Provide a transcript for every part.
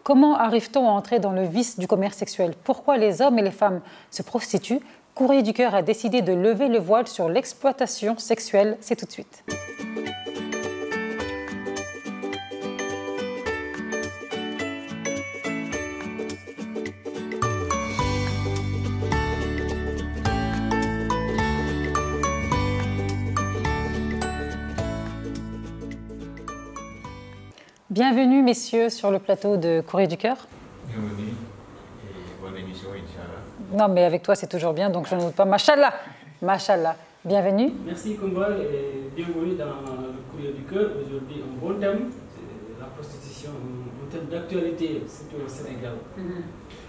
Comment arrive-t-on à entrer dans le vice du commerce sexuel? Pourquoi les hommes et les femmes se prostituent? Courrier du cœur a décidé de lever le voile sur l'exploitation sexuelle. C'est tout de suite. Bienvenue, messieurs, sur le plateau de Courrier du cœur. Bienvenue et bonne émission, Inch'Allah. Non, mais avec toi, c'est toujours bien, donc je ne doute pas. Machallah, machallah. Bienvenue. Merci, Kumba, et bienvenue dans le Courrier du cœur. Aujourd'hui, un bon thème, c'est la prostitution, un thème d'actualité, surtout au Sénégal.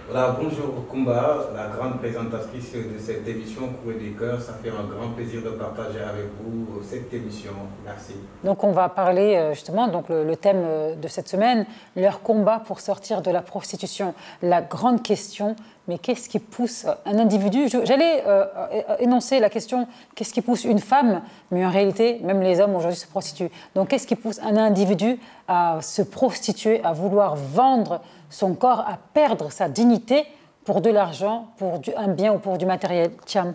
Voilà, bonjour Kumba, la grande présentatrice de cette émission Courrier du cœur. Ça fait un grand plaisir de partager avec vous cette émission. Merci. Donc on va parler justement, donc le thème de cette semaine, leur combat pour sortir de la prostitution. La grande question, mais qu'est-ce qui pousse un individu? J'allais énoncer la question, qu'est-ce qui pousse une femme? Mais en réalité, même les hommes aujourd'hui se prostituent. Donc qu'est-ce qui pousse un individu à se prostituer, à vouloir vendre son corps, à perdre sa dignité pour de l'argent, pour un bien ou pour du matériel? Tiens.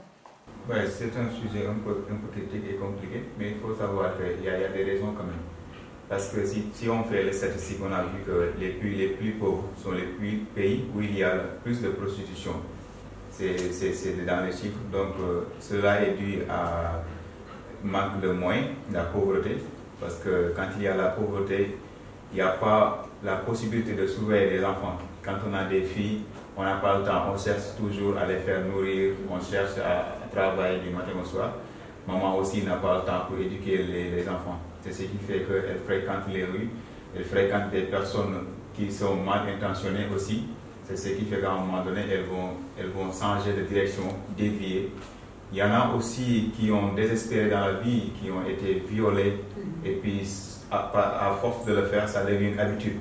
Ouais, c'est un sujet un peu critique et compliqué, mais il faut savoir qu'il y a des raisons quand même. Parce que si on fait les statistiques, on a vu que les plus pauvres sont les pays où il y a plus de prostitution. C'est dans les chiffres. Donc cela est dû à manque de moyens, la pauvreté. Parce que quand il y a la pauvreté, il n'y a pas la possibilité de surveiller les enfants. Quand on a des filles, on n'a pas le temps. On cherche toujours à les faire nourrir, on cherche à travailler du matin au soir. Maman aussi n'a pas le temps pour éduquer les enfants. C'est ce qui fait qu'elle fréquente les rues, elle fréquente des personnes qui sont mal intentionnées aussi. C'est ce qui fait qu'à un moment donné, elles vont changer de direction, dévier. Il y en a aussi qui ont désespéré dans la vie, qui ont été violés, et puis à force de le faire, ça devient une habitude.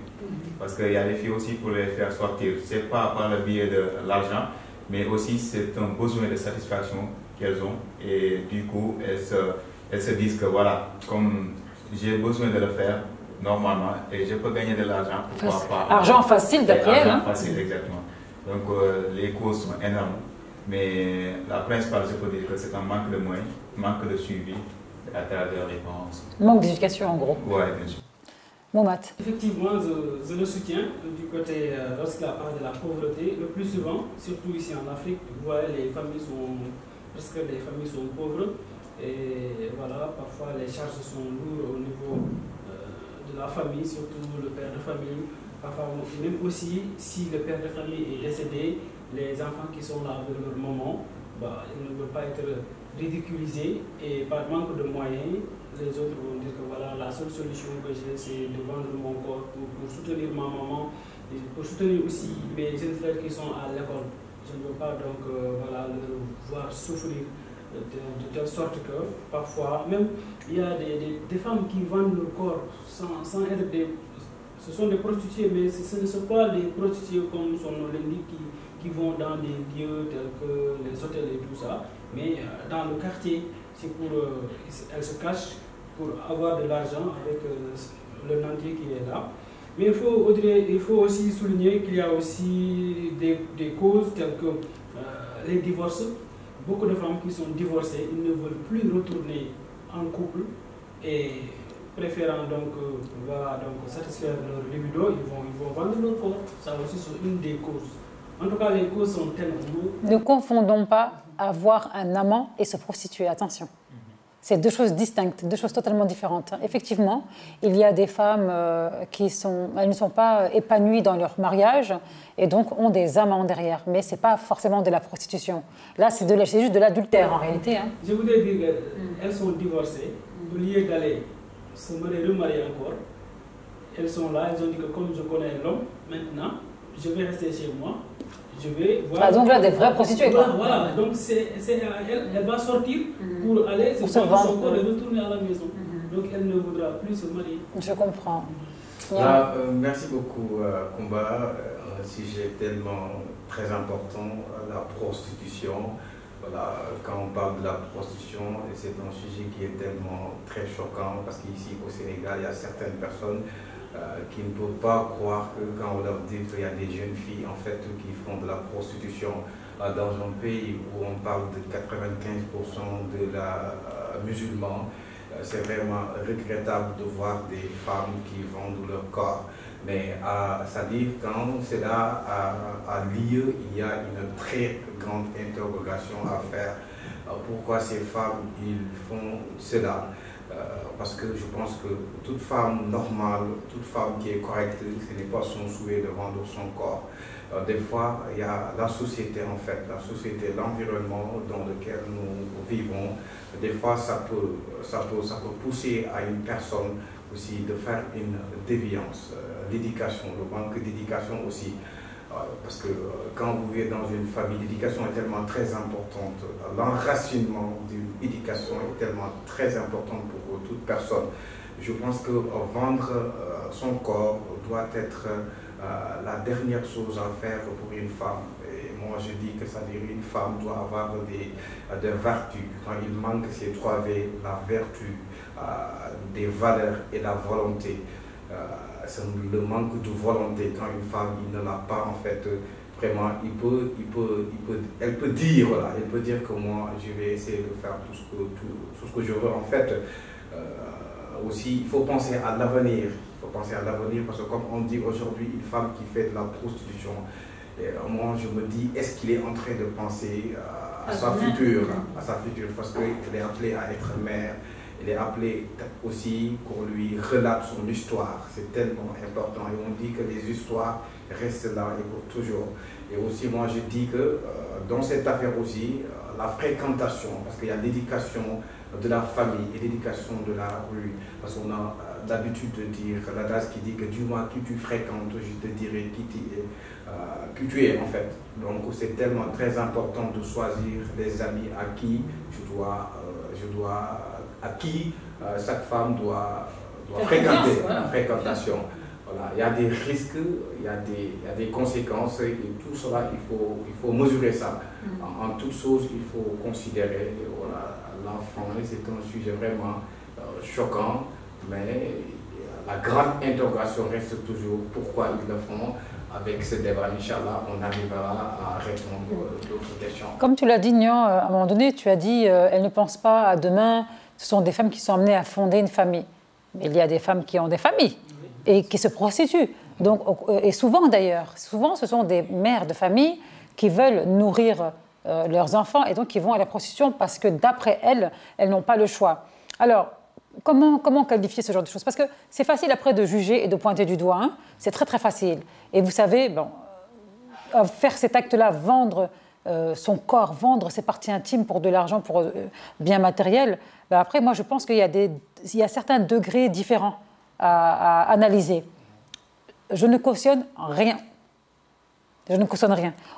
Parce qu'il y a des filles aussi pour les faire sortir. Ce n'est pas par le biais de l'argent, mais aussi c'est un besoin de satisfaction qu'elles ont. Et du coup, elles se disent que voilà, comme j'ai besoin de le faire normalement et je peux gagner de l'argent, pourquoi pas. Argent facile d'après elle. Argent facile, exactement. Donc les causes sont énormes. Mais la principale, je peux dire que c'est un manque de moyens, manque de suivi à travers les parents. Manque d'éducation en gros. Oui, bien sûr. Mohamed. Effectivement, je le soutiens du côté, lorsqu'il parle de la pauvreté, le plus souvent, surtout ici en Afrique, vous voyez, presque les familles sont pauvres. Et voilà, parfois les charges sont lourdes au niveau de la famille, surtout le père de famille. Parfois, même aussi, si le père de famille est décédé, les enfants qui sont là avec leur maman, ils ne veulent pas être ridiculisés et par manque de moyens, les autres vont dire que voilà, la seule solution que j'ai, c'est de vendre mon corps pour soutenir ma maman et pour soutenir aussi mes jeunes frères qui sont à l'école. Je ne veux pas donc voilà, leur voir souffrir de telle sorte que parfois, même il y a des femmes qui vendent leur corps sans être des... Ce sont des prostituées, mais ce ne sont pas des prostituées comme son nom l'indique qui vont dans des lieux tels que les hôtels et tout ça. Mais dans le quartier, c'est pour... elles se cachent pour avoir de l'argent avec le nantier qui est là. Mais il faut aussi souligner qu'il y a aussi des causes telles que les divorces. Beaucoup de femmes qui sont divorcées, ils ne veulent plus retourner en couple et préférant donc, satisfaire leur libido, ils vont vendre leur corps. Ça aussi c'est une des causes. En tout cas, les causes sont tellement... Ne confondons pas avoir un amant et se prostituer, attention. C'est deux choses distinctes, deux choses totalement différentes. Effectivement, il y a des femmes elles ne sont pas épanouies dans leur mariage et donc ont des amants derrière. Mais ce n'est pas forcément de la prostitution. Là, c'est juste de l'adultère en réalité. Hein. Je voudrais dire qu'elles sont divorcées. Au lieu d'aller se remarier encore, elles sont là, elles ont dit que comme je connais l'homme, maintenant, je vais rester chez moi. Je vais voir... donc là, des vrais prostituées. Voilà, donc elle va sortir pour aller se vendre son corps et retourner à la maison. Donc elle ne voudra plus se marier. Je comprends. Merci beaucoup, Kumba. Un sujet tellement très important, la prostitution. Voilà, quand on parle de la prostitution, c'est un sujet qui est tellement très choquant parce qu'ici au Sénégal, il y a certaines personnes qui ne peuvent pas croire que quand on leur dit qu'il y a des jeunes filles en fait qui font de la prostitution dans un pays où on parle de 95% de la musulmans, c'est vraiment regrettable de voir des femmes qui vendent leur corps. Mais c'est-à-dire quand cela a lieu, il y a une très grande interrogation à faire. Pourquoi ces femmes ils font cela? Parce que je pense que toute femme normale, toute femme qui est correcte, ce n'est pas son souhait de vendre son corps. Des fois, il y a la société en fait, la société, l'environnement dans lequel nous vivons. Des fois, ça peut pousser à une personne aussi de faire une déviance. L'éducation, le manque d'éducation aussi. Parce que quand vous vivez dans une famille, l'éducation est tellement très importante. L'enracinement d'une éducation est tellement très important pour toute personne. Je pense que vendre son corps doit être la dernière chose à faire pour une femme. Et moi je dis que ça veut dire une femme doit avoir des vertus. Quand il manque ces 3 V, la vertu, des valeurs et la volonté. C'est le manque de volonté quand une femme il ne l'a pas en fait vraiment elle peut dire voilà, elle peut dire que moi je vais essayer de faire tout ce que je veux en fait. Aussi il faut penser à l'avenir, parce que comme on dit aujourd'hui une femme qui fait de la prostitution, moi je me dis est-ce qu'il est en train de penser à sa future, parce qu'elle est appelée à être mère. Il est appelé aussi qu'on lui relate son histoire. C'est tellement important. Et on dit que les histoires restent là et pour toujours. Et aussi, moi, je dis que dans cette affaire aussi, la fréquentation, parce qu'il y a l'éducation de la famille et l'éducation de la rue. Parce qu'on a l'habitude de dire, l'adage qui dit que du moins qui tu fréquentes, je te dirai qui tu es en fait. Donc, c'est tellement très important de choisir les amis à qui à qui chaque femme doit fréquenter, voilà. La fréquentation. Voilà. Il y a des risques, il y a des conséquences et tout cela, il faut mesurer ça. En toute chose, il faut considérer voilà, l'enfant. C'est un sujet vraiment choquant, mais la grande interrogation reste toujours pourquoi ils le font. Avec ce débat, Inch'Allah, on arrivera à répondre à d'autres questions. Comme tu l'as dit, Nian, à un moment donné, tu as dit elles ne pensent pas à demain. Ce sont des femmes qui sont amenées à fonder une famille. Mais il y a des femmes qui ont des familles et qui se prostituent. Donc, et souvent d'ailleurs, ce sont des mères de famille qui veulent nourrir leurs enfants et donc qui vont à la prostitution parce que d'après elles, elles n'ont pas le choix. Alors, comment qualifier ce genre de choses? Parce que c'est facile après de juger et de pointer du doigt. Hein. C'est très très facile. Et vous savez, faire cet acte-là, vendre son corps, vendre ses parties intimes pour de l'argent, pour biens matériels, après, moi, je pense qu'il y a certains degrés différents à analyser. Je ne cautionne rien.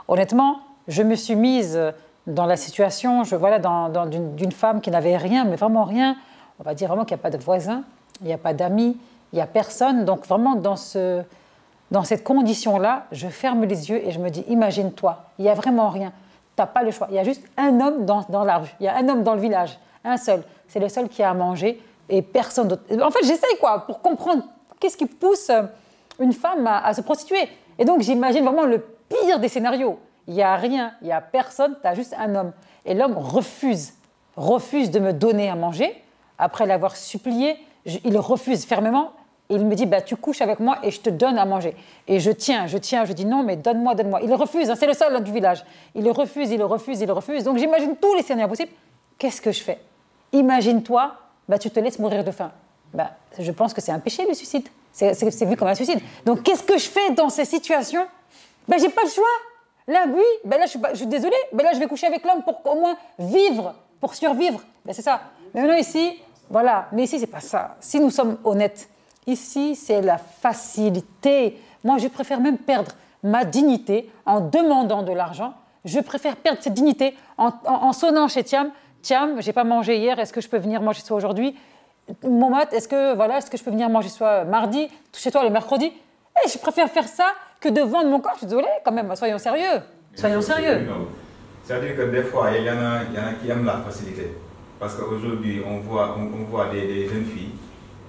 Honnêtement, je me suis mise dans la situation d'une femme qui n'avait rien, mais vraiment rien. On va dire vraiment qu'il n'y a pas de voisins, il n'y a pas d'amis, il n'y a personne. Donc vraiment, dans cette condition-là, je ferme les yeux et je me dis, imagine-toi, il n'y a vraiment rien. Tu n'as pas le choix. Il y a juste un homme dans la rue, il y a un homme dans le village, un seul. C'est le seul qui a à manger et personne d'autre. En fait, j'essaye pour comprendre qu'est-ce qui pousse une femme à se prostituer. Et donc, j'imagine vraiment le pire des scénarios. Il n'y a rien, il n'y a personne, tu as juste un homme. Et l'homme refuse de me donner à manger. Après l'avoir supplié, il refuse fermement. Et il me dit, tu couches avec moi et je te donne à manger. Et je tiens, je dis non, mais donne-moi. Il refuse, hein, c'est le seul du village. Il refuse. Donc j'imagine tous les scénarios possibles. Qu'est-ce que je fais? Imagine-toi, tu te laisses mourir de faim. Je pense que c'est un péché le suicide. C'est vu comme un suicide. Donc qu'est-ce que je fais dans ces situations? J'ai pas le choix. Là, oui, là je suis désolée, là je vais coucher avec l'homme pour au moins vivre, pour survivre. C'est ça. Mais maintenant ici, mais ici c'est pas ça. Si nous sommes honnêtes, ici c'est la facilité. Moi je préfère même perdre ma dignité en demandant de l'argent. Je préfère perdre cette dignité en sonnant chez Thiam. Thiam, j'ai pas mangé hier, est-ce que je peux venir manger chez toi aujourd'hui? Momat, est-ce que je peux venir manger chez toi mardi, chez toi le mercredi? Je préfère faire ça que de vendre mon corps. Je suis désolée, quand même, soyons sérieux. C'est C'est-à-dire que des fois, il y en a qui aiment la facilité. Parce qu'aujourd'hui, on voit des jeunes filles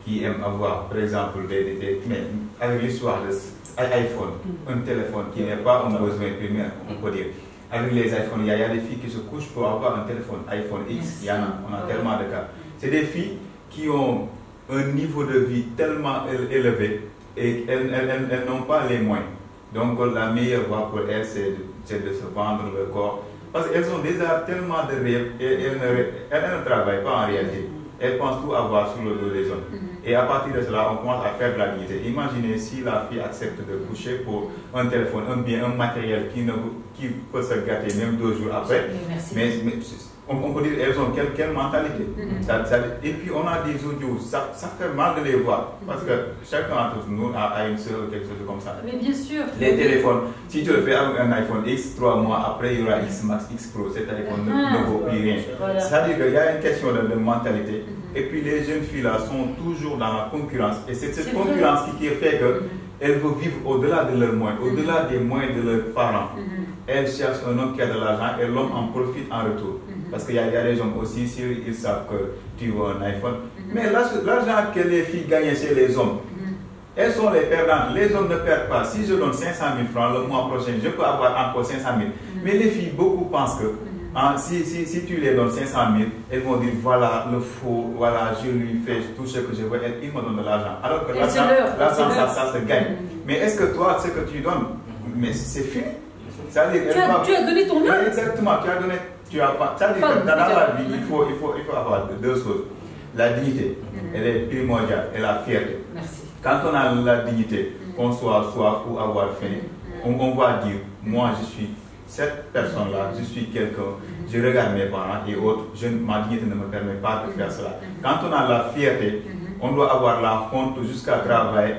qui aiment avoir, par exemple, mais avec l'histoire de iPhone, un téléphone qui n'est pas un besoin primaire, on peut dire. Avec les iPhones, il y a des filles qui se couchent pour avoir un téléphone, iPhone X, il y en a, on a tellement de cas. C'est des filles qui ont un niveau de vie tellement élevé et elles n'ont pas les moyens. Donc la meilleure voie pour elles, c'est de se vendre le corps. Parce qu'elles ont déjà tellement de rêves et elles ne travaillent pas en réalité. Elles pensent tout avoir sur le dos des hommes. Et à partir de cela, on commence à faire de la dignité. Imaginez si la fille accepte de coucher pour un téléphone, un bien, un matériel qui peut se gâter même 2 jours après. Mais on peut dire qu'elles ont quelle mentalité. Et puis on a des audios, ça fait mal de les voir. Parce que chacun d'entre nous a une sœur ou quelque chose comme ça. Mais bien sûr. Les téléphones, si tu le fais avec un iPhone X, 3 mois après, il y aura X Max, X Pro, cet téléphone ne vaut plus rien. Voilà. C'est-à-dire qu'il y a une question de mentalité. Et puis les jeunes filles là sont toujours dans la concurrence. Et c'est cette concurrence qui fait qu'elles veulent vivre au-delà de leurs moyens, au-delà des moyens de leurs parents. Elles cherchent un homme qui a de l'argent et l'homme en profite en retour. Parce qu'il y a des hommes aussi, s'ils savent que tu veux un iPhone. Mais l'argent que les filles gagnent chez les hommes, elles sont les perdantes. Les hommes ne perdent pas. Si je donne 500 000 francs le mois prochain, je peux avoir encore 500 000. Mais les filles, beaucoup pensent que si tu les donnes 500 000, elles vont dire voilà le faux, voilà je lui fais tout ce que je veux, il me donne de l'argent. Alors que l'argent, ça se gagne. Mais est-ce que toi, ce que tu donnes, mais c'est fini. Tu as donné ton âme. Exactement, tu as donné. C'est-à-dire que dans la vie, il faut avoir 2 choses. La dignité, elle est primordiale, et la fierté. Merci. Quand on a la dignité, qu'on soit soif ou avoir faim, on va dire, moi je suis cette personne-là, je suis quelqu'un, je regarde mes parents et autres, ma dignité ne me permet pas de faire cela. Quand on a la fierté, on doit avoir la honte jusqu'à travailler,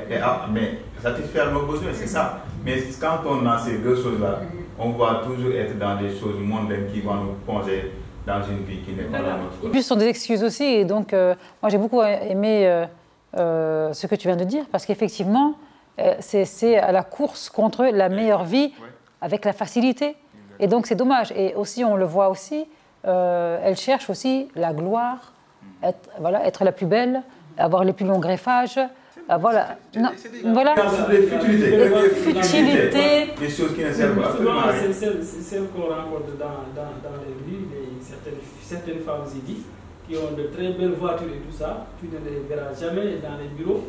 mais satisfaire nos besoins, c'est ça. Mais quand on a ces 2 choses-là, on va toujours être dans des choses mondaines qui vont nous plonger dans une vie qui n'est pas la nôtre. Et puis ce sont des excuses aussi. Et donc, moi j'ai beaucoup aimé ce que tu viens de dire, parce qu'effectivement, c'est à la course contre la meilleure vie avec la facilité. Et donc c'est dommage. Et aussi, on le voit aussi, elle cherche aussi la gloire, être la plus belle, avoir les plus longs greffages. Voilà. Les futilités. Des choses qui ne servent pas. Souvent, c'est celles qu'on rencontre dans les rues, certaines femmes zidis qui ont de très belles voitures et tout ça. Tu ne les verras jamais dans les bureaux.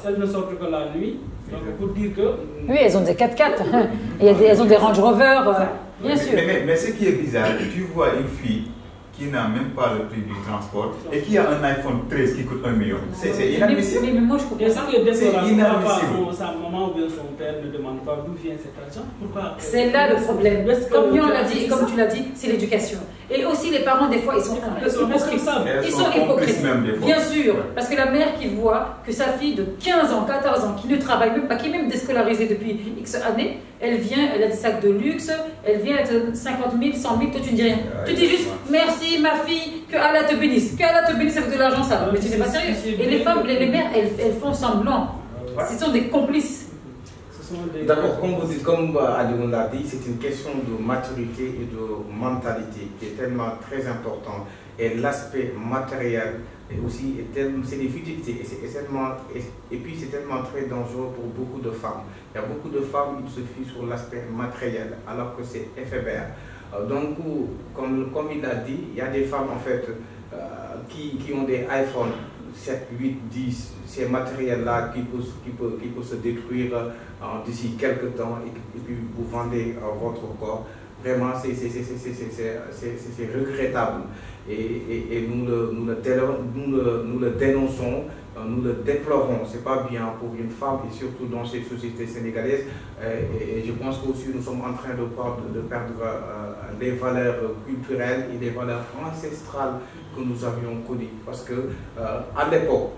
Elles ne sortent que la nuit. Donc, pour dire que. Oui, elles ont des 4x4. Elles ont des Range Rover, bien sûr. Mais ce qui est bizarre, tu vois une fille qui n'a même pas le prix du transport et qui a un iPhone 13 qui coûte 1 million. C'est inadmissible. Mais moi, je comprends. C'est inadmissible. Sa maman ou bien son père ne demande pas d'où vient cet argent. Pourquoi? C'est là le problème. Comme on l'a dit, comme tu l'as dit, c'est l'éducation. Et aussi les parents, des fois, ils sont un peu hypocrites. Ils sont hypocrites. Bien sûr. Parce que la mère qui voit que sa fille de 15 ans, 14 ans, qui ne travaille même pas, qui est même déscolarisée depuis X années, elle vient, elle a des sacs de luxe, elle vient, elle a 50 000, 100 000, toi tu ne dis rien. Tu dis juste merci ma fille, que Allah te bénisse. Que Allah te bénisse avec de l'argent, ça. Mais tu n'es pas sérieux. Et les femmes, les mères, elles font semblant. Ce sont des complices. D'accord, comme vous dites, comme Adjoun l'a dit, c'est une question de maturité et de mentalité qui est tellement très important. Et l'aspect matériel est aussi, c'est des futilités. Et puis c'est tellement très dangereux pour beaucoup de femmes. Il y a beaucoup de femmes qui se fient sur l'aspect matériel alors que c'est éphémère. Donc, comme il l'a dit, il y a des femmes en fait qui ont des iPhones 7, 8, 10, ces matériels-là qui peuvent se détruire d'ici quelques temps et puis vous vendez votre corps. Vraiment, c'est regrettable. Et nous le dénonçons, nous le déplorons. Ce n'est pas bien pour une femme et surtout dans cette société sénégalaise. Et je pense qu'aussi nous sommes en train de perdre les valeurs culturelles et les valeurs ancestrales que nous avions connues. Parce que à l'époque,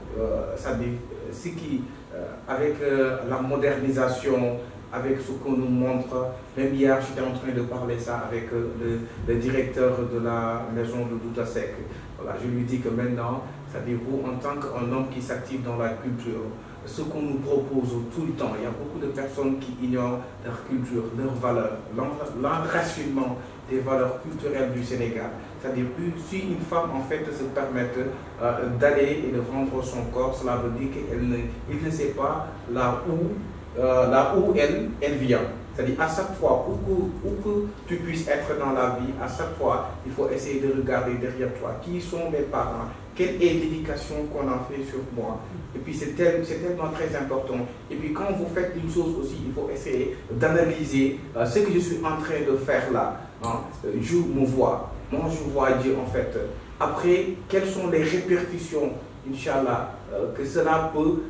avec la modernisation, avec ce qu'on nous montre, même hier j'étais en train de parler ça avec le directeur de la maison de Douta Seck. Voilà, je lui dis que maintenant, c'est-à-dire vous en tant qu'un homme qui s'active dans la culture, ce qu'on nous propose tout le temps, il y a beaucoup de personnes qui ignorent leur culture, leurs valeurs, l'enracinement des valeurs culturelles du Sénégal. C'est-à-dire si une femme en fait se permet d'aller et de vendre son corps, cela veut dire qu'il ne sait pas là où elle vient. C'est-à-dire à chaque fois, où que tu puisses être dans la vie, à chaque fois, il faut essayer de regarder derrière toi. Qui sont mes parents? Quelle est l'éducation qu'on a fait sur moi? Et puis c'est tellement très important. Et puis quand vous faites une chose aussi, il faut essayer d'analyser ce que je suis en train de faire là. Hein. Je me vois, moi je vois Dieu en fait. Après, quelles sont les répercussions, Inch'Allah, que cela peut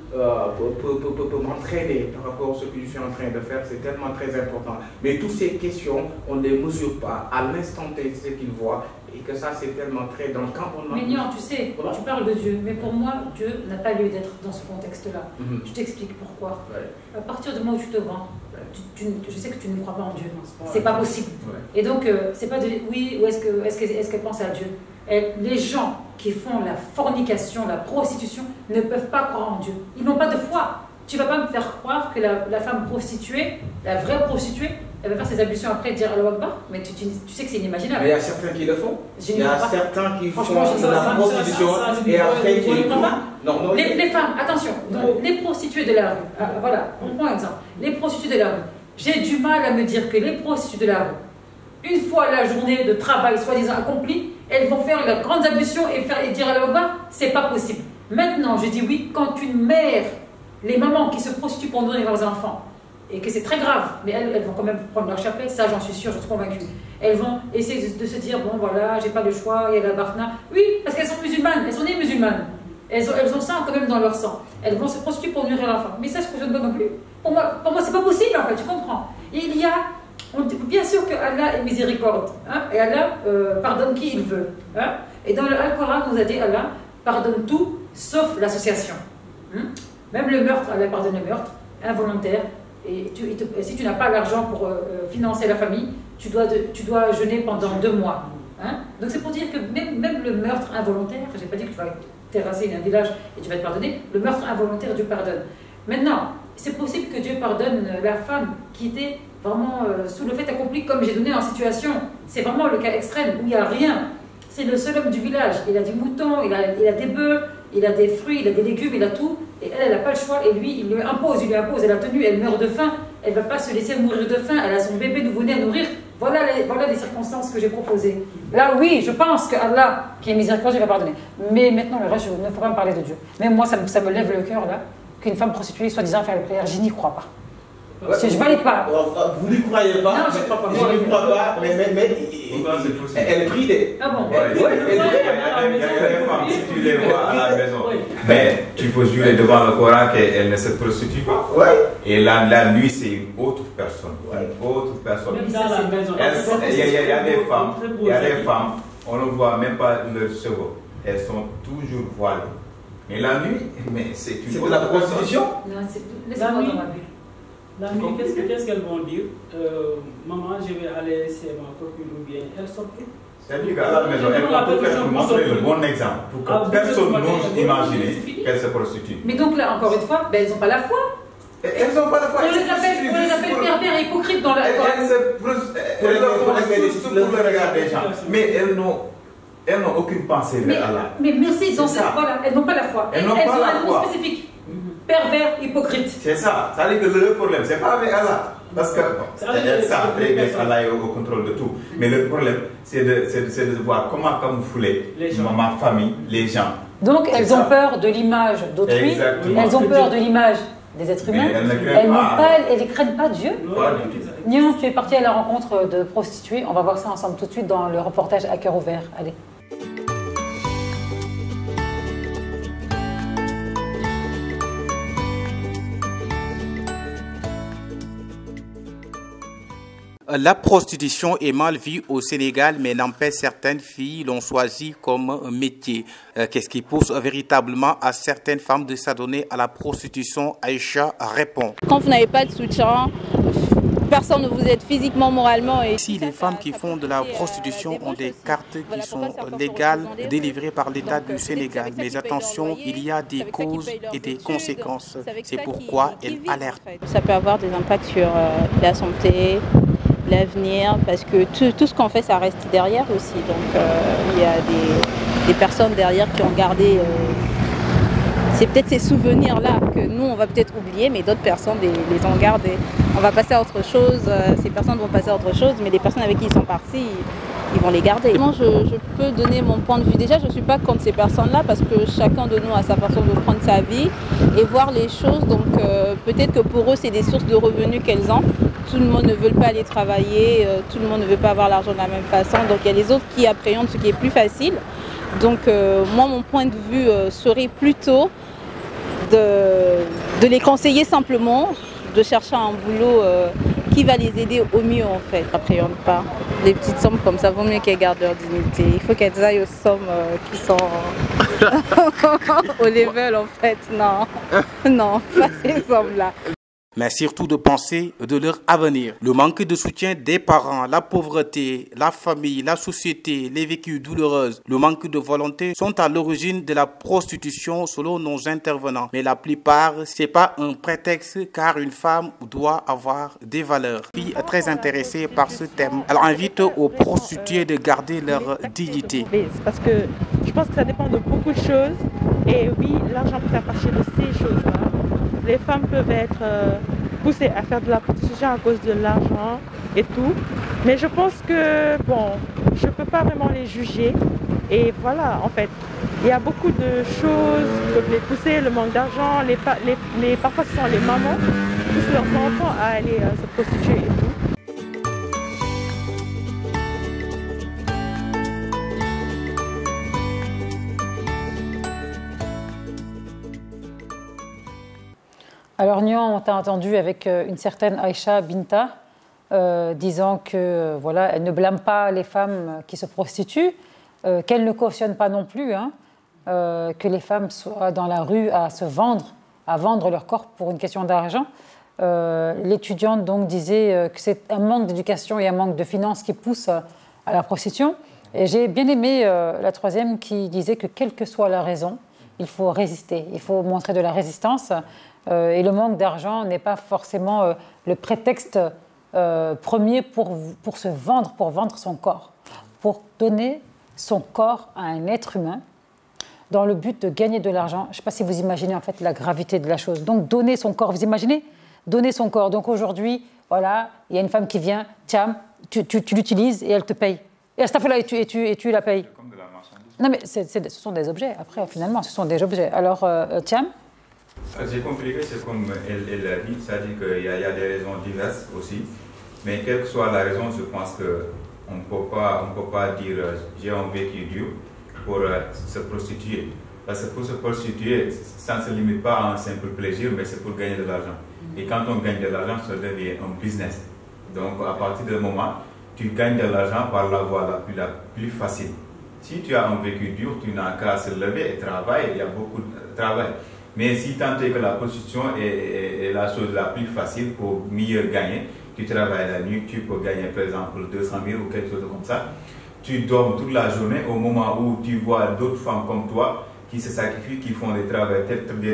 m'entraîner par rapport à ce que je suis en train de faire, c'est tellement très important. Mais toutes ces questions, on ne les mesure pas à l'instant T, ce qu'ils voient, et que ça c'est tellement très dans le camp. Mais non, tu sais, voilà. Tu parles de Dieu, mais pour moi, Dieu n'a pas lieu d'être dans ce contexte-là. Je t'explique pourquoi. Ouais. À partir du moment où tu te vends, je sais que tu ne crois pas en Dieu, c'est pas possible. Ouais. Et donc, c'est pas de oui, ou est-ce qu'elle pense à Dieu? Les gens qui font la fornication, la prostitution, ne peuvent pas croire en Dieu. Ils n'ont pas de foi. Tu ne vas pas me faire croire que la femme prostituée, la vraie prostituée, elle va faire ses ablutions après dire Allahu Akbar, mais tu sais que c'est inimaginable. Mais il y a certains qui le font. Il y a certains qui font la prostitution et après qui le font. Non, les femmes, attention, donc, les prostituées de la rue, voilà, on prend un exemple. Les prostituées de la rue, j'ai du mal à me dire que les prostituées de la rue, une fois la journée de travail soi-disant accomplie, elles vont faire la grande ablution et dire Allahu Akbar, c'est pas possible. Maintenant, je dis oui, quand une mère, les mamans qui se prostituent pour nourrir leurs enfants, et que c'est très grave, mais elles vont quand même prendre leur chapelet, ça j'en suis sûre, je suis convaincue. Elles vont essayer de se dire, bon voilà, j'ai pas le choix, il y a la barna. Oui, parce qu'elles sont musulmanes, elles sont nées musulmanes. Elles ont ça quand même dans leur sang. Elles vont se prostituer pour nourrir l'enfant. Mais ça, je ne cautionne pas non plus. Pour moi c'est pas possible en fait, tu comprends. Il y a, bien sûr que Allah est miséricorde, hein, et Allah pardonne qui il veut. Hein, et dans le Al-Coran, nous a dit Allah pardonne tout, sauf l'association. Hein, même le meurtre, Allah pardonne le meurtre, involontaire. Et si tu n'as pas l'argent pour financer la famille, tu dois jeûner pendant 2 mois. Hein? Donc c'est pour dire que même le meurtre involontaire, je n'ai pas dit que tu vas terrasser un village et tu vas te pardonner, le meurtre involontaire, Dieu pardonne. Maintenant, c'est possible que Dieu pardonne la femme qui était vraiment sous le fait accompli, comme j'ai donné en situation. C'est vraiment le cas extrême où il n'y a rien. C'est le seul homme du village. Il a des moutons, il a des bœufs, il a des fruits, il a des légumes, il a tout. Et elle n'a pas le choix. Et lui, il lui impose, elle a tenu, elle meurt de faim. Elle ne va pas se laisser mourir de faim. Elle a son bébé nouveau-né à nourrir. Voilà les circonstances que j'ai proposées. Là, oui, je pense que Allah, qui est miséricordieux, va pardonner. Mais maintenant, le reste, il ne faut pas me parler de Dieu. Mais moi, ça me lève le cœur, là, qu'une femme prostituée, soi-disant, faire la prière, je n'y crois pas. Ouais, je ne valide pas. Vous n'y croyez pas? Non, je ne crois pas. Je n'y crois pas, mais elle prie des... Ah bon? Il y a des femmes, si tu les vois à la maison, mais tu peux jurer devant le Coran qu'elle ne se prostitue pas. Et la nuit, c'est une autre personne. Une autre personne. Il y a des femmes, on ne voit même pas leurs cheveux. Elles sont toujours voilées. Mais la nuit, c'est une de la prostitution? Non, laissez-moi dans ma bulle. La nuit, qu'est-ce qu'elles vont dire? Maman, je vais aller chez ma copine ou bien elles sortent. C'est-à-dire qu'à la maison, elles vont tout faire pour montrer le bon exemple, pour que personne n'ose imaginer qu'elles se prostituent. Mais donc là, encore une fois, elles n'ont pas la foi. Elles n'ont pas la foi. On les appelle pervers et hypocrites dans la... Elles le font pour le regard des gens. Mais elles n'ont aucune pensée vers Allah. Mais merci, dans cette foi-là, elles n'ont pas la foi. Elles n'ont pas la foi. Spécifique. Pervers, hypocrite. C'est ça. Ça veut dire que le problème, c'est pas avec Allah. Parce qu'elles savent très bien qu'Allah est au contrôle de tout. Mais le problème, c'est de voir comment camoufler ma famille, les gens. Donc elles ont peur de l'image d'autrui. Elles ont peur de l'image des êtres humains. Elles ne craignent pas Dieu. Nian, tu es parti à la rencontre de prostituées. On va voir ça ensemble tout de suite dans le reportage à cœur ouvert. Allez. La prostitution est mal vue au Sénégal, mais n'empêche certaines filles l'ont choisi comme métier. Qu'est-ce qui pousse véritablement à certaines femmes de s'adonner à la prostitution? Aïcha répond. Quand vous n'avez pas de soutien, personne ne vous aide physiquement, moralement. Et ici, les femmes qui font de la prostitution ont des cartes qui sont légales, délivrées par l'État du Sénégal. Mais attention, il y a des causes et des conséquences. C'est pourquoi elles alertent. Ça peut avoir des impacts sur la santé, l'avenir, parce que tout ce qu'on fait, ça reste derrière aussi. Donc il y a des personnes derrière qui ont gardé, c'est peut-être ces souvenirs-là que nous, on va peut-être oublier, mais d'autres personnes les ont gardés. On va passer à autre chose, ces personnes vont passer à autre chose, mais les personnes avec qui ils sont partis, ils vont les garder. Moi, je peux donner mon point de vue. Déjà, je ne suis pas contre ces personnes-là parce que chacun de nous a sa façon de prendre sa vie et voir les choses. Donc, peut-être que pour eux, c'est des sources de revenus qu'elles ont. Tout le monde ne veut pas aller travailler, tout le monde ne veut pas avoir l'argent de la même façon. Donc, il y a les autres qui appréhendent ce qui est plus facile. Donc, moi, mon point de vue serait plutôt de les conseiller simplement, de chercher un boulot qui va les aider au mieux en fait. N'appréhendent pas. Les petites sommes comme ça, vaut mieux qu'elles gardent leur dignité. Il faut qu'elles aillent aux sommes qui sont au level en fait. Non, non, pas ces sommes-là. Mais surtout de penser de leur avenir. Le manque de soutien des parents, la pauvreté, la famille, la société, les vécus douloureux, le manque de volonté sont à l'origine de la prostitution selon nos intervenants. Mais la plupart, c'est pas un prétexte car une femme doit avoir des valeurs. Fille est très intéressée par ce thème. Elle invite aux prostituées de garder leur dignité. Parce que je pense que ça dépend de beaucoup de choses. Et oui, l'argent peut faire partie de ces choses-là. Les femmes peuvent être poussées à faire de la prostitution à cause de l'argent et tout. Mais je pense que, bon, je ne peux pas vraiment les juger. Et voilà, en fait, il y a beaucoup de choses qui peuvent les pousser, le manque d'argent. Parfois, ce sont les mamans qui poussent leurs enfants à aller se prostituer et tout. Alors Nian, on t'a entendu avec une certaine Aïcha Binta disant que voilà, elle ne blâme pas les femmes qui se prostituent, qu'elle ne cautionne pas non plus que les femmes soient dans la rue à vendre leur corps pour une question d'argent. L'étudiante donc disait que c'est un manque d'éducation et un manque de finances qui pousse à la prostitution. Et j'ai bien aimé la troisième qui disait que quelle que soit la raison, il faut résister, il faut montrer de la résistance. Et le manque d'argent n'est pas forcément le prétexte premier pour se vendre, pour vendre son corps, pour donner son corps à un être humain dans le but de gagner de l'argent. Je ne sais pas si vous imaginez en fait la gravité de la chose. Donc donner son corps, vous imaginez ? Donner son corps. Donc aujourd'hui, voilà, il y a une femme qui vient, tiens, tu l'utilises et elle te paye. Et à cette fois-là, et tu la payes. Comme de la marchandise. Non mais ce sont des objets, après finalement, ce sont des objets. Alors, tiens. J'ai compris que c'est comme elle l'a dit, c'est-à-dire qu'il y a des raisons diverses aussi, mais quelle que soit la raison, je pense qu'on ne peut pas dire j'ai un vécu dur pour se prostituer. Parce que pour se prostituer, ça ne se limite pas à un simple plaisir, mais c'est pour gagner de l'argent. Et quand on gagne de l'argent, ça devient un business. Donc à partir du moment, tu gagnes de l'argent par la voie la plus facile. Si tu as un vécu dur, tu n'as qu'à se lever et travailler, il y a beaucoup de travail. Mais si tant est que la prostitution est la chose la plus facile pour mieux gagner, tu travailles la nuit, tu peux gagner par exemple 200 000 ou quelque chose comme ça. Tu dors toute la journée au moment où tu vois d'autres femmes comme toi qui se sacrifient, qui font des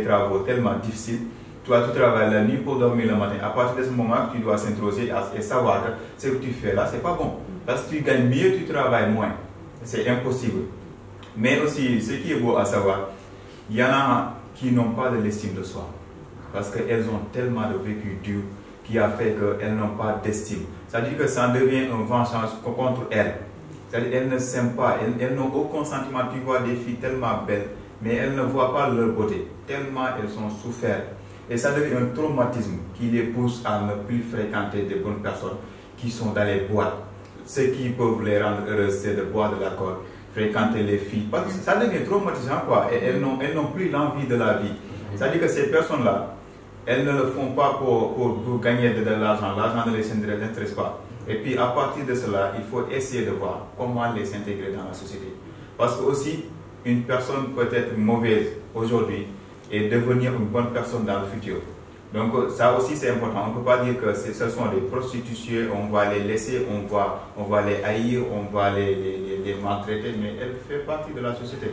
travaux tellement difficiles. Toi, tu travailles la nuit pour dormir le matin. À partir de ce moment, tu dois s'interroger et savoir que ce que tu fais là, c'est pas bon. Parce que tu gagnes mieux, tu travailles moins. C'est impossible. Mais aussi, ce qui est beau à savoir, il y en a qui n'ont pas de l'estime de soi. Parce qu'elles ont tellement de vécu dur qui a fait qu'elles n'ont pas d'estime. C'est-à-dire que ça devient un vengeance contre elles. C'est-à-dire qu'elles ne s'aiment pas, elles n'ont aucun sentiment. Tu vois des filles tellement belles, mais elles ne voient pas leur beauté. Tellement elles sont souffert. Et ça devient un traumatisme qui les pousse à ne plus fréquenter des bonnes personnes qui sont dans les boîtes. Ce qui peut les rendre heureuses, c'est de boire de l'alcool, fréquenter les filles. Parce que ça devient traumatisant, quoi. Et elles n'ont plus l'envie de la vie. C'est-à-dire que ces personnes-là, elles ne le font pas pour gagner de l'argent. L'argent ne les intéresse pas. Et puis, à partir de cela, il faut essayer de voir comment les intégrer dans la société. Parce que aussi, une personne peut être mauvaise aujourd'hui et devenir une bonne personne dans le futur. Donc ça aussi c'est important. On ne peut pas dire que ce sont des prostituées, on va les laisser, on va les haïr, on va les est maltraitée, mais elle fait partie de la société.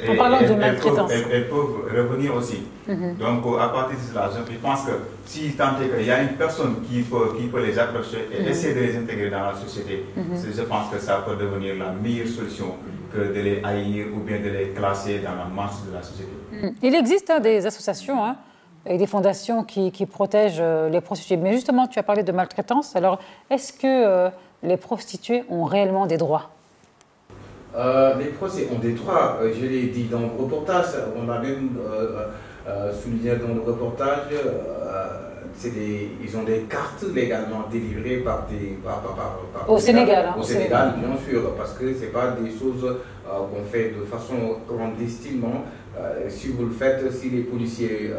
Et en parlant de maltraitance. Elles peuvent revenir aussi. Donc, à partir de cela, je pense que si tant est qu'il y a une personne qui peut les approcher et essayer de les intégrer dans la société, je pense que ça peut devenir la meilleure solution que de les haïr ou bien de les classer dans la masse de la société. Il existe des associations et des fondations qui protègent les prostituées. Mais justement, tu as parlé de maltraitance. Alors, est-ce que les prostituées ont réellement des droits? Les prostituées ont des droits. Je l'ai dit dans le reportage. On a même souligné dans le reportage. Ils ont des cartes légalement délivrées au Sénégal. Au Sénégal, bien sûr, parce que ce n'est pas des choses qu'on fait de façon clandestinement. Si vous le faites, si les policiers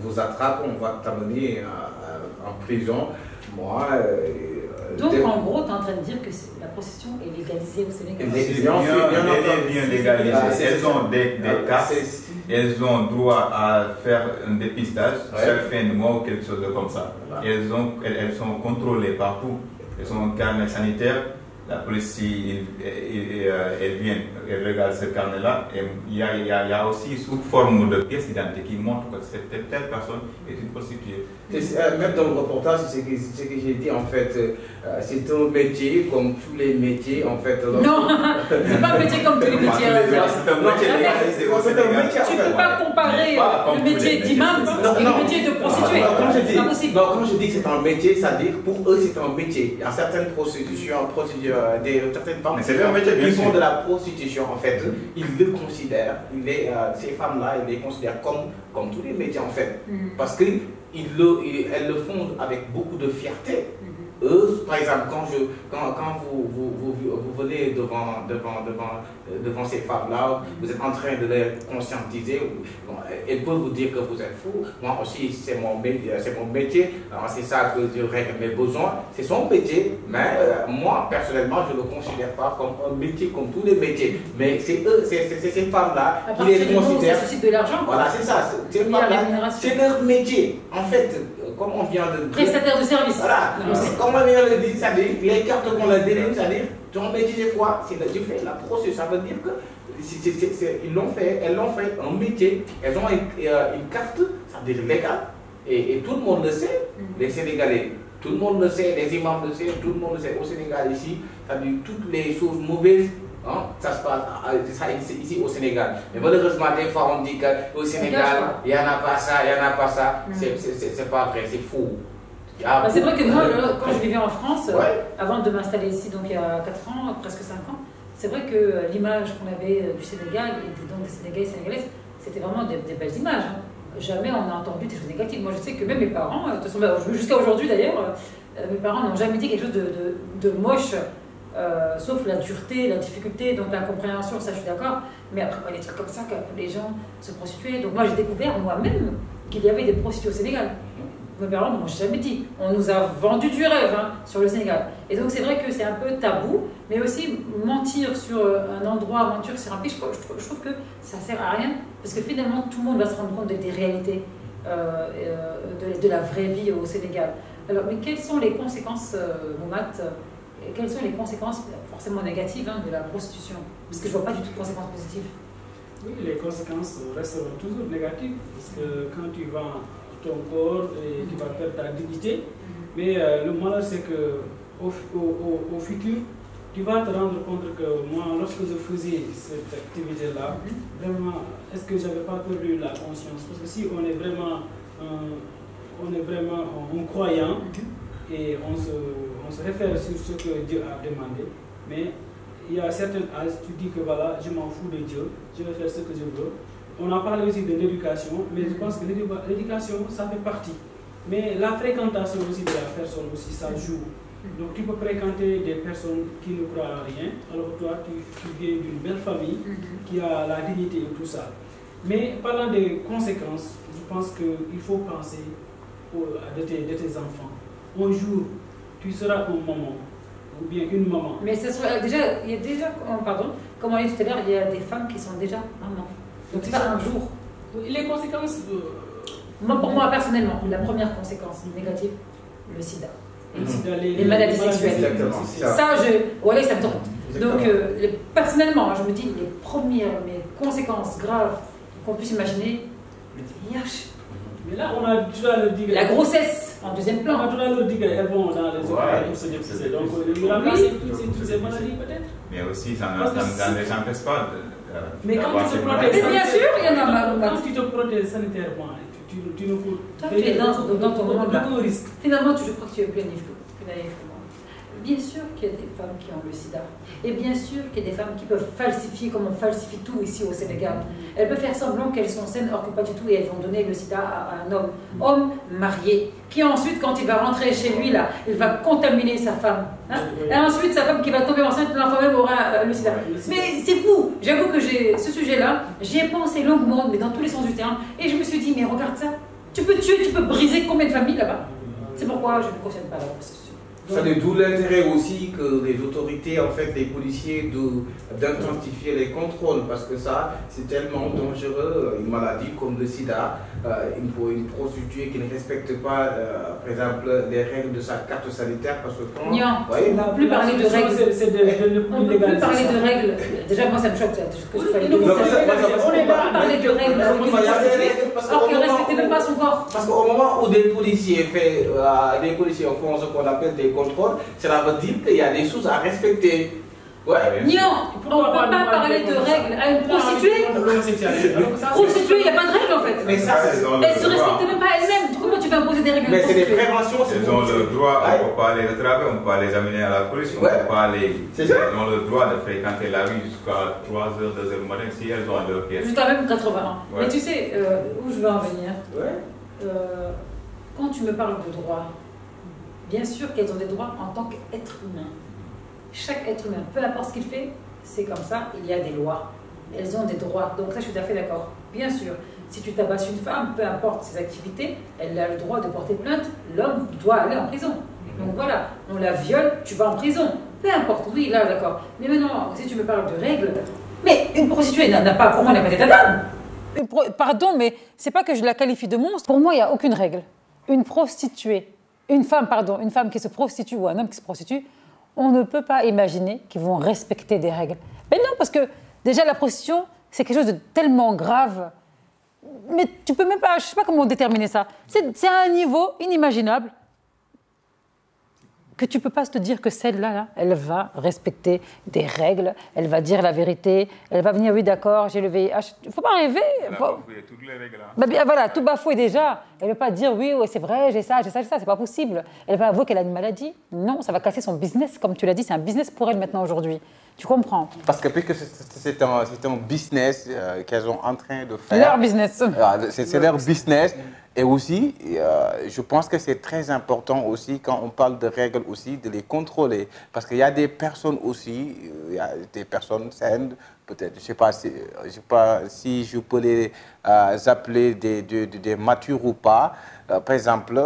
vous attrapent, on va t'amener en prison. Donc, en gros, tu es en train de dire que la prostitution est légalisée au Sénégal. Bien légalisée. Elles ont des cartes. Elles ont droit à faire un dépistage chaque fin de mois ou quelque chose comme ça. Elles sont contrôlées partout. Elles ont un carnet sanitaire. La police, elle vient, elle regarde ce carnet-là. Et il y a aussi sous forme de pièce d'identité qui montre que telle personne est une prostituée. Même dans le reportage, c'est ce que j'ai dit en fait. C'est un métier comme tous les métiers en fait. Non, c'est pas un métier comme tous les métiers. C'est un métier légalisé. Tu ne peux pas comparer le métier d'imam et le métier de prostituée. Quand je dis que c'est un métier, c'est-à-dire pour eux c'est un métier. Il y a certaines prostitutions, certaines femmes qui font de la prostitution en fait. Ils le considèrent, ces femmes-là, ils les considèrent comme tous les métiers en fait. Parce qu'elles le font avec beaucoup de fierté. Eux, par exemple, quand vous venez devant ces femmes-là, vous êtes en train de les conscientiser, elles peuvent vous dire que vous êtes fou. Moi aussi, c'est mon métier, c'est ça que je règle mes besoins, c'est son métier, mais moi, personnellement, je ne le considère pas comme un métier comme tous les métiers. Mais c'est eux, c'est ces femmes-là qui les considèrent. Ça suscite de l'argent. Voilà, c'est ça. C'est leur métier. En fait, comme on vient de dire, prestataire de service. Voilà, comme on vient de le dire, c'est-à-dire les cartes qu'on a délivre, c'est-à-dire ton métier c'est quoi? C'est de faire la procédure. Ça veut dire que elles l'ont fait un métier. Elles ont une carte, ça veut dire légale, et tout le monde le sait, les Sénégalais. Tout le monde le sait, les imams le savent, tout le monde le sait. Au Sénégal ici, ça veut dire toutes les choses mauvaises. Ça se passe ici au Sénégal. Mais malheureusement, des fois on dit qu'au Sénégal, il n'y en a pas ça, il n'y en a pas ça. C'est pas vrai, c'est faux. C'est vrai que moi, quand je vivais en France, avant de m'installer ici, donc il y a 4 ans, presque 5 ans, c'est vrai que l'image qu'on avait du Sénégal et donc des Sénégalais et Sénégalaises, c'était vraiment des belles images. Jamais on a entendu des choses négatives. Moi, je sais que même mes parents, jusqu'à aujourd'hui d'ailleurs, mes parents n'ont jamais dit quelque chose de moche. Sauf la dureté, la difficulté, donc la compréhension, ça je suis d'accord, mais après des trucs comme ça que les gens se prostituaient. Donc moi j'ai découvert moi-même qu'il y avait des prostituées au Sénégal. Mes parents ne m'ont jamais dit. On nous a vendu du rêve sur le Sénégal. Et donc c'est vrai que c'est un peu tabou, mais aussi mentir sur un endroit, mentir sur un pays, je trouve que ça ne sert à rien, parce que finalement tout le monde va se rendre compte des réalités de la vraie vie au Sénégal. Alors, mais quelles sont les conséquences, Mohamed, quelles sont les conséquences forcément négatives de la prostitution? Parce que je ne vois pas du tout de conséquences positives. Oui, les conséquences resteront toujours négatives, parce que quand tu vends ton corps et tu vas perdre ta dignité, mais le malheur c'est qu'au futur, tu vas te rendre compte que moi, lorsque je faisais cette activité-là, vraiment, est-ce que je n'avais pas perdu la conscience? Parce que si on est vraiment un croyant, et on se réfère sur ce que Dieu a demandé, mais il y a certains âges, tu dis que voilà, je m'en fous de Dieu, je vais faire ce que je veux. On a parlé aussi de l'éducation, mais je pense que l'éducation, ça fait partie. Mais la fréquentation aussi de la personne aussi, ça joue. Donc tu peux fréquenter des personnes qui ne croient à rien, alors toi tu viens d'une belle famille qui a la dignité et tout ça. Mais parlant des conséquences, je pense qu'il faut penser de tes enfants. Un jour, tu seras un maman, ou bien une maman. Mais il y a déjà, pardon, comme on l'a dit tout à l'heure, il y a des femmes qui sont déjà mamans. Donc c'est pas un jour. Les conséquences... Pour moi, personnellement, la première conséquence négative, le sida. Les maladies sexuelles. Exactement. Ça me tourne. Donc, personnellement, je me dis, les premières conséquences graves qu'on puisse imaginer, le VIH. Mais là, on a déjà le dit. La grossesse, en deuxième plan. On a déjà le dit qu'elles vont dans les hôpitaux pour se dépister. Donc, il remplacer toutes ces maladies, peut-être. Mais aussi, ça ne empêche pas de. Mais quand tu te protèges. Mais bien sûr, il y en a marre. Quand tu te protèges sanitairement, tu ne faut. Toi, tu es dans ton monde là. Finalement, je crois que tu es plus naïf que moi. Bien sûr qu'il y a des femmes qui ont le sida. Et bien sûr qu'il y a des femmes qui peuvent falsifier comme on falsifie tout ici au Sénégal. Elles peuvent faire semblant qu'elles sont saines, or que pas du tout, et elles vont donner le sida à un homme marié, qui ensuite, quand il va rentrer chez lui, là, il va contaminer sa femme. Hein? Et ensuite, sa femme qui va tomber enceinte, l'enfant même aura le sida. Mais c'est fou. J'avoue que ce sujet-là, j'y ai pensé longuement, mais dans tous les sens du terme, et je me suis dit, mais regarde ça, tu peux tuer, tu peux briser combien de familles là-bas? C'est pourquoi je ne cautionne pas la prostitution. Ça de d'où l'intérêt aussi que les autorités, en fait, les policiers, d'intensifier les contrôles, parce que ça, c'est tellement dangereux, une maladie comme le sida, une prostituée qui ne respecte pas, par exemple, les règles de sa carte sanitaire, parce que quand... Non, on ne va plus parler de règles. On ne peut plus parler de règles. Déjà, moi, ça me choque que tu fasses on est là. Parler de règles, alors qu'il ne respectait même pas son corps. Parce qu'au moment où des policiers font ce qu'on appelle des contrôles, cela veut dire qu'il y a des choses à respecter. Ouais. Non, on ne peut pas parler de règles à une prostituée. Prostituée, il n'y a pas de règles en fait. Mais ça, elle ne se respecte même pas elle-même. Comment tu vas imposer des règles? Mais c'est des préventions. Elles ont le droit, on ne peut pas les rattraper, on ne peut pas les amener à la police, on ne peut pas les. Elles ont le droit de fréquenter la rue jusqu'à 3h, 2h du matin si elles ont leur pièce. Jusqu'à même 80 ans. Ouais. Mais tu sais où je veux en venir? Quand tu me parles de droit, bien sûr qu'elles ont des droits en tant qu'être humain. Chaque être humain, peu importe ce qu'il fait, c'est comme ça, il y a des lois. Elles ont des droits. Donc ça, je suis tout à fait d'accord. Bien sûr, si tu tabasses une femme, peu importe ses activités, elle a le droit de porter plainte, l'homme doit aller en prison. Donc voilà, on la viole, tu vas en prison. Peu importe, oui, là, d'accord. Mais maintenant, si tu me parles de règles, mais une prostituée n'a pas, pour moi, n'a pas d'état d'âme. Pardon, mais c'est pas que je la qualifie de monstre. Pour moi, il n'y a aucune règle. Une prostituée, une femme qui se prostitue ou un homme qui se prostitue, on ne peut pas imaginer qu'ils vont respecter des règles. Mais non, parce que déjà la prostitution, c'est quelque chose de tellement grave. Mais tu peux même pas, je ne sais pas comment déterminer ça. C'est à un niveau inimaginable que tu ne peux pas te dire que celle-là, là, elle va respecter des règles, elle va dire la vérité, elle va venir, oui d'accord, j'ai le VIH. Il ne faut pas rêver. Elle a bafoué toutes les règles. Hein. Bah, voilà, tout bafoué déjà. Elle ne va pas dire, oui, c'est vrai, j'ai ça, c'est pas possible. Elle va avouer qu'elle a une maladie. Non, ça va casser son business, comme tu l'as dit, c'est un business pour elle maintenant aujourd'hui. Tu comprends? Parce que puisque c'est un business qu'elles sont en train de faire. Leur business. C'est leur business. Et aussi, je pense que c'est très important aussi, quand on parle de règles aussi, de les contrôler. Parce qu'il y a des personnes aussi, il y a des personnes saines, peut-être, je ne sais pas si je peux les appeler des matures ou pas. Par exemple,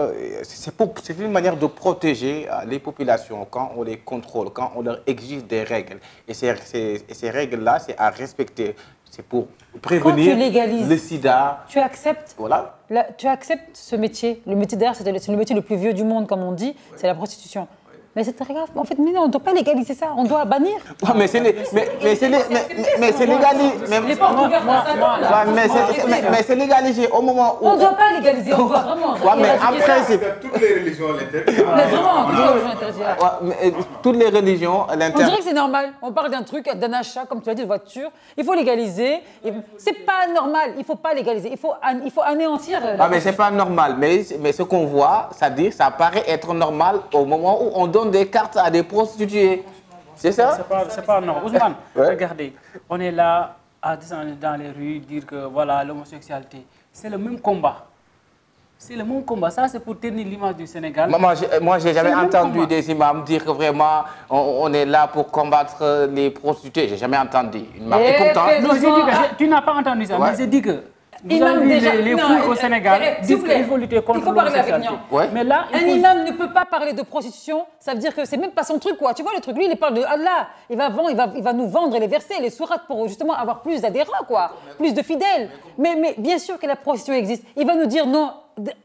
c'est une manière de protéger les populations quand on les contrôle, quand on leur exige des règles. Et ces règles-là, c'est à respecter. C'est pour prévenir le sida. Tu acceptes, voilà. Tu acceptes ce métier. Le métier d'ailleurs, c'est le métier le plus vieux du monde, comme on dit, c'est la prostitution. Mais c'est très grave. En fait, mais non, on ne doit pas légaliser ça. On doit bannir. Ouais, mais c'est légalisé. Mais c'est légalisé au moment où. On ne doit pas légaliser. On doit vraiment. Ouais, mais en principe. Toutes les religions l'interdisent. Mais vraiment, toutes les religions l'interdisent. Toutes les religions l'interdisent. On dirait que c'est normal. On parle d'un truc, d'un achat, comme tu l'as dit, de voiture. Il faut légaliser. C'est pas normal. Il ne faut pas légaliser. Il faut anéantir. Ah, mais c'est pas normal. Mais ce qu'on voit, c'est-à-dire, ça paraît être normal au moment où on donne des cartes à des prostituées. C'est ça? C'est pas normal. Ousmane, regardez, on est là à descendre dans les rues, dire que voilà, l'homosexualité, c'est le même combat. C'est le même combat. Ça, c'est pour tenir l'image du Sénégal. Moi, j'ai jamais entendu des imams dire que vraiment, on est là pour combattre les prostituées. J'ai jamais entendu. Et pourtant, non, j'ai dit que tu n'as pas entendu ça, mais j'ai dit que vous avez vu les fous au Sénégal disent qu'il faut lutter contre l'homosexualité. Mais là, un imam ne peut pas parler de prostitution, ça veut dire que c'est même pas son truc, quoi. Tu vois le truc, lui, il parle de Allah. Il va nous vendre les versets, les sourates pour justement avoir plus d'adhérents, quoi, plus de fidèles. Mais bien sûr que la prostitution existe. Il va nous dire non,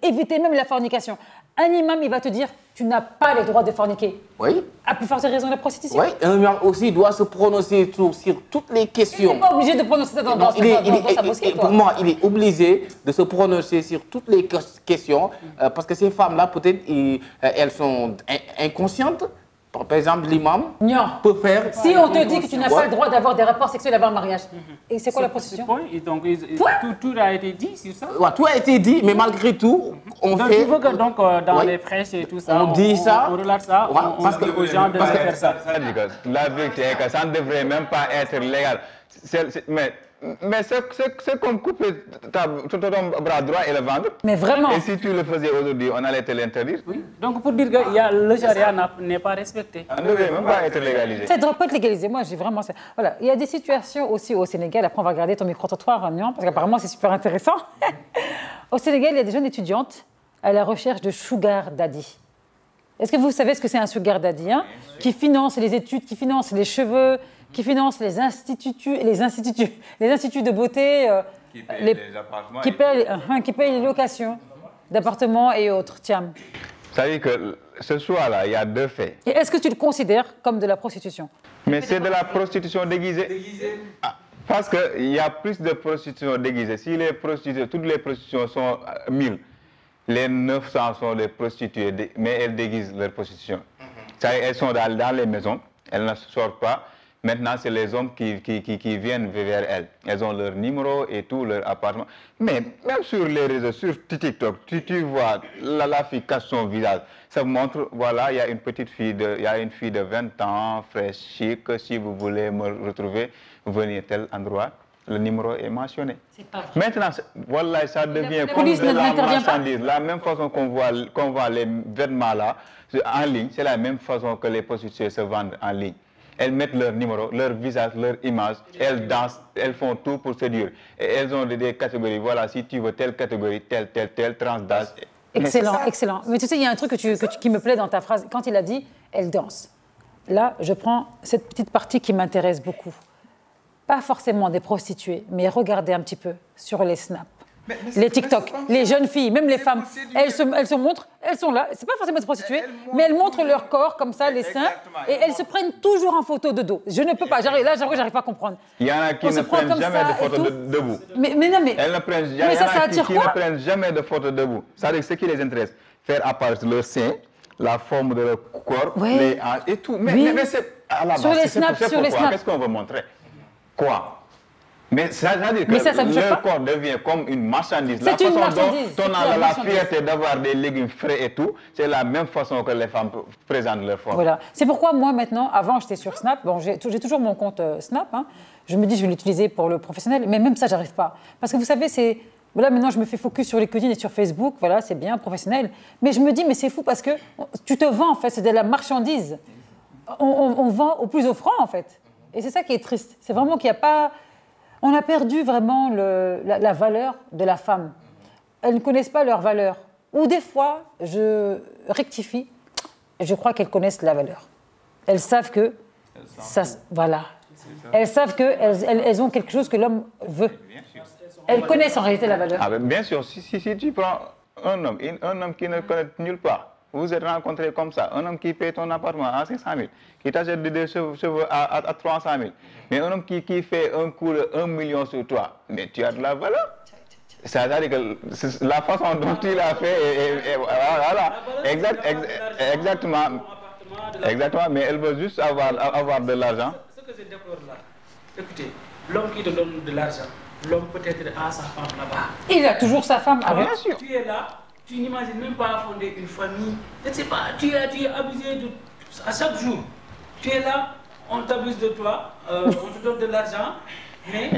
évitez même la fornication. Un imam, il va te dire, tu n'as pas le droit de forniquer. Oui. À plus forte raison, la prostitution. Oui, un imam aussi doit se prononcer sur toutes les Il questions. n'est pas obligé de prononcer ça dans sa mosquée. Pour moi, il est obligé de se prononcer sur toutes les questions parce que ces femmes-là, peut-être, elles sont inconscientes. Par exemple, l'imam peut faire... Si on te dit que tu n'as pas le droit d'avoir des rapports sexuels avant le mariage, et c'est quoi la prostitution? Donc, tout a été dit sur ça. Ouais, tout a été dit, mais malgré tout, on donc, fait... Tu veux que donc, dans les prêches et tout ça, on dit ça, on relate ça, ouais, on dit aux gens de faire ça. La vérité est que ça ne devrait même pas être légal. Mais c'est comme couper ton bras droit et le vendre. Mais vraiment. Et si tu le faisais aujourd'hui, on allait te l'interdire. Oui. Donc pour dire que le charia n'est pas respecté. Ça ne devrait même pas être légalisé. Ça ne devrait pas être légalisé. Moi, j'ai vraiment... Voilà. Il y a des situations aussi au Sénégal. Après, on va regarder ton micro-trottoir, Nyan, parce qu'apparemment, c'est super intéressant. Au Sénégal, il y a des jeunes étudiantes à la recherche de sugar daddy. Est-ce que vous savez ce que c'est un sugar daddy, hein? Qui finance les études, qui finance les cheveux, qui finance les instituts de beauté, qui payent les appartements, qui payent les locations d'appartements et autres. Tiens. Ça veut dire que ce soir-là, il y a deux faits. Et est-ce que tu le considères comme de la prostitution? Mais c'est de la prostitution déguisée. Ah, parce qu'il y a plus de prostitution déguisée. Si les prostituées, toutes les prostitutions sont 1000, les 900 sont des prostituées, mais elles déguisent leur prostitution. Elles sont dans les maisons, elles ne sortent pas. Maintenant, c'est les hommes qui viennent vers elles. Elles ont leur numéro et tout, leur appartement. Mais même sur les réseaux, sur TikTok, tu vois, la fille cache son visage. Ça montre, voilà, il y a une petite fille de 20 ans, fraîche, chic. Si vous voulez me retrouver, venez à tel endroit. Le numéro est mentionné. Maintenant, voilà, ça devient comme de la marchandise. La même façon qu'on voit les vêtements là, en ligne, c'est la même façon que les prostituées se vendent en ligne. Elles mettent leur numéro, leur visage, leur image, elles dansent, elles font tout pour séduire. Et elles ont des catégories. Voilà, si tu veux telle catégorie, telle tranche d'âge. Excellent, excellent. Mais tu sais, il y a un truc qui me plaît dans ta phrase. Quand il a dit « elle danse », là, je prends cette petite partie qui m'intéresse beaucoup. Pas forcément des prostituées, mais regardez un petit peu sur les snaps. Les TikTok, les jeunes filles, même les femmes, elles se montrent, elles sont là, c'est pas forcément des prostituées, mais elles montrent leur corps comme ça, les seins, et elles se prennent toujours en photo de dos. Je ne peux pas, j'arrive pas à comprendre. Il y en a qui ne prennent jamais de photos debout. Mais non, mais... Elles ne prennent, il y en a qui ne prennent jamais de photos debout. C'est-à-dire ce qui les intéresse, faire apparaître leur sein, la forme de leur corps, les hanches et tout. Mais c'est à la base, sur les snaps, qu'est-ce qu'on veut montrer? Quoi? Mais ça veut dire que leur corps devient comme une marchandise. La façon dont on a la fierté d'avoir des légumes frais et tout, c'est la même façon que les femmes présentent leur forme. Voilà. C'est pourquoi moi maintenant, avant j'étais sur Snap, bon, j'ai toujours mon compte Snap, hein. Je me dis je vais l'utiliser pour le professionnel, mais même ça j'arrive pas. Parce que vous savez, voilà, maintenant je me fais focus sur les cuisines et sur Facebook, voilà, c'est bien, professionnel. Mais je me dis, mais c'est fou parce que tu te vends en fait, c'est de la marchandise. On vend au plus offrant en fait. Et c'est ça qui est triste. C'est vraiment qu'il n'y a pas... On a perdu vraiment la valeur de la femme. Elles ne connaissent pas leur valeur. Ou des fois, je rectifie, je crois qu'elles connaissent la valeur. Elles savent que... Voilà. Elles savent qu'elles ont quelque chose que l'homme veut. Elles connaissent en réalité la valeur. Ah, bien sûr, si tu prends un homme qui ne connaît nulle part, vous êtes rencontrés comme ça, un homme qui paye ton appartement à 500 000, qui t'achète des cheveux à 300 000, mais un homme qui fait un coup de 1 million sur toi, mais tu as de la valeur. C'est-à-dire que la façon dont il a fait, voilà, exactement, mais elle veut juste avoir de l'argent. Ce que je déplore là, écoutez, l'homme qui te donne de l'argent, l'homme peut-être a sa femme là-bas. Il a toujours sa femme avec. Bien sûr. Tu es là. Tu n'imagines même pas fonder une famille. Je ne sais pas, tu es abusé à chaque jour. Tu es là, on t'abuse de toi, on te donne de l'argent, mais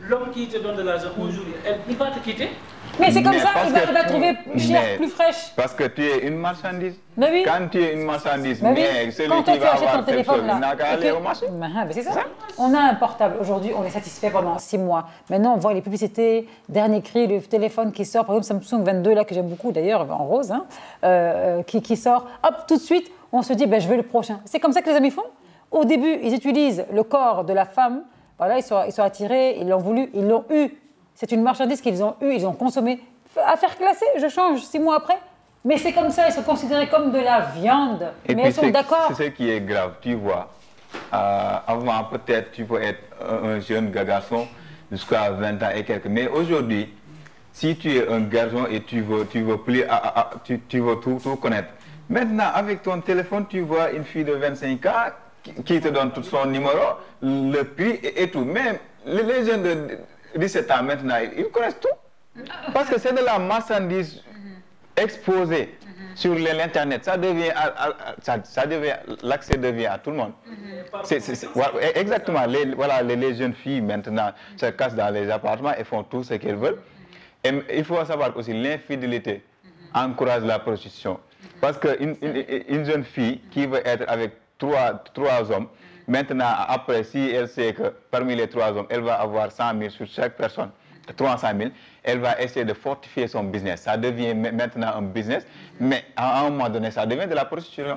l'homme qui te donne de l'argent aujourd'hui, il va te quitter. Mais c'est comme ça, il va trouver plus cher, plus fraîche. Parce que tu es une marchandise. Mais oui. Quand tu es une marchandise, mais celui qui va avoir quelque chose, il n'a qu'à aller au marché. C'est ça. On a un portable. Aujourd'hui, on est satisfait pendant 6 mois. Maintenant, on voit les publicités, dernier cri, le téléphone qui sort, par exemple Samsung 22, là, que j'aime beaucoup d'ailleurs, en rose, hein, qui sort. Hop, tout de suite, on se dit, je veux le prochain. C'est comme ça que les amis font. Au début, ils utilisent le corps de la femme. Voilà, ils sont attirés, ils l'ont voulu, ils l'ont eu. C'est une marchandise qu'ils ont eue, ils ont consommé. Affaire classée, je change 6 mois après. Mais c'est comme ça, ils sont considérés comme de la viande. Et mais ils sont d'accord. C'est ce qui est grave, tu vois. Avant, peut-être, tu peux être un jeune garçon jusqu'à 20 ans et quelques. Mais aujourd'hui, si tu es un garçon et tu veux tout connaître, maintenant, avec ton téléphone, tu vois une fille de 25 ans qui te donne tout son numéro, le prix et tout. Même les jeunes de 17 ans maintenant, ils connaissent tout. Parce que c'est de la marchandise exposée sur l'Internet. Ça devient, l'accès devient à tout le monde. Exactement. Les jeunes filles maintenant se cassent dans les appartements et font tout ce qu'elles veulent. Et il faut savoir aussi l'infidélité encourage la prostitution. Parce qu'une jeune fille qui veut être avec trois hommes, maintenant, après, si elle sait que parmi les 3 hommes, elle va avoir 100 000 sur chaque personne, 300 000, elle va essayer de fortifier son business. Ça devient maintenant un business, mais à un moment donné, ça devient de la prostitution.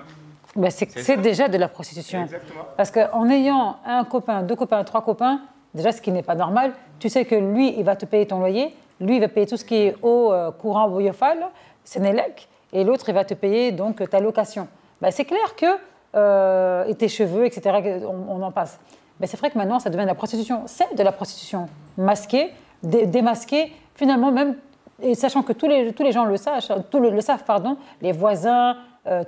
Ben c'est déjà de la prostitution. Exactement. Parce qu'en ayant un copain, 2 copains, 3 copains, déjà ce qui n'est pas normal, tu sais que lui, il va te payer ton loyer, lui, il va payer tout ce qui est eau, courant, Boyofal, Sénélec, et l'autre, il va te payer donc ta location. Ben, c'est clair que, et tes cheveux, etc., on en passe. Ben, c'est vrai que maintenant, ça devient de la prostitution. C'est de la prostitution masquée, démasquée, finalement même, et sachant que tous les gens le savent, les voisins,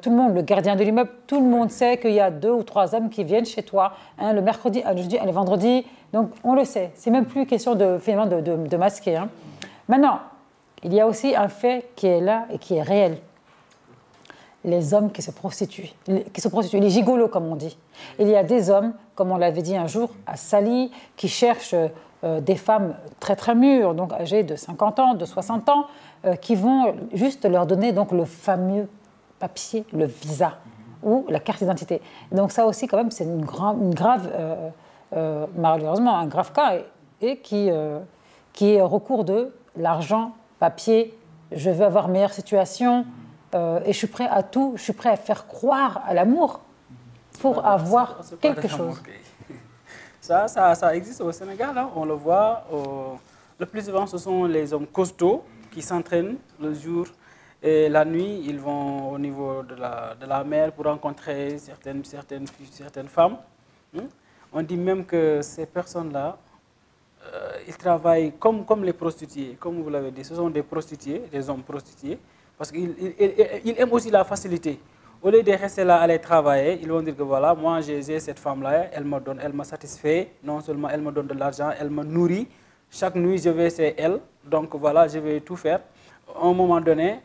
tout le monde, le gardien de l'immeuble, tout le monde sait qu'il y a 2 ou 3 hommes qui viennent chez toi, le mercredi, le jeudi, le vendredi. Donc, on le sait. C'est même plus question de masquer. Hein. Maintenant, il y a aussi un fait qui est là et qui est réel. Les hommes qui se prostituent, les gigolos, comme on dit. Il y a des hommes, comme on l'avait dit un jour, à Sali, qui cherchent des femmes très très mûres, donc âgées de 50 ans, de 60 ans, qui vont juste leur donner donc le fameux papier, le visa ou la carte d'identité. Donc ça aussi, quand même, c'est malheureusement un grave cas et qui est recours de l'argent, papier, je veux avoir meilleure situation et je suis prêt à tout, je suis prêt à faire croire à l'amour pour avoir quelque chose. Ça existe au Sénégal, hein, on le voit. Le plus souvent, ce sont les hommes costauds qui s'entraînent le jour et la nuit, ils vont au niveau de la mer pour rencontrer certaines femmes. On dit même que ces personnes-là, ils travaillent comme les prostituées, comme vous l'avez dit. Ce sont des prostituées, des hommes prostitués, parce qu'ils aiment aussi la facilité. Au lieu de rester là, aller travailler, ils vont dire que voilà, moi j'ai cette femme-là, elle me satisfait, non seulement elle me donne de l'argent, elle me nourrit. Chaque nuit, je vais chez elle, donc voilà, je vais tout faire. À un moment donné,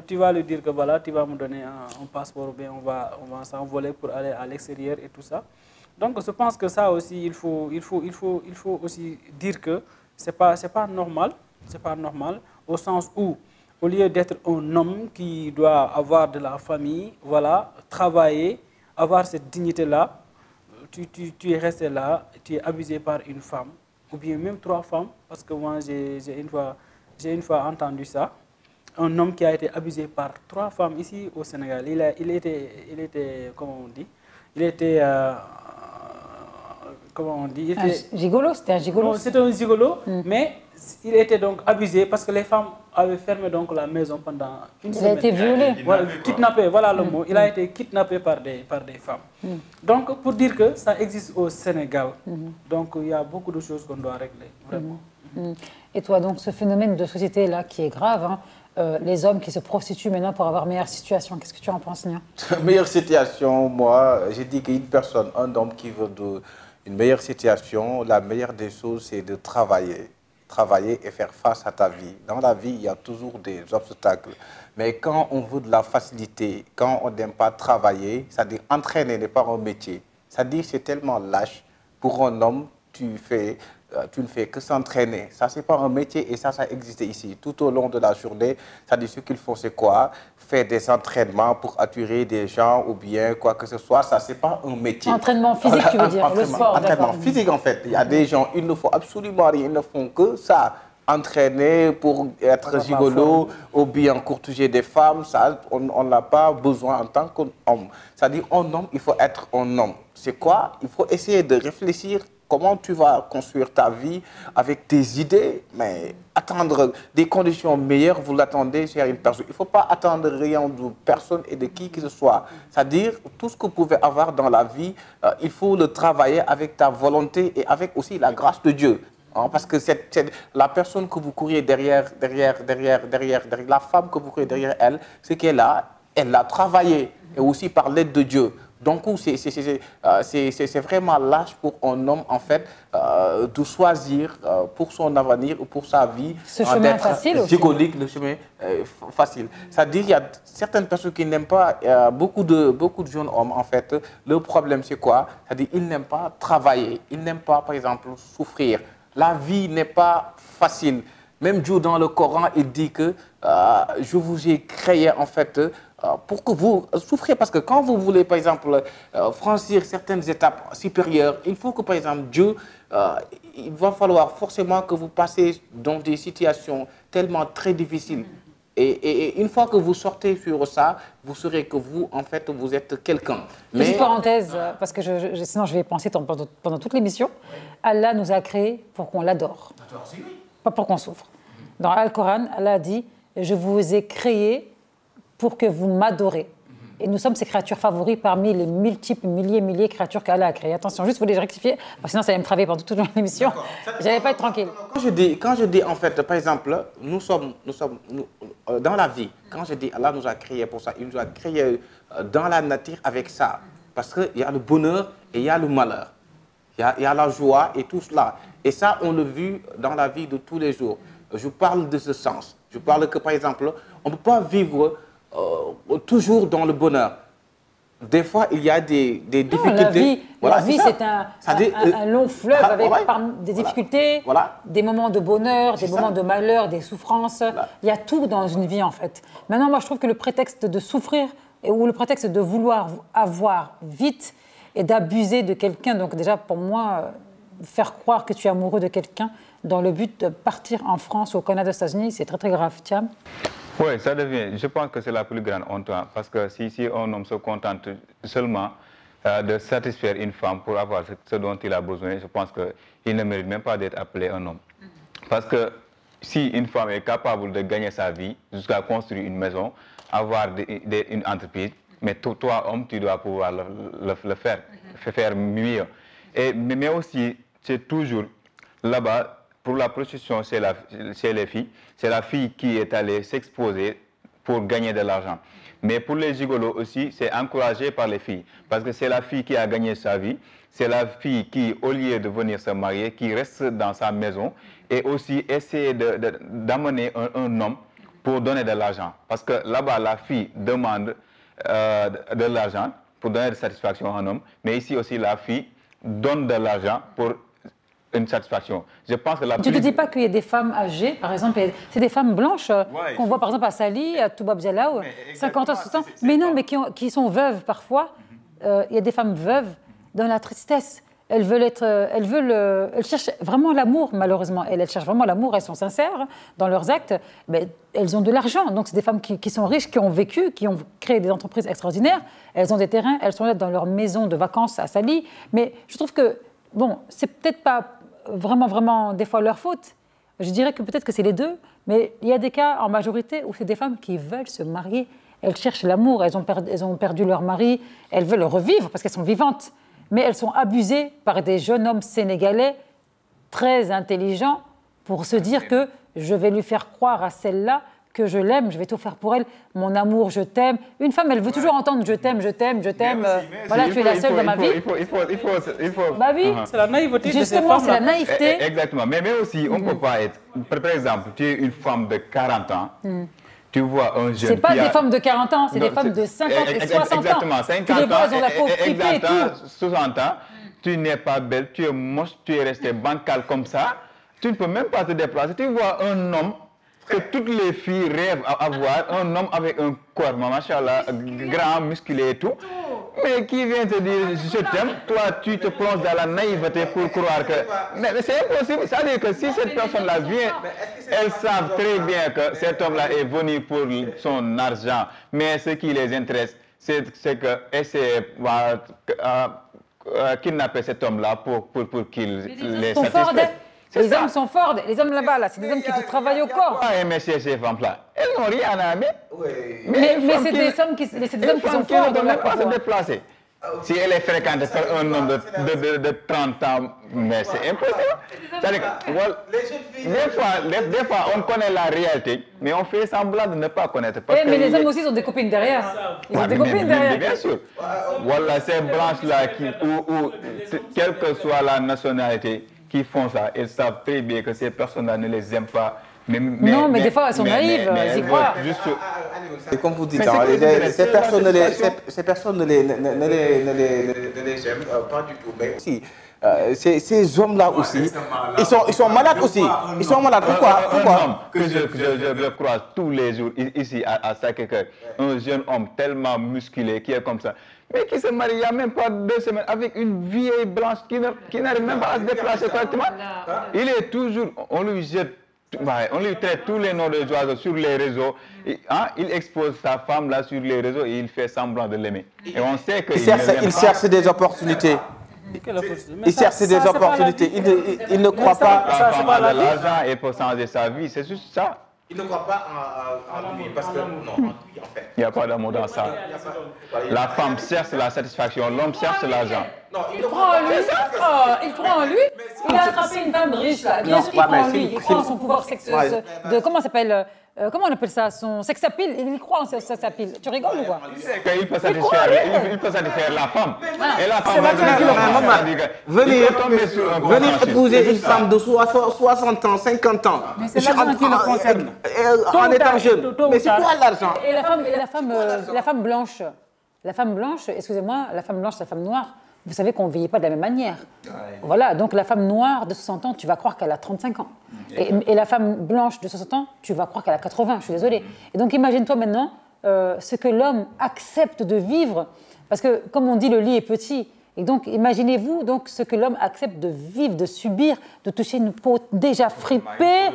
tu vas lui dire que voilà, tu vas me donner un passeport, ou bien on va s'envoler pour aller à l'extérieur et tout ça. Donc je pense que ça aussi, il faut aussi dire que c'est pas normal, au sens où, au lieu d'être un homme qui doit avoir de la famille, voilà, travailler, avoir cette dignité-là, tu es resté là, tu es abusé par une femme, ou bien même 3 femmes, parce que moi j'ai une fois entendu ça. Un homme qui a été abusé par 3 femmes ici au Sénégal. Il était comment on dit? Il était, comment on dit? Gigolo, c'était un gigolo? C'était un gigolo, mais il était donc abusé parce que les femmes avaient fermé donc la maison pendant une semaine. Il a été violé? Voilà, kidnappé, voilà le mot. Il a été kidnappé par des femmes. Donc, pour dire que ça existe au Sénégal, donc il y a beaucoup de choses qu'on doit régler, vraiment. Et toi, donc, ce phénomène de société-là qui est grave, hein, les hommes qui se prostituent maintenant pour avoir meilleure situation, qu'est-ce que tu en penses, Nia? Meilleure situation, moi, j'ai dit qu'une personne, un homme qui veut une meilleure situation, la meilleure des choses, c'est de travailler et faire face à ta vie. Dans la vie, il y a toujours des obstacles. Mais quand on veut de la facilité, quand on n'aime pas travailler, c'est-à-dire entraîner n'est pas un métier. C'est-à-dire c'est tellement lâche. Pour un homme, tu ne fais que s'entraîner. Ça, ce n'est pas un métier et ça existe ici. Tout au long de la journée, c'est-à-dire ce qu'il faut, c'est quoi? Faire des entraînements pour attirer des gens ou bien quoi que ce soit. Ça, ce n'est pas un métier. Entraînement physique, tu veux dire, le sport. Entraînement physique, en fait. Il y a des gens, ils ne font absolument rien, ils ne font que ça. Entraîner pour être gigolo ou bien courtiser des femmes, ça, on n'a pas besoin en tant qu'homme. C'est-à-dire, un homme, il faut être un homme. C'est quoi? Il faut essayer de réfléchir comment tu vas construire ta vie avec tes idées, mais attendre des conditions meilleures, vous l'attendez chez une personne. Il ne faut pas attendre rien de personne et de qui que ce soit. C'est-à-dire, tout ce que vous pouvez avoir dans la vie, il faut le travailler avec ta volonté et avec aussi la grâce de Dieu. Hein, parce que c'est la personne que vous courez derrière, la femme que vous courez derrière elle, ce qu'elle a, elle l'a travaillé, et aussi par l'aide de Dieu. Donc, c'est vraiment lâche pour un homme, en fait, de choisir pour son avenir ou pour sa vie. Ce chemin facile aussi. Le chemin facile. C'est-à-dire qu'il y a certaines personnes qui n'aiment pas, beaucoup de jeunes hommes, en fait, le problème, c'est quoi? C'est-à-dire qu'ils n'aiment pas travailler, ils n'aiment pas, par exemple, souffrir. La vie n'est pas facile. Même Dieu, dans le Coran, il dit que je vous ai créé, en fait, pour que vous souffriez. Parce que quand vous voulez, par exemple, franchir certaines étapes supérieures, il faut que, par exemple, Dieu, il va falloir forcément que vous passez dans des situations tellement très difficiles. Et une fois que vous sortez sur ça, vous saurez que vous, en fait, vous êtes quelqu'un. Petite parenthèse, parce que sinon je vais penser pendant toute l'émission. Allah nous a créés pour qu'on l'adore, pas pour qu'on souffre. Dans Al-Coran, Allah dit « Je vous ai créés pour que vous m'adorez ». Et nous sommes ses créatures favoris parmi les multiples, milliers de créatures qu'Allah a créées. Attention, juste, vous voulez rectifier, parce que sinon ça allait me travailler pendant toute l'émission. Je n'allais pas être tranquille. Quand je dis, en fait, par exemple, nous sommes dans la vie, quand je dis Allah nous a créés pour ça, il nous a créés dans la nature avec ça. Parce qu'il y a le bonheur et il y a le malheur. Il y a la joie et tout cela. Et ça, on l'a vu dans la vie de tous les jours. Je parle de ce sens. Je parle que, par exemple, on ne peut pas vivre toujours dans le bonheur. Des fois, il y a des difficultés. La vie, c'est un long fleuve avec des difficultés, des moments de bonheur, des moments de malheur, des souffrances. Il y a tout dans une vie, en fait. Maintenant, moi, je trouve que le prétexte de souffrir ou le prétexte de vouloir avoir vite et d'abuser de quelqu'un, donc déjà, pour moi, faire croire que tu es amoureux de quelqu'un dans le but de partir en France ou au Canada, aux États-Unis, c'est très, très grave. Tiens. Oui, ça devient, je pense que c'est la plus grande honte, parce que si un homme se contente seulement de satisfaire une femme pour avoir ce dont il a besoin, je pense qu'il ne mérite même pas d'être appelé un homme. Parce que si une femme est capable de gagner sa vie jusqu'à construire une maison, avoir une entreprise, mais toi, homme, tu dois pouvoir le faire mieux. Mais aussi, c'est toujours là-bas, pour la prostitution chez les filles, c'est la fille qui est allée s'exposer pour gagner de l'argent. Mais pour les gigolos aussi, c'est encouragé par les filles. Parce que c'est la fille qui a gagné sa vie. C'est la fille qui, au lieu de venir se marier, qui reste dans sa maison et aussi essayer d'amener un homme pour donner de l'argent. Parce que là-bas, la fille demande de l'argent pour donner de satisfaction à un homme. Mais ici aussi, la fille donne de l'argent pour une satisfaction. Je pense que tu ne te dis pas qu'il y a des femmes âgées, par exemple, c'est des femmes blanches qu'on voit par exemple à Sali, à Toubab Dialaw, 50 ans, 60 ans, mais non, mais qui sont veuves parfois. Il y a des femmes veuves dans la tristesse. Elles cherchent vraiment l'amour, malheureusement. Elles cherchent vraiment l'amour, elles sont sincères dans leurs actes, mais elles ont de l'argent. Donc, c'est des femmes qui sont riches, qui ont vécu, qui ont créé des entreprises extraordinaires. Elles ont des terrains, elles sont là dans leur maison de vacances à Sali. Mais je trouve que, bon, c'est peut-être pas vraiment, des fois, leur faute. Je dirais que peut-être que c'est les deux, mais il y a des cas, en majorité, où c'est des femmes qui veulent se marier. Elles cherchent l'amour, elles ont perdu leur mari, elles veulent le revivre parce qu'elles sont vivantes. Mais elles sont abusées par des jeunes hommes sénégalais très intelligents pour se dire que je vais lui faire croire à celle-là que je l'aime, je vais tout faire pour elle, mon amour, je t'aime. Une femme, elle veut toujours entendre je t'aime, voilà, tu es la seule dans ma vie. Il faut. Bah oui, c'est la naïveté. Justement, c'est la naïveté. Exactement, mais aussi, on ne peut pas être, par exemple, tu es une femme de 40 ans, tu vois un jeune. C'est pas des femmes de 40 ans, c'est des femmes de 50 et 60 ans. Exactement, 50 ans, elles ont la peau fripée et tout. 60 ans, tu n'es pas belle, tu es moche, tu es resté bancal comme ça, tu ne peux même pas te déplacer. Tu vois un homme que toutes les filles rêvent à avoir, un homme avec un corps, machallah, grand, musclé et tout, mais qui vient te dire je t'aime, toi tu te plonges dans la naïveté pour croire que... Mais c'est impossible, c'est-à-dire que si cette personne-là vient, elles savent très bien que cet homme-là est venu pour son argent, mais ce qui les intéresse, c'est que essayer kidnapper cet homme-là pour qu'il les sont forts, satisfasse. les hommes sont forts, les hommes là-bas, là, c'est des hommes qui te travaillent au corps. Pas aimer ces femmes-là. Elles n'ont rien à aimer. Mais c'est des hommes qui sont forts dans leur pas se déplacer. Si elle est fréquentée par un homme de 30 ans, mais c'est impossible. Des fois, on connaît la réalité, mais on fait semblant de ne pas connaître. Mais les hommes aussi ont des copines derrière. Ils ont des copines derrière. Bien sûr. Voilà, ces branches-là, quelle que soit la nationalité, qui font ça, ils savent très bien que ces personnes-là ne les aiment pas. Non, mais des fois, elles sont naïves, elles y croient. Et comme vous dites, ces personnes ne les aiment pas du tout. Mais aussi, ces hommes-là aussi, ils sont malades aussi. Ils sont malades. Pourquoi? Que je croise tous les jours ici à Sacré-Cœur. Un jeune homme tellement musclé qui est comme ça. Mais qui se marie il n'y a même pas 2 semaines avec une vieille blanche qui n'arrive même pas à se déplacer correctement. Il est toujours, on lui traite tous les noms de oiseaux sur les réseaux. Il expose sa femme là sur les réseaux et il fait semblant de l'aimer. Et on sait qu'il cherche des opportunités. Il cherche des opportunités. Il ne croit pas. La femme a de l'argent et pour changer sa vie, c'est juste ça. Il ne croit pas en lui parce que non, en lui en fait. Il n'y a pas d'amour dans ça. La femme cherche la satisfaction, l'homme cherche l'argent. Il croit en lui. Il croit en lui. Il a attrapé une femme riche là. Bien sûr qu'il croit en lui. Il croit en son pouvoir sexuel. Comment ça s'appelle? Comment on appelle ça? Son sex-appeal. Il croit en sex-appeal. Tu rigoles ou quoi? Il peut satisfaire la femme. Et la femme venir épouser une femme de 60 ans, 50 ans. Mais c'est l'argent qui le concerne. En étant jeune. Mais c'est quoi l'argent? Et la femme blanche. La femme blanche, excusez-moi, la femme blanche, la femme noire. Vous savez qu'on ne vieillit pas de la même manière. Voilà, donc la femme noire de 60 ans, tu vas croire qu'elle a 35 ans. Et la femme blanche de 60 ans, tu vas croire qu'elle a 80, je suis désolée. Et donc imagine-toi maintenant ce que l'homme accepte de vivre, parce que comme on dit, le lit est petit. Et donc imaginez-vous donc, ce que l'homme accepte de vivre, de subir, de toucher une peau déjà fripée.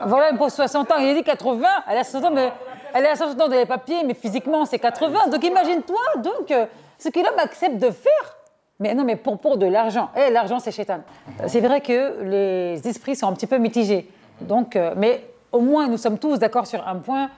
Voilà, une peau de 60 ans, il a dit 80, elle a 60 ans, mais elle a 60 ans dans les papiers, mais physiquement c'est 80. Donc imagine-toi donc ce que l'homme accepte de faire. Mais non, mais pour de l'argent. L'argent, c'est chétan. C'est vrai que les esprits sont un petit peu mitigés. Donc, mais au moins, nous sommes tous d'accord sur un point.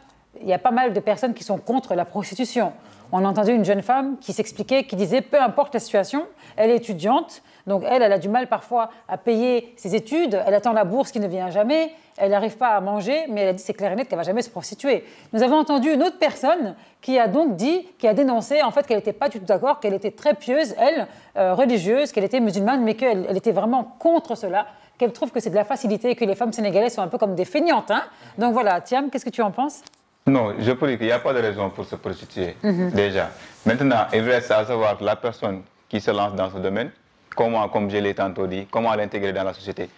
Il y a pas mal de personnes qui sont contre la prostitution. On a entendu une jeune femme qui s'expliquait, qui disait, peu importe la situation, elle est étudiante, donc elle a du mal parfois à payer ses études, elle attend la bourse qui ne vient jamais, elle n'arrive pas à manger, mais elle a dit, c'est clair et net qu'elle ne va jamais se prostituer. Nous avons entendu une autre personne qui a donc dit, qui a dénoncé en fait qu'elle n'était pas du tout d'accord, qu'elle était très pieuse, elle, religieuse, qu'elle était musulmane, mais qu'elle était vraiment contre cela, qu'elle trouve que c'est de la facilité et que les femmes sénégalaises sont un peu comme des feignantes. Hein. Donc voilà, Thiam, qu'est-ce que tu en penses ? Non, je peux dire qu'il n'y a pas de raison pour se prostituer, déjà. Maintenant, il reste à savoir la personne qui se lance dans ce domaine, comment, comme je l'ai tantôt dit, comment l'intégrer dans la société.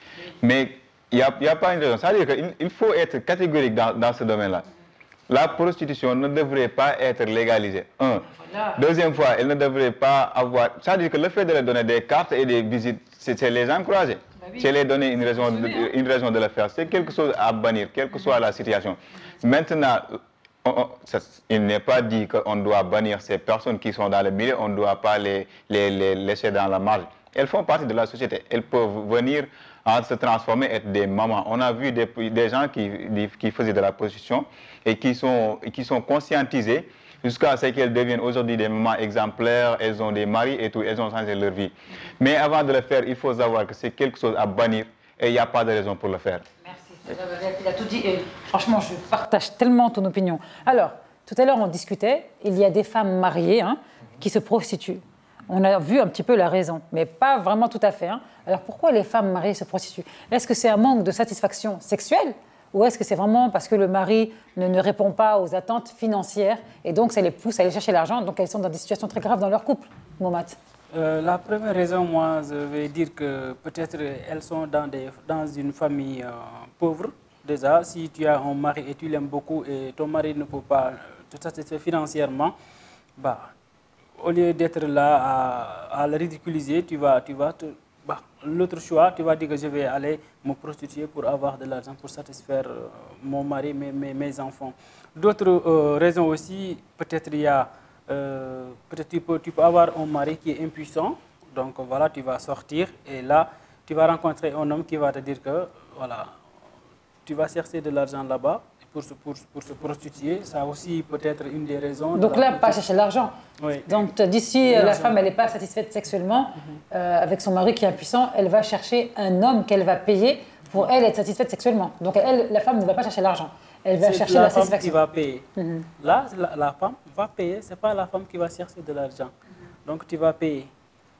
Mais il n'y a pas une raison. C'est-à-dire qu'il faut être catégorique dans ce domaine-là. La prostitution ne devrait pas être légalisée. Deuxième fois, elle ne devrait pas avoir... C'est-à-dire que le fait de leur donner des cartes et des visites, c'est les encourager. C'est les donner une raison de le faire. C'est quelque chose à bannir, quelle que soit la situation. Maintenant, il n'est pas dit qu'on doit bannir ces personnes qui sont dans le milieu, on ne doit pas les laisser dans la marge. Elles font partie de la société. Elles peuvent venir à se transformer, être des mamans. On a vu des gens qui faisaient de la prostitution et qui sont conscientisés jusqu'à ce qu'elles deviennent aujourd'hui des mamans exemplaires, elles ont des maris et tout, elles ont changé leur vie. Mais avant de le faire, il faut savoir que c'est quelque chose à bannir et il n'y a pas de raison pour le faire. Merci. Il a tout dit et franchement, je partage tellement ton opinion. Alors, tout à l'heure, on discutait, il y a des femmes mariées qui se prostituent. On a vu un petit peu la raison, mais pas vraiment tout à fait. Hein. Alors, pourquoi les femmes mariées se prostituent? Est-ce que c'est un manque de satisfaction sexuelle ou est-ce que c'est vraiment parce que le mari ne répond pas aux attentes financières et donc ça les pousse à aller chercher l'argent, donc elles sont dans des situations très graves dans leur couple, Mohamed? La première raison, moi, je vais dire que peut-être elles sont dans une famille pauvre. Déjà, si tu as un mari et tu l'aimes beaucoup et ton mari ne peut pas te satisfaire financièrement, au lieu d'être là à le ridiculiser, l'autre choix, tu vas dire que je vais aller me prostituer pour avoir de l'argent, pour satisfaire mon mari, mes enfants. D'autres raisons aussi, peut-être il y a... peut-être tu peux avoir un mari qui est impuissant Donc voilà, tu vas sortir et là, tu vas rencontrer un homme qui va te dire que voilà, tu vas chercher de l'argent là-bas pour se prostituer. Ça aussi peut être une des raisons. Donc là, pas chercher l'argent. Oui. Donc d'ici, la femme, elle n'est pas satisfaite sexuellement avec son mari qui est impuissant. Elle va chercher un homme qu'elle va payer pour elle être satisfaite sexuellement. Donc elle, la femme ne va pas chercher l'argent. Elle va chercher la satisfaction. C'est la femme qui va payer. Là, la femme va payer. Ce n'est pas la femme qui va chercher de l'argent. Donc tu vas payer.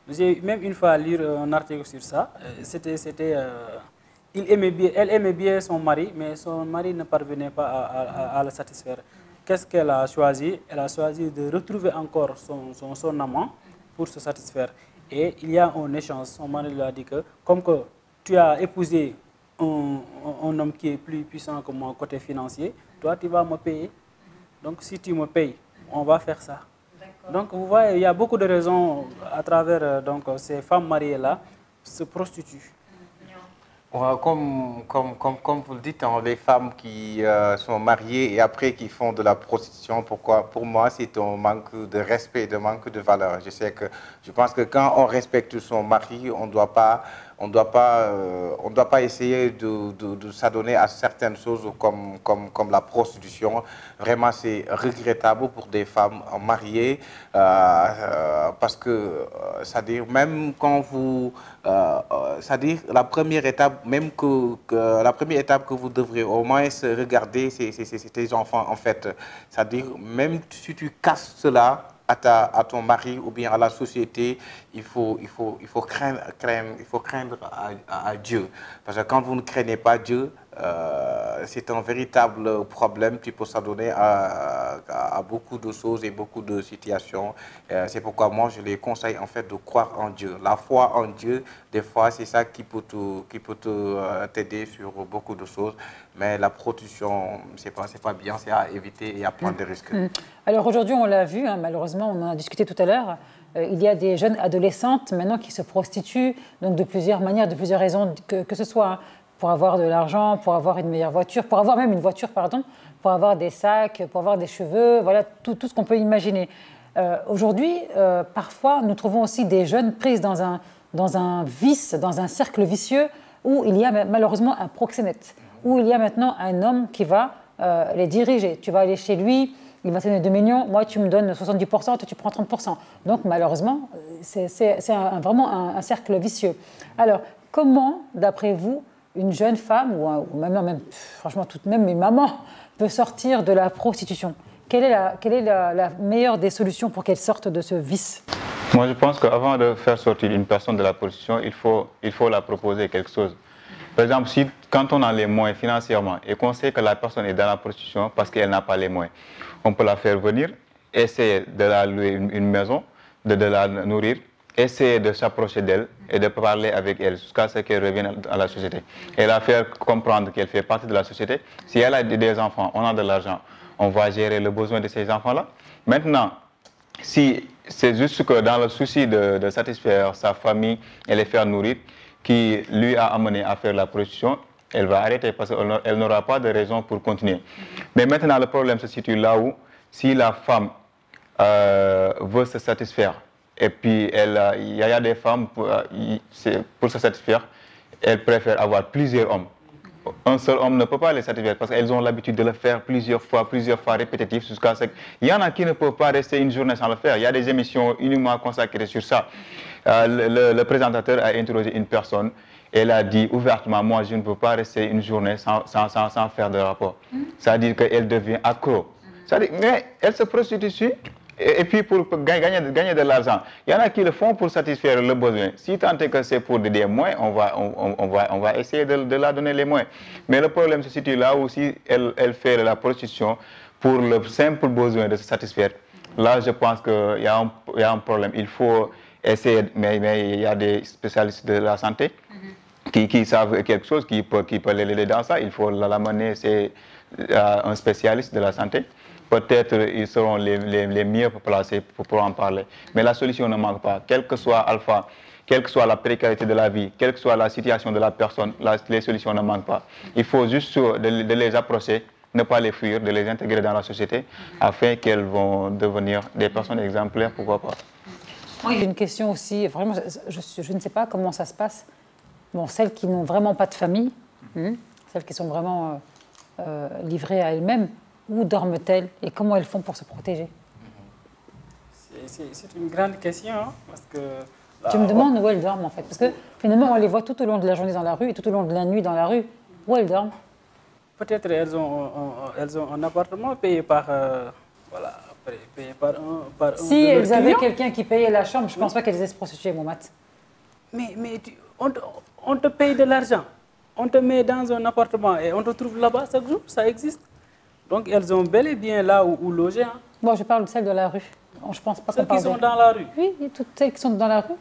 J'ai même une fois lu un article sur ça. Elle aimait bien son mari, mais son mari ne parvenait pas à le satisfaire. Qu'est-ce qu'elle a choisi? Elle a choisi de retrouver encore son amant pour se satisfaire. Et il y a un échange. Son mari lui a dit que, comme que tu as épousé un homme qui est plus puissant que moi côté financier, toi tu vas me payer. Donc si tu me payes, on va faire ça. Donc vous voyez, il y a beaucoup de raisons à travers ces femmes mariées-là se prostituent. Comme vous le dites, hein, les femmes qui sont mariées et après qui font de la prostitution, pour moi, c'est un manque de respect, de manque de valeur. Je pense que quand on respecte son mari, on ne doit pas essayer de s'adonner à certaines choses comme la prostitution. Vraiment, c'est regrettable pour des femmes mariées parce que, c'est-à-dire, même quand vous... c'est-à-dire, la première étape que vous devrez au moins regarder, c'est tes enfants, en fait. C'est-à-dire, même si tu casses cela à ton mari ou bien à la société, il faut craindre à Dieu. Parce que quand vous ne craignez pas Dieu, c'est un véritable problème qui peut s'adonner à beaucoup de choses et beaucoup de situations. C'est pourquoi moi, je les conseille en fait de croire en Dieu. La foi en Dieu, des fois, c'est ça qui peut t'aider sur beaucoup de choses. Mais la prostitution, c'est pas bien, c'est à éviter et à prendre des risques. Alors aujourd'hui, on l'a vu, hein, malheureusement, on en a discuté tout à l'heure. Il y a des jeunes adolescentes maintenant qui se prostituent, donc de plusieurs manières, de plusieurs raisons, que ce soit hein, pour avoir de l'argent, pour avoir une meilleure voiture, pour avoir même une voiture, pardon, pour avoir des sacs, pour avoir des cheveux, voilà, tout ce qu'on peut imaginer. Aujourd'hui, parfois, nous trouvons aussi des jeunes prises dans un vice, dans un cercle vicieux, où il y a malheureusement un proxénète, où il y a maintenant un homme qui va les diriger. Tu vas aller chez lui, il va te donner 2 millions, moi tu me donnes 70%, toi tu prends 30%. Donc malheureusement, c'est vraiment un cercle vicieux. Alors, comment, d'après vous, une jeune femme, ou même franchement, même une maman, peut sortir de la prostitution? Quelle est la meilleure des solutions pour qu'elle sorte de ce vice? Moi, je pense qu'avant de faire sortir une personne de la prostitution, il faut la proposer quelque chose. Par exemple, quand on a les moyens financièrement et qu'on sait que la personne est dans la prostitution parce qu'elle n'a pas les moyens, on peut la faire venir, essayer de la louer une maison, de la nourrir, essayer de s'approcher d'elle et de parler avec elle jusqu'à ce qu'elle revienne à la société. Et la faire comprendre qu'elle fait partie de la société. Si elle a des enfants, on a de l'argent, on va gérer le besoin de ces enfants-là. Maintenant, si c'est juste que dans le souci de satisfaire sa famille et les faire nourrir, qui lui a amené à faire la prostitution, elle va arrêter parce qu'elle n'aura pas de raison pour continuer. Mais maintenant, le problème se situe là où, si la femme veut se satisfaire, et puis il y a des femmes, pour se satisfaire, elles préfèrent avoir plusieurs hommes. Un seul homme ne peut pas les satisfaire parce qu'elles ont l'habitude de le faire plusieurs fois répétitif jusqu'à ce qu'il y en a qui ne peuvent pas rester une journée sans le faire. Il y a des émissions uniquement consacrées sur ça. Le présentateur a interrogé une personne et elle a dit ouvertement, moi je ne peux pas rester une journée sans faire de rapport. C'est-à-dire qu'elle devient accro. C'est-à-dire, mais elle se prostitue. Et puis pour gagner de l'argent, il y en a qui le font pour satisfaire le besoin. Si tant est que c'est pour des moyens, on va essayer de la donner les moyens. Mais le problème se situe là où si elle fait la prostitution pour le simple besoin de se satisfaire. Là, je pense qu'il y a un problème. Il faut essayer, mais il y a des spécialistes de la santé qui savent quelque chose, qui peut l'aider dans ça. Il faut l'amener, c'est un spécialiste de la santé. Peut-être ils seront les mieux placés pour en parler. Mais la solution ne manque pas. Quel que soit Alpha, quelle que soit la précarité de la vie, quelle que soit la situation de la personne, les solutions ne manquent pas. Il faut juste de les approcher, ne pas les fuir, de les intégrer dans la société, afin qu'elles vont devenir des personnes exemplaires, pourquoi pas. Moi, j'ai une question aussi. Vraiment, je ne sais pas comment ça se passe. Bon, celles qui n'ont vraiment pas de famille, celles qui sont vraiment livrées à elles-mêmes, où dorment-elles et comment elles font pour se protéger? C'est une grande question, hein, parce que... Tu me demandes où elles dorment, en fait. Parce que finalement, on les voit tout au long de la journée dans la rue et tout au long de la nuit dans la rue. Où elles dorment? Peut-être elles ont un appartement payé par... voilà, payé par un si elles avaient quelqu'un qui payait la chambre, je ne pense pas qu'elles aient se prostituer, Mohamed. Mais on te paye de l'argent. On te met dans un appartement et on te trouve là-bas chaque jour. Ça existe. Donc elles ont bel et bien là où loger. Hein. Bon, je parle de celles de la rue. Je pense pas celles qui sont dans la rue. Oui, toutes celles qui sont dans la rue.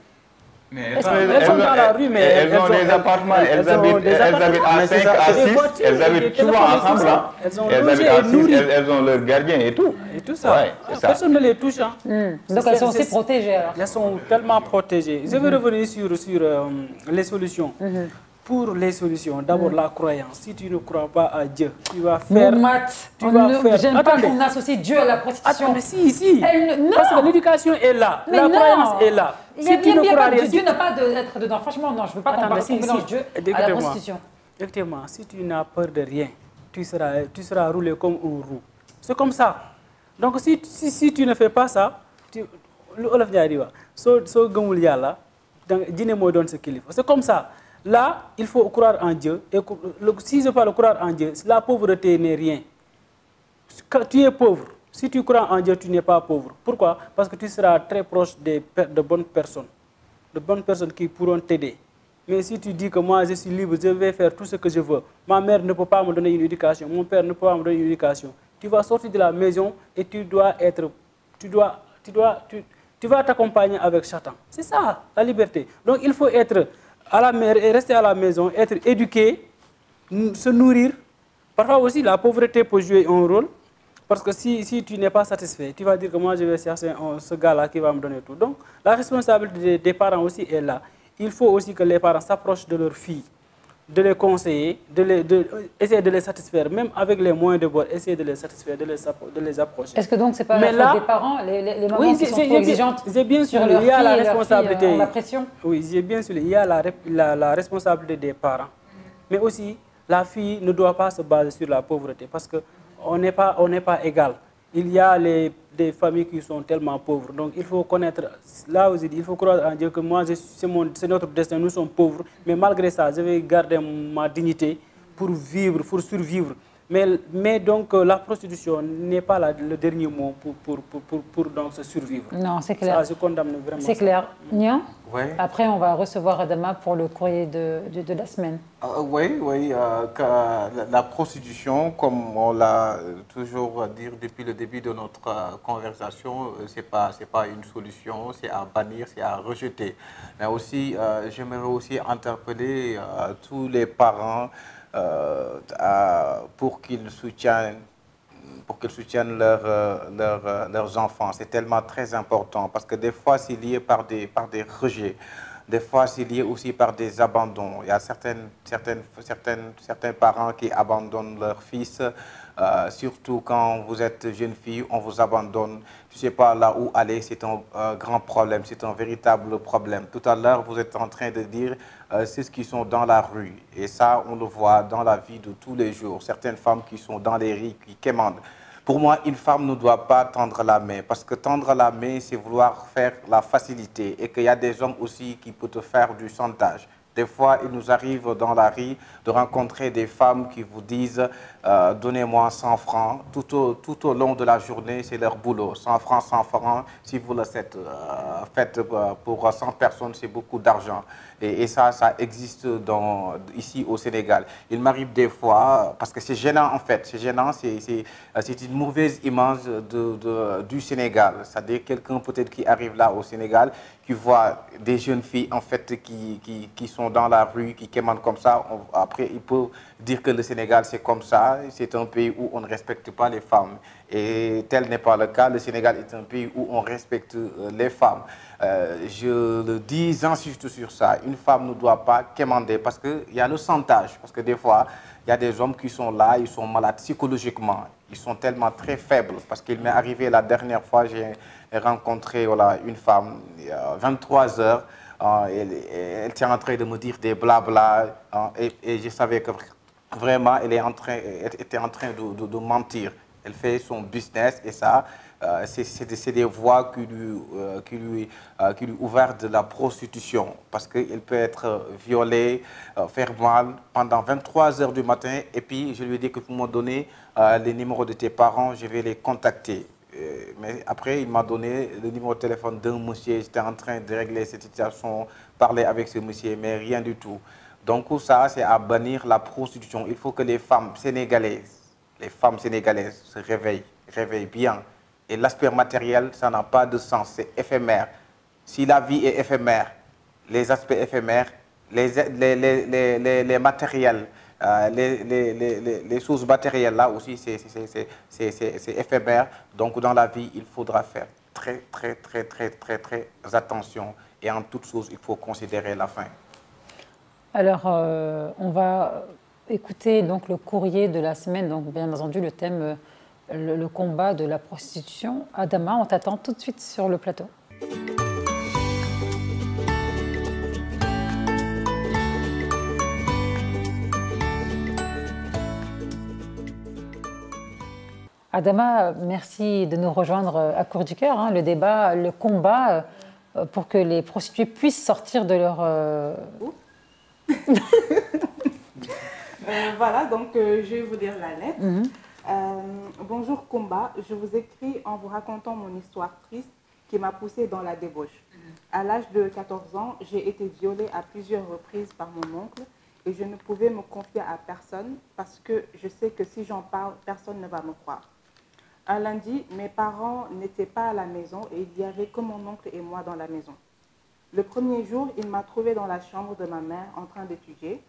Mais elles sont dans la rue, mais elles ont des appartements, elles habitent à 5, à 6, elles habitent souvent ensemble. Elles ont logé et nourri. Elles ont leur gardien et tout. Et tout ça. Ouais, personne ne les touche. Hein. Donc elles sont aussi protégées alors. Elles sont tellement protégées. Je vais revenir sur les solutions. Pour les solutions, d'abord la croyance. Si tu ne crois pas à Dieu, tu vas faire... J'aime pas qu'on associe Dieu à la prostitution. Attends, mais si. Parce que l'éducation est là, la croyance est là. Si tu ne crois pas, Dieu n'a pas d'être dedans. Franchement, non, je ne veux pas qu'on mélange Dieu à la prostitution. Effectivement, si tu n'as peur de rien, tu seras roulé comme un roux. C'est comme ça. Donc si tu ne fais pas ça, c'est comme ça. Là, il faut croire en Dieu. Et si je parle croire en Dieu, la pauvreté n'est rien. Quand tu es pauvre, si tu crois en Dieu, tu n'es pas pauvre. Pourquoi? Parce que tu seras très proche de bonnes personnes qui pourront t'aider. Mais si tu dis que moi, je suis libre, je vais faire tout ce que je veux, ma mère ne peut pas me donner une éducation, mon père ne peut pas me donner une éducation, tu vas sortir de la maison et tu vas t'accompagner avec Satan. C'est ça, la liberté. Donc, il faut être... rester à la maison, être éduqué, se nourrir. Parfois aussi, la pauvreté peut jouer un rôle. Parce que si tu n'es pas satisfait, tu vas dire que moi, je vais chercher ce gars-là qui va me donner tout. Donc, la responsabilité des parents aussi est là. Il faut aussi que les parents s'approchent de leurs filles, de les conseiller, essayer de les satisfaire. Même avec les moyens de bord, essayer de les satisfaire, de les approcher. Est-ce que donc ce n'est pas la faute des parents, les mamans qui sont trop exigeantes bien sûr, sur leur il y a la filles, responsabilité. ont la pression? Oui, j'ai bien sûr, il y a la responsabilité des parents. Mais aussi, la fille ne doit pas se baser sur la pauvreté parce qu'on n'est pas égal. Il y a des familles qui sont tellement pauvres. Donc, il faut connaître, là aussi, il faut croire en Dieu que moi, c'est notre destin, nous sommes pauvres. Mais malgré ça, je vais garder ma dignité pour vivre, pour survivre. Mais donc, la prostitution n'est pas le dernier mot pour donc se survivre. Non, c'est clair. Ça, je condamne vraiment. C'est clair. Nian, ouais. Après, on va recevoir Adama pour le courrier de la semaine. Oui, que la prostitution, comme on l'a toujours dit depuis le début de notre conversation, c'est pas une solution, c'est à bannir, c'est à rejeter. Mais aussi, j'aimerais aussi interpeller tous les parents pour qu'ils soutiennent leurs enfants. C'est tellement très important parce que des fois, c'est lié par des rejets. Des fois, c'est lié aussi par des abandons. Il y a certains parents qui abandonnent leurs fils, surtout quand vous êtes jeune fille, on vous abandonne. Je ne sais pas là où aller, c'est un grand problème, c'est un véritable problème. Tout à l'heure, vous êtes en train de dire c'est ce qui sont dans la rue. Et ça, on le voit dans la vie de tous les jours. Certaines femmes qui sont dans les rues, qui quémandent. Pour moi, une femme ne doit pas tendre la main, parce que tendre la main, c'est vouloir faire la facilité, et qu'il y a des hommes aussi qui peuvent te faire du chantage. Des fois, il nous arrive dans la rue de rencontrer des femmes qui vous disent donnez-moi 100 francs. Tout au long de la journée, c'est leur boulot. 100 francs, 100 francs. Si vous le faites pour 100 personnes, c'est beaucoup d'argent. Et ça existe ici au Sénégal. Il m'arrive des fois, parce que c'est gênant en fait. C'est gênant, c'est une mauvaise image du Sénégal. C'est-à-dire quelqu'un peut-être qui arrive là au Sénégal, qui voit des jeunes filles en fait qui sont dans la rue, qui quémandent comme ça. Après, il peut dire que le Sénégal c'est comme ça. C'est un pays où on ne respecte pas les femmes. Et tel n'est pas le cas. Le Sénégal est un pays où on respecte les femmes. Je le dis, j'insiste sur ça. Une femme ne doit pas quémander parce qu'il y a le chantage. Parce que des fois, il y a des hommes qui sont là, ils sont malades psychologiquement. ils sont tellement très faibles. Parce qu'il m'est arrivé la dernière fois, j'ai rencontré voilà, une femme, il y a 23 heures, elle était en train de me dire des blabla, et je savais que vraiment, elle était en train de mentir. Elle fait son business et ça, c'est des voies qui lui ouvrent de la prostitution. Parce qu'elle peut être violée, faire mal pendant 23 heures du matin. Et puis, je lui ai dit que pour me donner les numéros de tes parents, je vais les contacter. Mais après, il m'a donné le numéro de téléphone d'un monsieur. J'étais en train de régler cette situation, parler avec ce monsieur, mais rien du tout. Donc ça, c'est à bannir la prostitution. Il faut que les femmes sénégalaises se réveillent bien. Et l'aspect matériel, ça n'a pas de sens, c'est éphémère. Si la vie est éphémère, les aspects éphémères, les matériels, les choses matérielles là aussi, c'est éphémère. Donc dans la vie, il faudra faire très attention. Et en toute chose, il faut considérer la fin. Alors, on va écouter donc le courrier de la semaine, donc bien entendu le thème, le combat de la prostitution. Adama, on t'attend tout de suite sur le plateau. Adama, merci de nous rejoindre à Cour du Cœur, hein, le débat, le combat pour que les prostituées puissent sortir de leur... Voilà, donc je vais vous lire la lettre. Bonjour Combat, je vous écris en vous racontant mon histoire triste qui m'a poussée dans la débauche. À l'âge de 14 ans, j'ai été violée à plusieurs reprises par mon oncle et je ne pouvais me confier à personne parce que je sais que si j'en parle, personne ne va me croire. Un lundi, mes parents n'étaient pas à la maison et il n'y avait que mon oncle et moi dans la maison. Le premier jour, il m'a trouvée dans la chambre de ma mère en train d'étudier.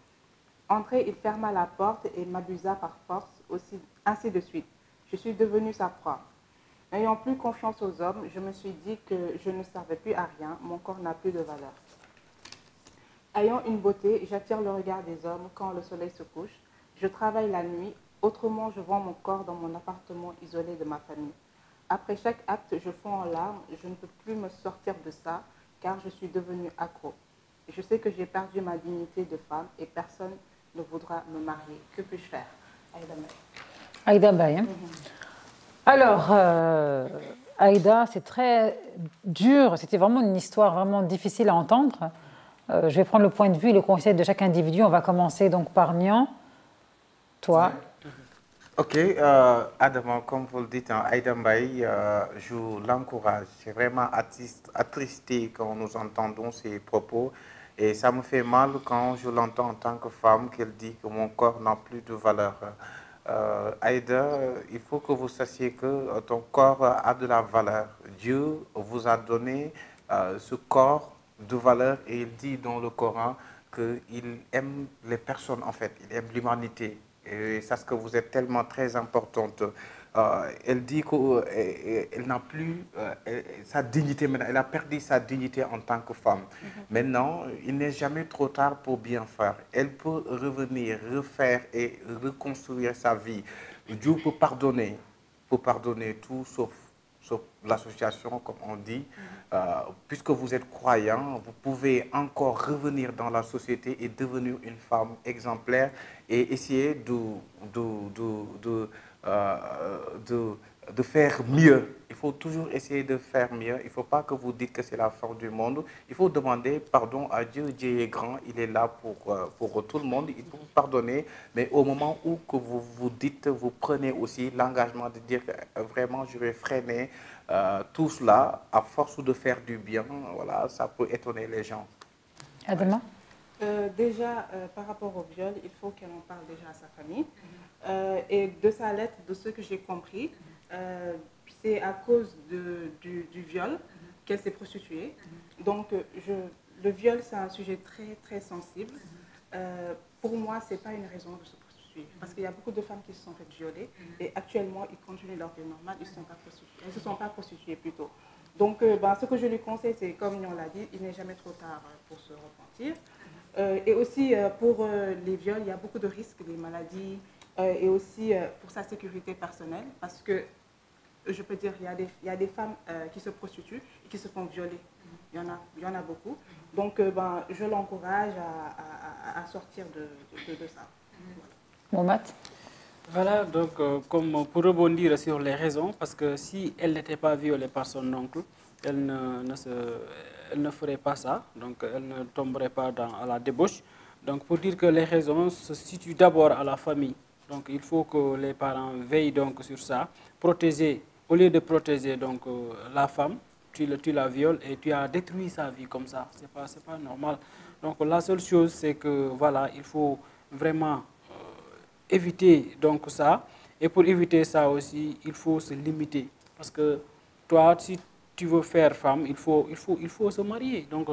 Entré, il ferma la porte et m'abusa par force, ainsi de suite. Je suis devenue sa proie. N'ayant plus confiance aux hommes, je me suis dit que je ne servais plus à rien, mon corps n'a plus de valeur. Ayant une beauté, j'attire le regard des hommes quand le soleil se couche. Je travaille la nuit, autrement je vends mon corps dans mon appartement isolé de ma famille. Après chaque acte, je fonds en larmes, je ne peux plus me sortir de ça car je suis devenue accro. Je sais que j'ai perdu ma dignité de femme et personne ne voudra me marier. Que puis-je faire? Aïda Mbaye. Aïda Mbaye. Hein. Alors, Aïda, c'est très dur. C'était vraiment une histoire vraiment difficile à entendre. Je vais prendre le point de vue et le conseil de chaque individu. On va commencer donc par Nian. Toi. Ok, Adama, comme vous le dites, hein, Aïda Mbaye, je l'encourage. C'est vraiment attristé quand nous entendons ces propos. Et ça me fait mal quand je l'entends en tant que femme qu'elle dit que mon corps n'a plus de valeur. Aïda, il faut que vous sachiez que ton corps a de la valeur. Dieu vous a donné ce corps de valeur et il dit dans le Coran qu'il aime les personnes en fait, il aime l'humanité. Et c'est ce que vous êtes tellement très importante. Elle dit qu'elle n'a plus sa dignité maintenant, elle a perdu sa dignité en tant que femme. Maintenant, il n'est jamais trop tard pour bien faire. Elle peut revenir, refaire et reconstruire sa vie. Dieu peut pardonner tout sauf l'association, comme on dit. Puisque vous êtes croyant, vous pouvez encore revenir dans la société et devenir une femme exemplaire et essayer de faire mieux. Il faut toujours essayer de faire mieux. Il ne faut pas que vous dites que c'est la fin du monde. Il faut demander pardon à Dieu. Dieu est grand, il est là pour tout le monde. Il peut vous pardonner, mais au moment où que vous vous dites, vous prenez aussi l'engagement de dire que vraiment je vais freiner tout cela à force de faire du bien. Voilà, ça peut étonner les gens. Adama? Déjà, par rapport au viol, il faut qu'elle en parle déjà à sa famille. Et de sa lettre, de ce que j'ai compris, c'est à cause du viol qu'elle s'est prostituée. Donc, le viol, c'est un sujet très, très sensible. Pour moi, ce n'est pas une raison de se prostituer. Parce qu'il y a beaucoup de femmes qui se sont faites violer et actuellement, ils continuent leur vie normale, ils ne se sont pas prostituées. Elles ne se sont pas prostituées plutôt. Donc, ce que je lui conseille, c'est, comme on l'a dit, il n'est jamais trop tard pour se repentir. Et aussi, pour les viols, il y a beaucoup de risques, des maladies, et aussi pour sa sécurité personnelle, parce que je peux dire il y a des femmes qui se prostituent et qui se font violer. Il y en a beaucoup. Donc, je l'encourage à sortir de ça. Mohamed? Voilà, donc comme pour rebondir sur les raisons, parce que si elle n'était pas violée par son oncle, elle ne ferait pas ça, donc elle ne tomberait pas à la débauche. Donc pour dire que les raisons se situent d'abord à la famille. Donc il faut que les parents veillent donc sur ça, protéger, au lieu de protéger donc la femme, tu la violes et tu as détruit sa vie comme ça. C'est pas normal. Donc la seule chose, c'est que voilà, il faut vraiment éviter donc ça. Et pour éviter ça aussi, il faut se limiter. Parce que toi, si tu veux faire femme, il faut se marier. Donc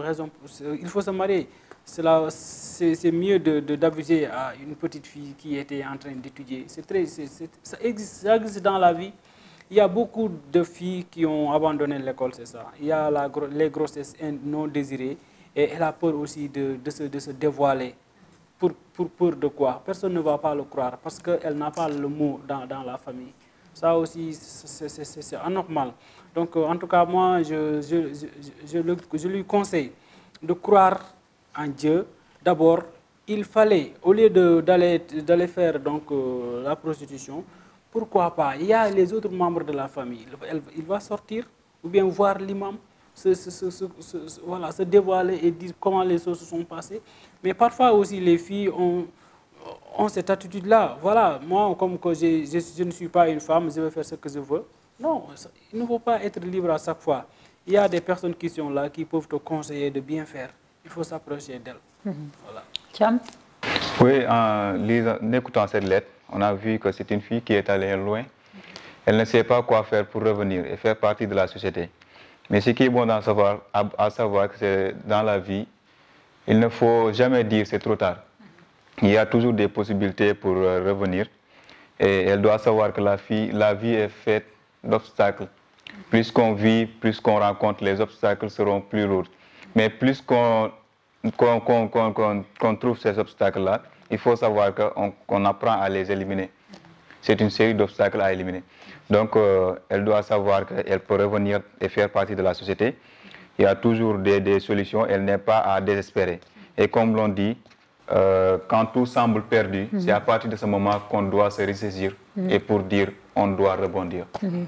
il faut se marier. C'est mieux d'abuser à une petite fille qui était en train d'étudier. Ça existe dans la vie. Il y a beaucoup de filles qui ont abandonné l'école, c'est ça. Il y a les grossesses non désirées et elle a peur aussi de se dévoiler. Pour peur de quoi? Personne ne va pas le croire parce qu'elle n'a pas le mot dans la famille. Ça aussi, c'est anormal. Donc, en tout cas, moi, je lui conseille de croire en Dieu. D'abord, il fallait, au lieu d'aller faire donc, la prostitution, pourquoi pas? Il y a les autres membres de la famille. Il va sortir ou bien voir l'imam, se dévoiler et dire comment les choses se sont passées. Mais parfois aussi, les filles ont cette attitude-là. Voilà, moi, comme que je ne suis pas une femme, je vais faire ce que je veux. Non, il ne faut pas être libre à chaque fois. Il y a des personnes qui sont là, qui peuvent te conseiller de bien faire. Il faut s'approcher d'elles. Voilà. Thiam? Oui, en écoutant cette lettre, on a vu que c'est une fille qui est allée loin. Elle ne sait pas quoi faire pour revenir et faire partie de la société. Mais ce qui est bon à savoir que c'est dans la vie, il ne faut jamais dire c'est trop tard. Il y a toujours des possibilités pour revenir. Et elle doit savoir que la vie est faite d'obstacles. Plus qu'on vit, plus qu'on rencontre, les obstacles seront plus lourds. Mais plus qu'on trouve ces obstacles-là, il faut savoir qu'on apprend à les éliminer. C'est une série d'obstacles à éliminer. Donc, elle doit savoir qu'elle peut revenir et faire partie de la société. Il y a toujours des solutions, elle n'est pas à désespérer. Et comme l'on dit, quand tout semble perdu, c'est à partir de ce moment qu'on doit se ressaisir et pour dire on doit rebondir.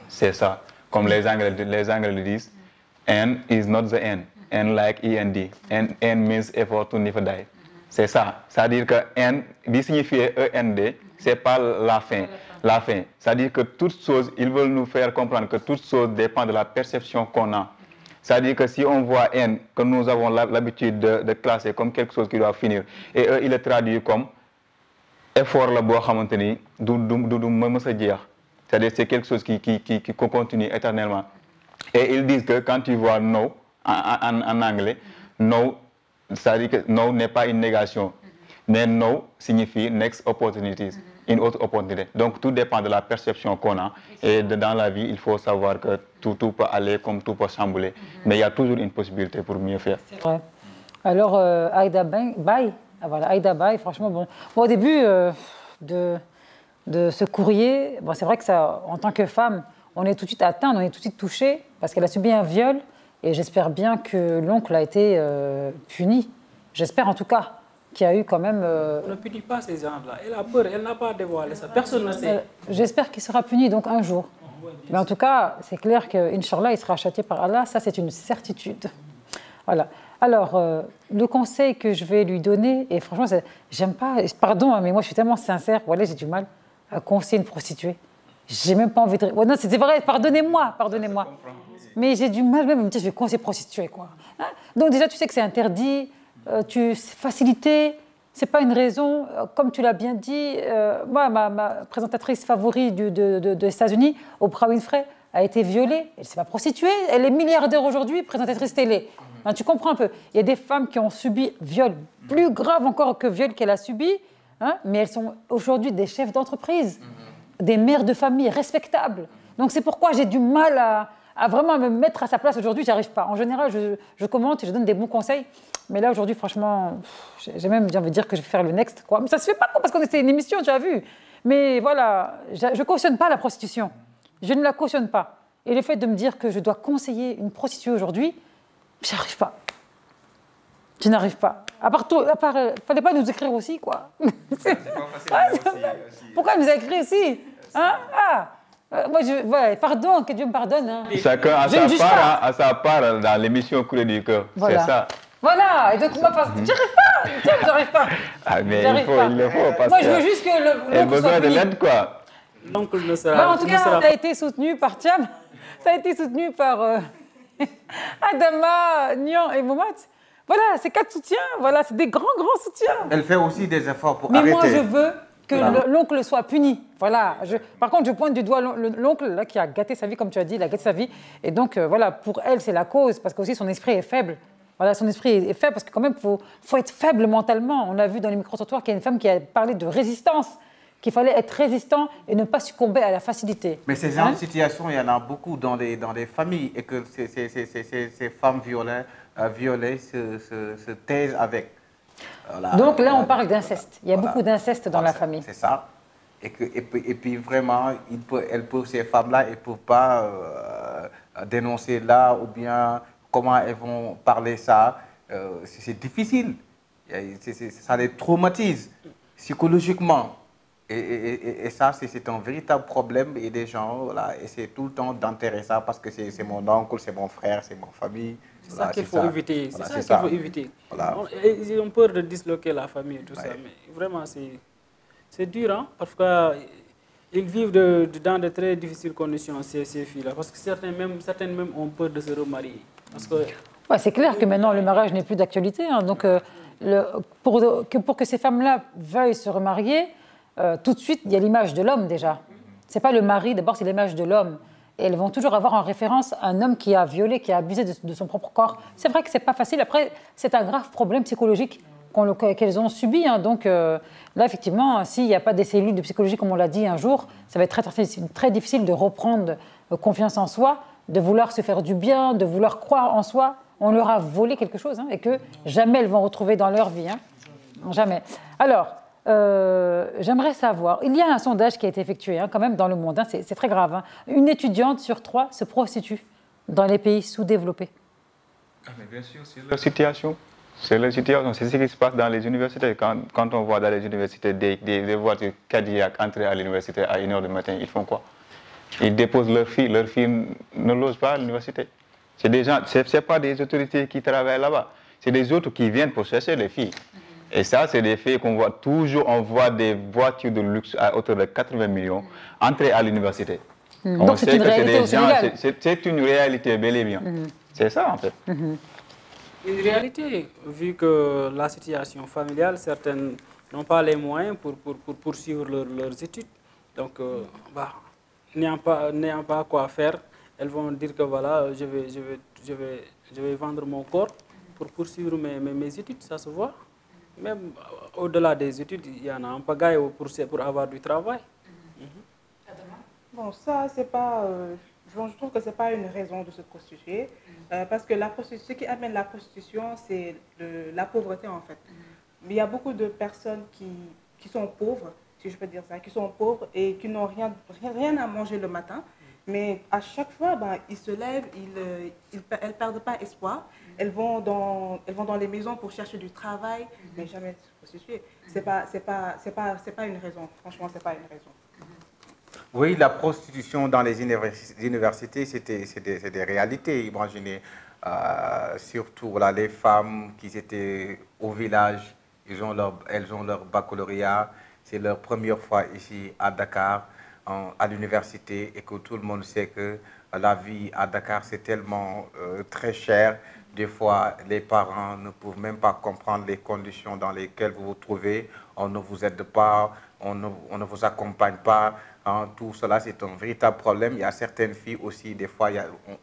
C'est ça. Comme les Anglais le disent, end is not the end. End like END. End means effort to never die. C'est ça. C'est-à-dire que end, qui signifie END, c'est pas la fin. La fin. C'est-à-dire que toutes choses, ils veulent nous faire comprendre que toutes choses dépendent de la perception qu'on a. C'est-à-dire que si on voit N, que nous avons l'habitude de classer comme quelque chose qui doit finir, et eux, ils le traduisent comme effort la bois xamanteni c'est-à-dire c'est quelque chose qui continue éternellement. Et ils disent que quand tu vois no en anglais, no, c'est-à-dire que no n'est pas une négation, mais no signifie next opportunities, une autre opportunité. Donc tout dépend de la perception qu'on a. Et dans la vie, il faut savoir que tout peut aller comme tout peut chambouler. Mais il y a toujours une possibilité pour mieux faire. C'est vrai. Alors, Aïda Baye, Aïda Baye, franchement, bon au début de ce courrier, bon, c'est vrai que ça, en tant que femme, on est tout de suite atteinte, on est tout de suite touché, parce qu'elle a subi un viol, et j'espère bien que l'oncle a été puni. J'espère en tout cas qu'il y a eu quand même... On ne punit pas ces gens-là. Elle a peur, elle n'a pas dévoilé ça. Personne ne sait. J'espère qu'il sera puni donc un jour. Mais en tout cas, c'est clair qu'Inch'Allah, il sera châtié par Allah. Ça, c'est une certitude. Voilà. Alors, le conseil que je vais lui donner, et franchement, j'aime pas... Pardon, hein, mais moi, je suis tellement sincère. Voilà, j'ai du mal à conseiller une prostituée. J'ai même pas envie de... Ouais, non, c'est vrai, pardonnez-moi. Mais j'ai du mal même à me dire, je vais conseiller prostituée, quoi. Hein? Donc déjà, tu sais que c'est interdit... facilité, c'est pas une raison. Comme tu l'as bien dit, moi, ma présentatrice favorite des États-Unis, Oprah Winfrey, a été violée. Elle ne s'est pas prostituée. Elle est milliardaire aujourd'hui, présentatrice télé. Hein, tu comprends un peu. Il y a des femmes qui ont subi viol, plus grave encore que viol qu'elle a subi, hein, mais elles sont aujourd'hui des chefs d'entreprise, des mères de famille respectables. Donc c'est pourquoi j'ai du mal à vraiment me mettre à sa place aujourd'hui. J'y arrive pas. En général, je commente et je donne des bons conseils. Mais là, aujourd'hui, franchement, j'ai même envie de dire que je vais faire le next, quoi. Mais ça se fait pas, quoi, parce qu'on était une émission, tu as vu. Mais voilà, je ne cautionne pas la prostitution. Je ne la cautionne pas. Et le fait de me dire que je dois conseiller une prostituée aujourd'hui, j'y arrive pas. Je n'arrive pas. À part, fallait pas nous écrire aussi, quoi. C'est pas facile aussi. Pourquoi nous écrire aussi, hein? Moi, pardon, que Dieu me pardonne. Hein. Chacun a sa part dans l'émission Coulée du cœur. Voilà. C'est ça. Voilà, et donc moi, j'arrive pas. Ah, mais il le faut. Parce moi, je veux juste que il a besoin de l'aide, quoi. Donc, ne sera, en tout cas, ça a été soutenu par Thiam, ça a été soutenu par Adama, Nyan et Momat. Voilà, c'est 4 soutiens, voilà, c'est des grands soutiens. Elle fait aussi des efforts pour Mais arrêter. moi, je veux que l'oncle soit puni. Voilà. Par contre, je pointe du doigt l'oncle là qui a gâté sa vie, comme tu as dit, il a gâté sa vie. Et donc, voilà, pour elle, c'est la cause, parce qu'aussi son esprit est faible. Voilà, son esprit est faible, parce que quand même, faut être faible mentalement. On a vu dans les micro-trottoirs qu'il y a une femme qui a parlé de résistance, qu'il fallait être résistant et ne pas succomber à la facilité. Mais ces genre de situations, il y en a beaucoup dans les familles, et que ces femmes violées se taisent avec. Voilà. Donc là, on parle d'inceste. Il y a beaucoup d'inceste dans la famille. C'est ça. Et puis vraiment, ces femmes-là, elles ne peuvent pas dénoncer là, ou bien comment elles vont parler ça. C'est difficile. Ça les traumatise psychologiquement. Et ça, c'est un véritable problème. Et des gens, voilà, essaient tout le temps d'enterrer ça parce que c'est mon oncle, c'est mon frère, c'est ma famille. C'est ça qu'il faut éviter. Voilà, c'est ça qu'il faut éviter. Voilà. Ils ont peur de disloquer la famille et tout ça. Mais vraiment, c'est dur. Hein? Parfois, ils vivent dans de très difficiles conditions, ces filles-là. Parce que certaines même ont peur de se remarier. C'est clair que maintenant, le mariage n'est plus d'actualité. Hein. Donc, pour que ces femmes-là veuillent se remarier, tout de suite, il y a l'image de l'homme déjà. Ce n'est pas le mari, d'abord, c'est l'image de l'homme. Et elles vont toujours avoir en référence un homme qui a violé, qui a abusé de son propre corps. C'est vrai que ce n'est pas facile. Après, c'est un grave problème psychologique qu'elles ont subi. Hein. Donc là, effectivement, s'il n'y a pas des cellules de psychologie, comme on l'a dit un jour, ça va être très difficile de reprendre confiance en soi, de vouloir se faire du bien, de vouloir croire en soi. On leur a volé quelque chose, hein, et que jamais elles vont retrouver dans leur vie. Hein. Jamais. Alors, j'aimerais savoir, il y a un sondage qui a été effectué quand même dans le monde, c'est très grave. Hein. Une étudiante sur 3 se prostitue dans les pays sous-développés. Mais bien sûr, c'est leur situation. C'est leur situation. C'est ce qui se passe dans les universités. Quand on voit dans les universités des voitures Cadillac entrer à l'université à 1h du matin, ils font quoi? Ils déposent leurs filles. Leurs filles ne logent pas à l'université. C'est des gens, c'est pas des autorités qui travaillent là-bas. C'est des autres qui viennent pour chercher les filles. Et ça, c'est des faits qu'on voit toujours. On voit des voitures de luxe à hauteur de 80 millions entrer à l'université. Donc c'est une réalité au Sénégal. C'est une réalité, bel et bien. C'est ça, en fait. Une réalité, vu que la situation familiale, certaines n'ont pas les moyens pour poursuivre leurs études. Donc, n'ayant pas quoi faire, elles vont dire que voilà, je vais vendre mon corps pour poursuivre mes études, ça se voit. Même au-delà des études, il y en a un pagaille pour avoir du travail. Bon, ça, c'est pas... je trouve que ce n'est pas une raison de se prostituer. Parce que ce qui amène la prostitution, c'est la pauvreté, en fait. Mais il y a beaucoup de personnes qui sont pauvres, si je peux dire ça, qui sont pauvres et qui n'ont rien à manger le matin. Mais à chaque fois, ils se lèvent, elles ne perdent pas espoir. Elles vont dans les maisons pour chercher du travail, mais jamais se prostituer. C'est pas une raison. Franchement, ce n'est pas une raison. Oui, la prostitution dans les universités, c'est des réalités. Imaginez, surtout voilà, les femmes qui étaient au village, elles ont leur baccalauréat. C'est leur première fois ici à Dakar, à l'université, et que tout le monde sait que la vie à Dakar, c'est tellement très cher. Des fois, les parents ne peuvent même pas comprendre les conditions dans lesquelles vous vous trouvez. On ne vous aide pas, on ne vous accompagne pas. Hein, tout cela, c'est un véritable problème. Il y a certaines filles aussi, des fois,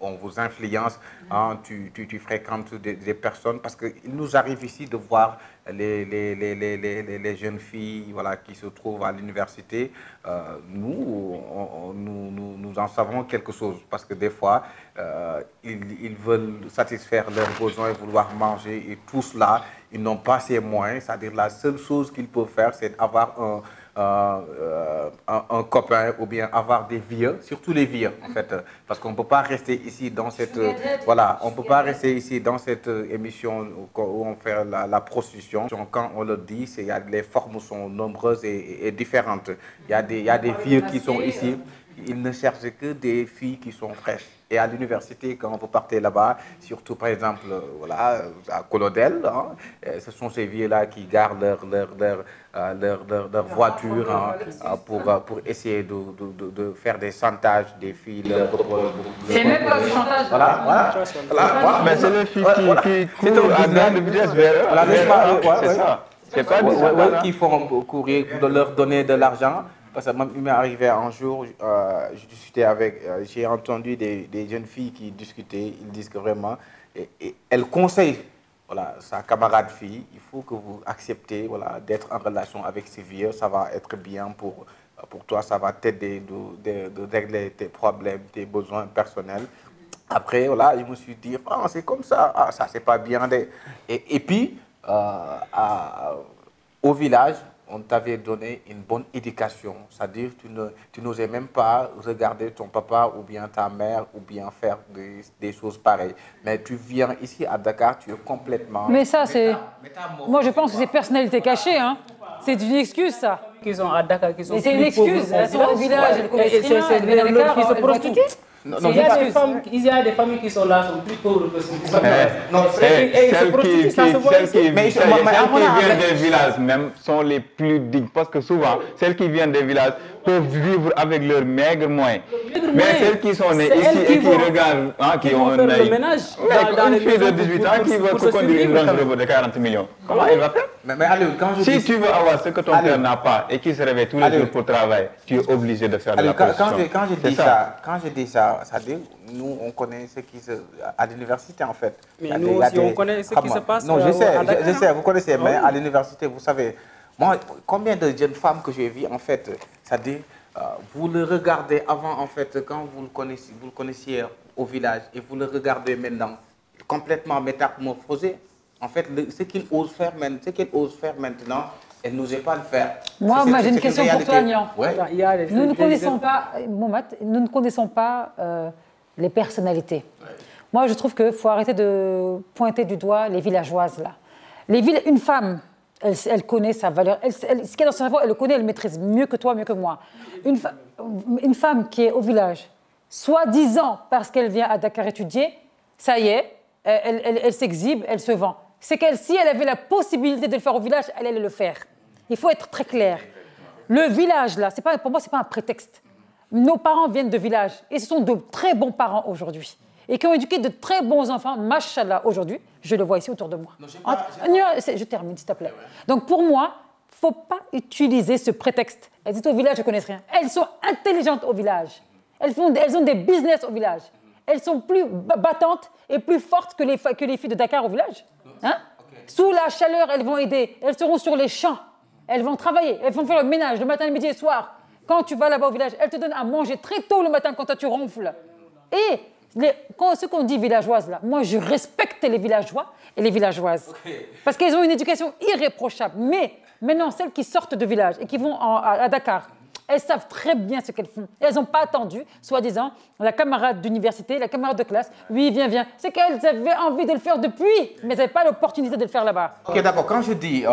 on vous influence. Hein, tu fréquentes des personnes. Parce qu'il nous arrive ici de voir les jeunes filles voilà, qui se trouvent à l'université. Nous en savons quelque chose. Parce que des fois, ils veulent satisfaire leurs besoins, vouloir manger. Et tout cela, ils n'ont pas ces moyens. C'est-à-dire la seule chose qu'ils peuvent faire, c'est avoir un copain ou bien avoir des vieux, surtout les vieux en fait, parce qu'on ne peut pas rester ici dans cette, voilà, on peut pas rester ici dans cette émission où on fait la prostitution. Quand on le dit, les formes sont nombreuses et différentes. Il y a des vieux qui sont ici. Ils ne cherchent que des filles qui sont fraîches. Et à l'université, quand vous partez là-bas, surtout par exemple voilà, à Colodel, hein, ce sont ces vieux-là qui gardent leur voiture pour essayer de faire des chantages des filles. C'est même pas du chantage. Voilà. Mais c'est les filles qui courent à grande vitesse vers eux. C'est ça. C'est pas du chantage. Qui font courir pour leur donner de l'argent. Parce que il m'est arrivé un jour, j'ai entendu des jeunes filles qui discutaient, ils disent que vraiment, et elles conseillent voilà, sa camarade fille, il faut que vous acceptez voilà, d'être en relation avec ces vieux, ça va être bien pour toi, ça va t'aider de régler tes problèmes, tes besoins personnels. Après, voilà, je me suis dit, c'est comme ça, ça c'est pas bien. Et puis, au village, on t'avait donné une bonne éducation, c'est-à-dire tu n'osais même pas regarder ton papa ou bien ta mère ou bien faire des choses pareilles. Mais tu viens ici à Dakar, tu es complètement... Mais ça, c'est... Moi, je pense que c'est personnalité cachée, hein. C'est une excuse, ça. Qui sont à Dakar, qui sont... Mais c'est une excuse, elles sont au village, elles connaissent rien, elles viennent à Dakar, qui se prostituent. Il y a des familles qui sont là, sont plus pauvres que ceux qui sont là. Celles qui viennent des villages même sont les plus dignes. Parce que souvent, celles qui viennent des villages peuvent vivre avec leurs maigres moyens. Mais celles qui sont nées ici et qui regardent, qui ont un œil. Une fille de 18 ans qui veut conduire une Range Rover de 40 millions. Comment elle va faire? Si tu veux avoir ce que ton père n'a pas et qui se réveille tous les jours pour travailler, tu es obligé de faire de la prostitution. Quand je dis ça, ça dit, nous, on connaît ce qui se... à l'université, en fait. Mais nous aussi, on connaît ce qui se passe. Non, je sais, vous connaissez, mais à l'université, vous savez, moi, combien de jeunes femmes que j'ai vues, en fait, c'est-à-dire, vous le regardez avant, en fait, quand vous le connaissiez au village, et vous le regardez maintenant, complètement métamorphosé. En fait, ce qu'il ose faire maintenant, elle n'osait pas le faire. Moi j'ai une question pour toi, Nian. Ouais. Nous ne connaissons pas, Mohamed, nous ne connaissons pas les personnalités. Ouais. Moi, je trouve qu'il faut arrêter de pointer du doigt les villageoises, là. Une femme, elle connaît sa valeur. Ce qu'il y a dans son cerveau, elle le connaît, elle le maîtrise mieux que toi, mieux que moi. Une femme qui est au village, soi-disant parce qu'elle vient à Dakar étudier, ça y est, elle s'exhibe, elle se vend. C'est qu'elle, si elle avait la possibilité de le faire au village, elle allait le faire. Il faut être très clair. Le village, là, pour moi, ce n'est pas un prétexte. Nos parents viennent de village et ce sont de très bons parents aujourd'hui. Et qui ont éduqué de très bons enfants, machallah, aujourd'hui. Je le vois ici autour de moi. Non, je termine, s'il te plaît. Donc, pour moi, il ne faut pas utiliser ce prétexte. Elles disent au village, je ne connais rien. Elles sont intelligentes au village. Elles ont des business au village. Elles sont plus battantes et plus fortes que les filles de Dakar au village. Hein? Okay. Sous la chaleur, elles vont aider. Elles seront sur les champs. Elles vont travailler. Elles vont faire le ménage le matin, le midi et le soir. Quand tu vas là-bas au village, elles te donnent à manger très tôt le matin quand toi tu ronfles. Et ce qu'on dit villageoise, là, moi je respecte les villageois et les villageoises. Okay. Parce qu'elles ont une éducation irréprochable. Mais maintenant, celles qui sortent de village et qui vont à Dakar, elles savent très bien ce qu'elles font. Elles n'ont pas attendu, soi-disant, la camarade d'université, la camarade de classe. Oui, viens. C'est qu'elles avaient envie de le faire depuis, mais elles n'avaient pas l'opportunité de le faire là-bas. Ok, d'accord. Quand je dis,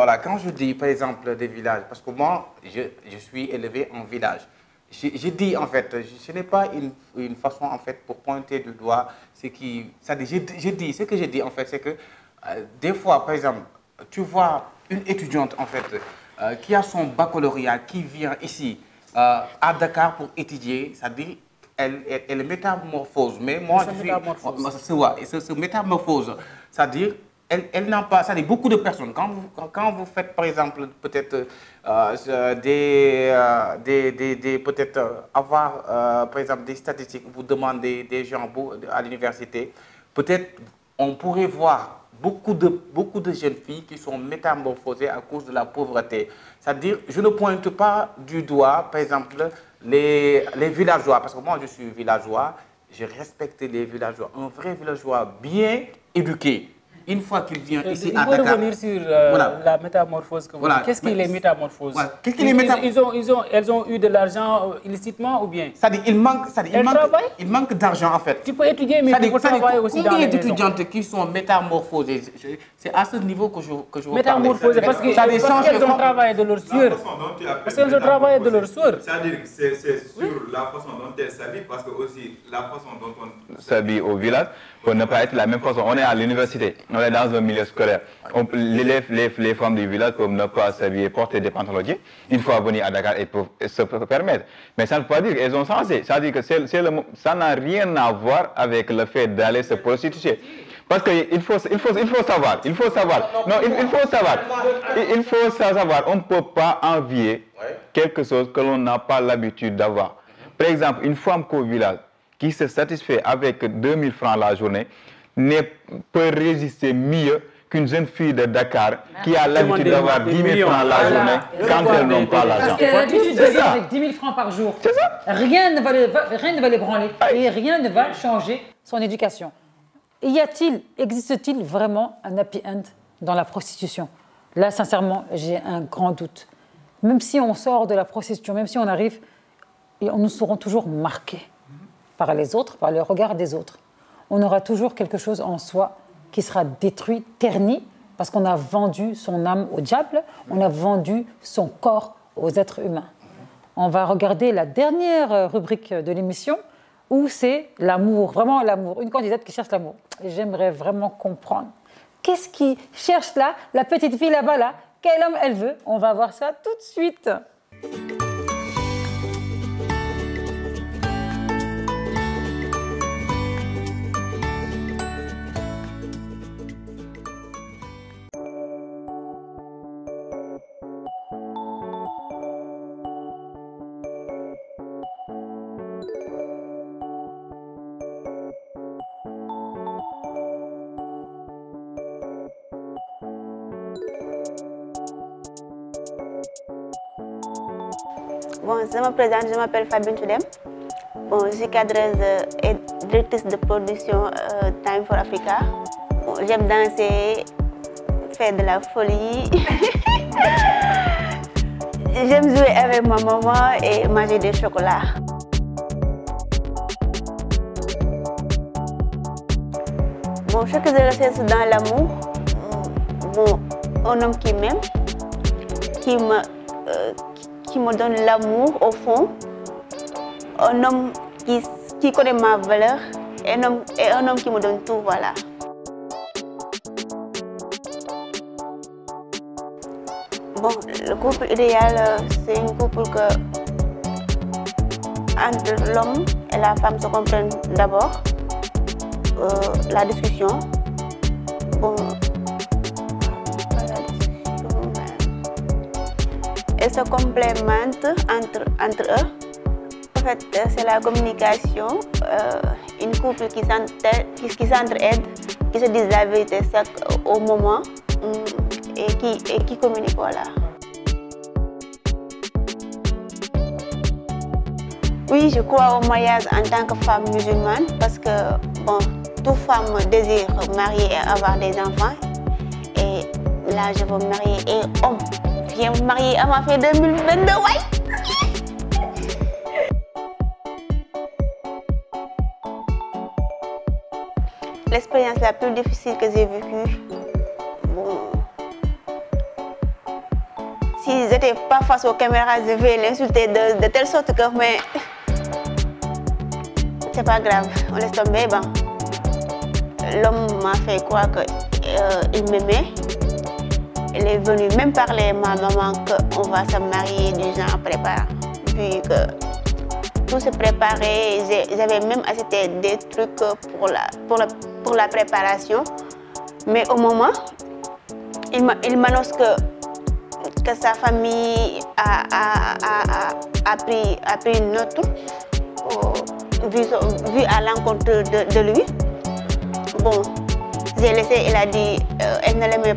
par exemple, des villages, parce que moi, je suis élevé en village. Je dis, en fait, ce n'est pas une façon, en fait, pour pointer du doigt ce qui... Ce que je dis, en fait, c'est que des fois, par exemple, tu vois une étudiante, en fait, qui a son baccalauréat, qui vient ici, à Dakar pour étudier, c'est-à-dire elle métamorphose. Mais moi, je suis métamorphose, c'est-à-dire elle n'a pas, c'est-à-dire beaucoup de personnes. Quand vous faites par exemple peut-être peut-être avoir par exemple des statistiques, vous demandez des gens à l'université, peut-être on pourrait voir beaucoup de jeunes filles qui sont métamorphosées à cause de la pauvreté. C'est-à-dire, je ne pointe pas du doigt, par exemple, les villageois, parce que moi, je suis villageois, je respecte les villageois. Un vrai villageois bien éduqué, une fois qu'il vient ici il à faut Dakar... revenir sur Voilà. la métamorphose que vous Voilà. dites. Qu'est-ce qui les métamorphose? Voilà. Qu'est-ce qui les métamorphose? Elles ont eu de l'argent illicitement ou bien? C'est-à-dire il manque d'argent en fait. Tu peux étudier, mais tu peux travailler aussi dans les combien maisons. d'étudiantes qui sont métamorphosées? C'est à ce niveau que je veux métamorphosées parce qu'elles ont travaillé de leur sueur. Parce qu'elles ont travaillé de leur sueur. C'est-à-dire que c'est sur la façon dont elles s'habillent, parce que aussi la façon dont on s'habille au village pour ne pas être la même façon. On est à l'université, on est dans un milieu scolaire. Les femmes du village peuvent ne pas s'habiller, porter des pantalons. Une fois venir à Dakar, elles peuvent se permettre. Mais ça ne veut pas dire qu'elles ont changé. Ça veut dire que ça n'a rien à voir avec le fait d'aller se prostituer. Parce qu'il faut savoir, il faut savoir, on ne peut pas envier quelque chose que l'on n'a pas l'habitude d'avoir. Par exemple, une femme qu'au village qui se satisfait avec 2000 francs la journée peut résister mieux qu'une jeune fille de Dakar qui a l'habitude d'avoir 10 000 francs la journée quand elles n'ont pas l'argent. Parce qu'elle a l'habitude de vivre avec 10 000 francs par jour. C'est ça. Rien ne va les branler et rien ne va changer son éducation. Existe-t-il vraiment un happy end dans la prostitution? Là, sincèrement, j'ai un grand doute. Même si on sort de la prostitution, même si on arrive, nous serons toujours marqués par les autres, par le regard des autres. On aura toujours quelque chose en soi qui sera détruit, terni, parce qu'on a vendu son âme au diable, on a vendu son corps aux êtres humains. On va regarder la dernière rubrique de l'émission, où c'est l'amour, vraiment l'amour, une candidate qui cherche l'amour. Et j'aimerais vraiment comprendre. Qu'est-ce qui cherche là, la petite fille là-bas, là? Quel homme elle veut? On va voir ça tout de suite. Bon, je me présente, je m'appelle Fabien Tudem. Bon, je suis cadreuse et directrice de production Time for Africa. Bon, j'aime danser, faire de la folie. J'aime jouer avec ma maman et manger des chocolats. Bon, ce que je recherche dans l'amour, bon, un homme qui m'aime, qui me donne l'amour au fond, un homme qui connaît ma valeur et un homme qui me donne tout, voilà. Bon, le couple idéal, c'est un couple que entre l'homme et la femme se comprennent d'abord, la discussion. Bon, et se complémentent entre eux. En fait, c'est la communication, une couple qui s'entraide, qui se disent la vérité au moment et qui communique, voilà. Oui, je crois au mariage en tant que femme musulmane parce que, bon, toute femme désire marier et avoir des enfants. Et là, je veux marier et homme. Je viens me marier à ma fille 2022, ouais. L'expérience la plus difficile que j'ai vécue, bon, si j'étais pas face aux caméras, je vais l'insulter de telle sorte que, mais c'est pas grave, on laisse tomber. Bon. L'homme m'a fait croire qu'il m'aimait. Il est venu même parler à ma maman qu'on va se marier du genre préparé. Puis que tout se préparait, j'avais même acheté des trucs pour la préparation. Mais au moment, il m'annonce que sa famille a pris une autre vu à l'encontre de lui. Bon, j'ai laissé, il a dit elle ne l'aimait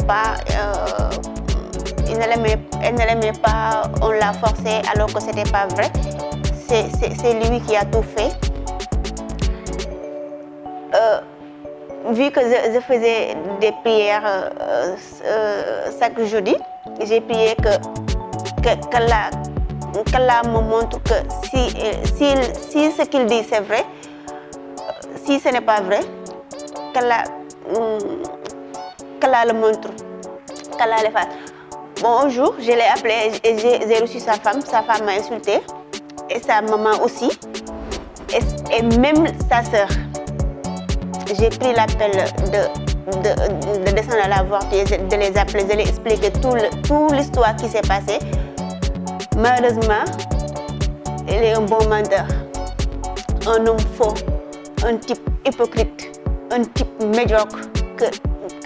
pas, on l'a forcé alors que c'était pas vrai. C'est lui qui a tout fait. vu que je faisais des prières chaque jeudi, j'ai prié qu'Allah me montre que si ce qu'il dit c'est vrai, si ce n'est pas vrai, qu'Allah le montre, qu'Allah le fasse. Bon, un jour, je l'ai appelé et j'ai reçu sa femme m'a insulté, et sa maman aussi, et même sa sœur. J'ai pris l'appel de descendre à la voiture, de les appeler, de les expliquer toute l'histoire qui s'est passée. Malheureusement, il est un bon menteur, un homme faux, un type hypocrite, un type médiocre que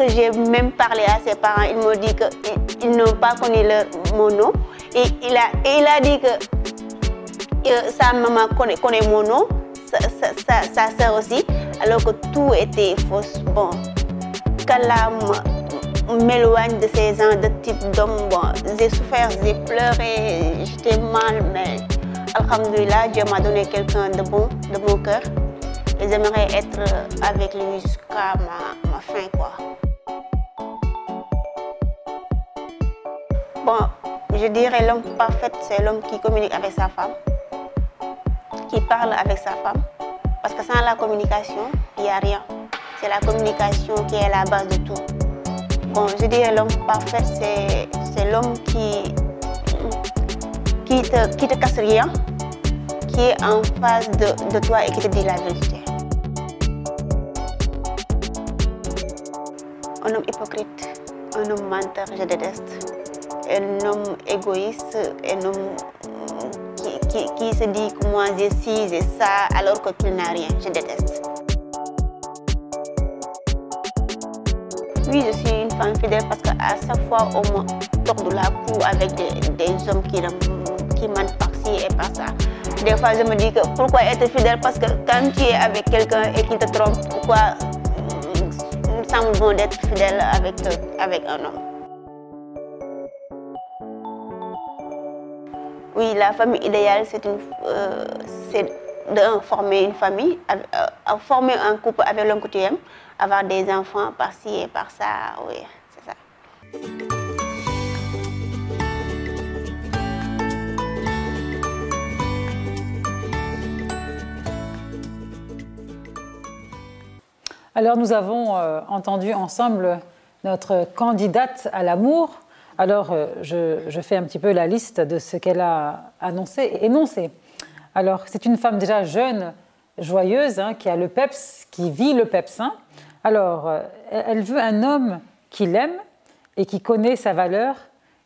j'ai même parlé à ses parents. Ils m'ont dit qu'ils n'ont pas connu mon nom. Et il a dit que sa maman connaît mon nom, sa sœur aussi, alors que tout était faux. Bon, qu'Allah m'éloigne de ces gens, de type d'homme. Bon, j'ai souffert, j'ai pleuré, j'étais mal, mais alhamdoulilah, Dieu m'a donné quelqu'un de bon, de mon cœur. Et j'aimerais être avec lui jusqu'à ma fin, quoi. Bon, je dirais l'homme parfait, c'est l'homme qui communique avec sa femme, qui parle avec sa femme. Parce que sans la communication, il n'y a rien. C'est la communication qui est la base de tout. Bon, je dirais l'homme parfait, c'est l'homme qui te casse rien, qui est en face de toi et qui te dit la vérité. Un homme hypocrite, un homme menteur, je déteste. Un homme égoïste, un homme qui se dit que moi j'ai ci, j'ai ça, alors que qu'il n'a rien, je déteste. Oui, je suis une femme fidèle parce qu'à chaque fois, on me tord la cou avec des hommes qui mentent par-ci et par-ça. Des fois, je me dis que pourquoi être fidèle? Parce que quand tu es avec quelqu'un et qu'il te trompe, pourquoi il semble bon d'être fidèle avec un homme? Oui, la famille idéale, c'est de former une famille, former un couple avec l'homme que tu aimes, avoir des enfants par-ci et par-ça, oui, c'est ça. Alors nous avons entendu ensemble notre candidate à l'amour. Alors je fais un petit peu la liste de ce qu'elle a annoncé et énoncé. Alors c'est une femme déjà jeune, joyeuse, hein, qui a le peps, qui vit le peps. Hein. Alors elle veut un homme qui l'aime et qui connaît sa valeur.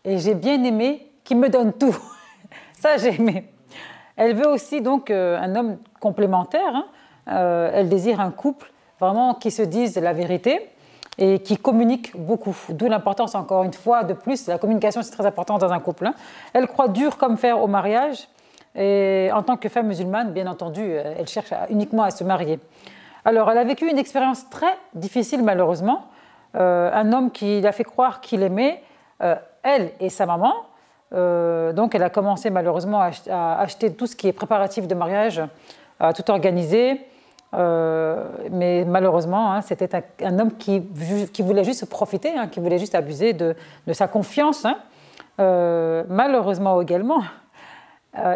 Et j'ai bien aimé, qui me donne tout. Ça j'ai aimé. Elle veut aussi donc un homme complémentaire. Hein. Elle désire un couple vraiment qui se dise la vérité et qui communique beaucoup. D'où l'importance, encore une fois, de plus, la communication, c'est très important dans un couple. Hein. Elle croit dur comme fer au mariage. Et en tant que femme musulmane, bien entendu, elle cherche uniquement à se marier. Alors, elle a vécu une expérience très difficile, malheureusement. Un homme qui l'a fait croire qu'il aimait, elle et sa maman. Donc, elle a commencé, malheureusement, à acheter tout ce qui est préparatif de mariage, à tout organiser. Mais malheureusement, hein, c'était un homme qui voulait juste se profiter, hein, qui voulait juste abuser de sa confiance. Hein. Malheureusement également,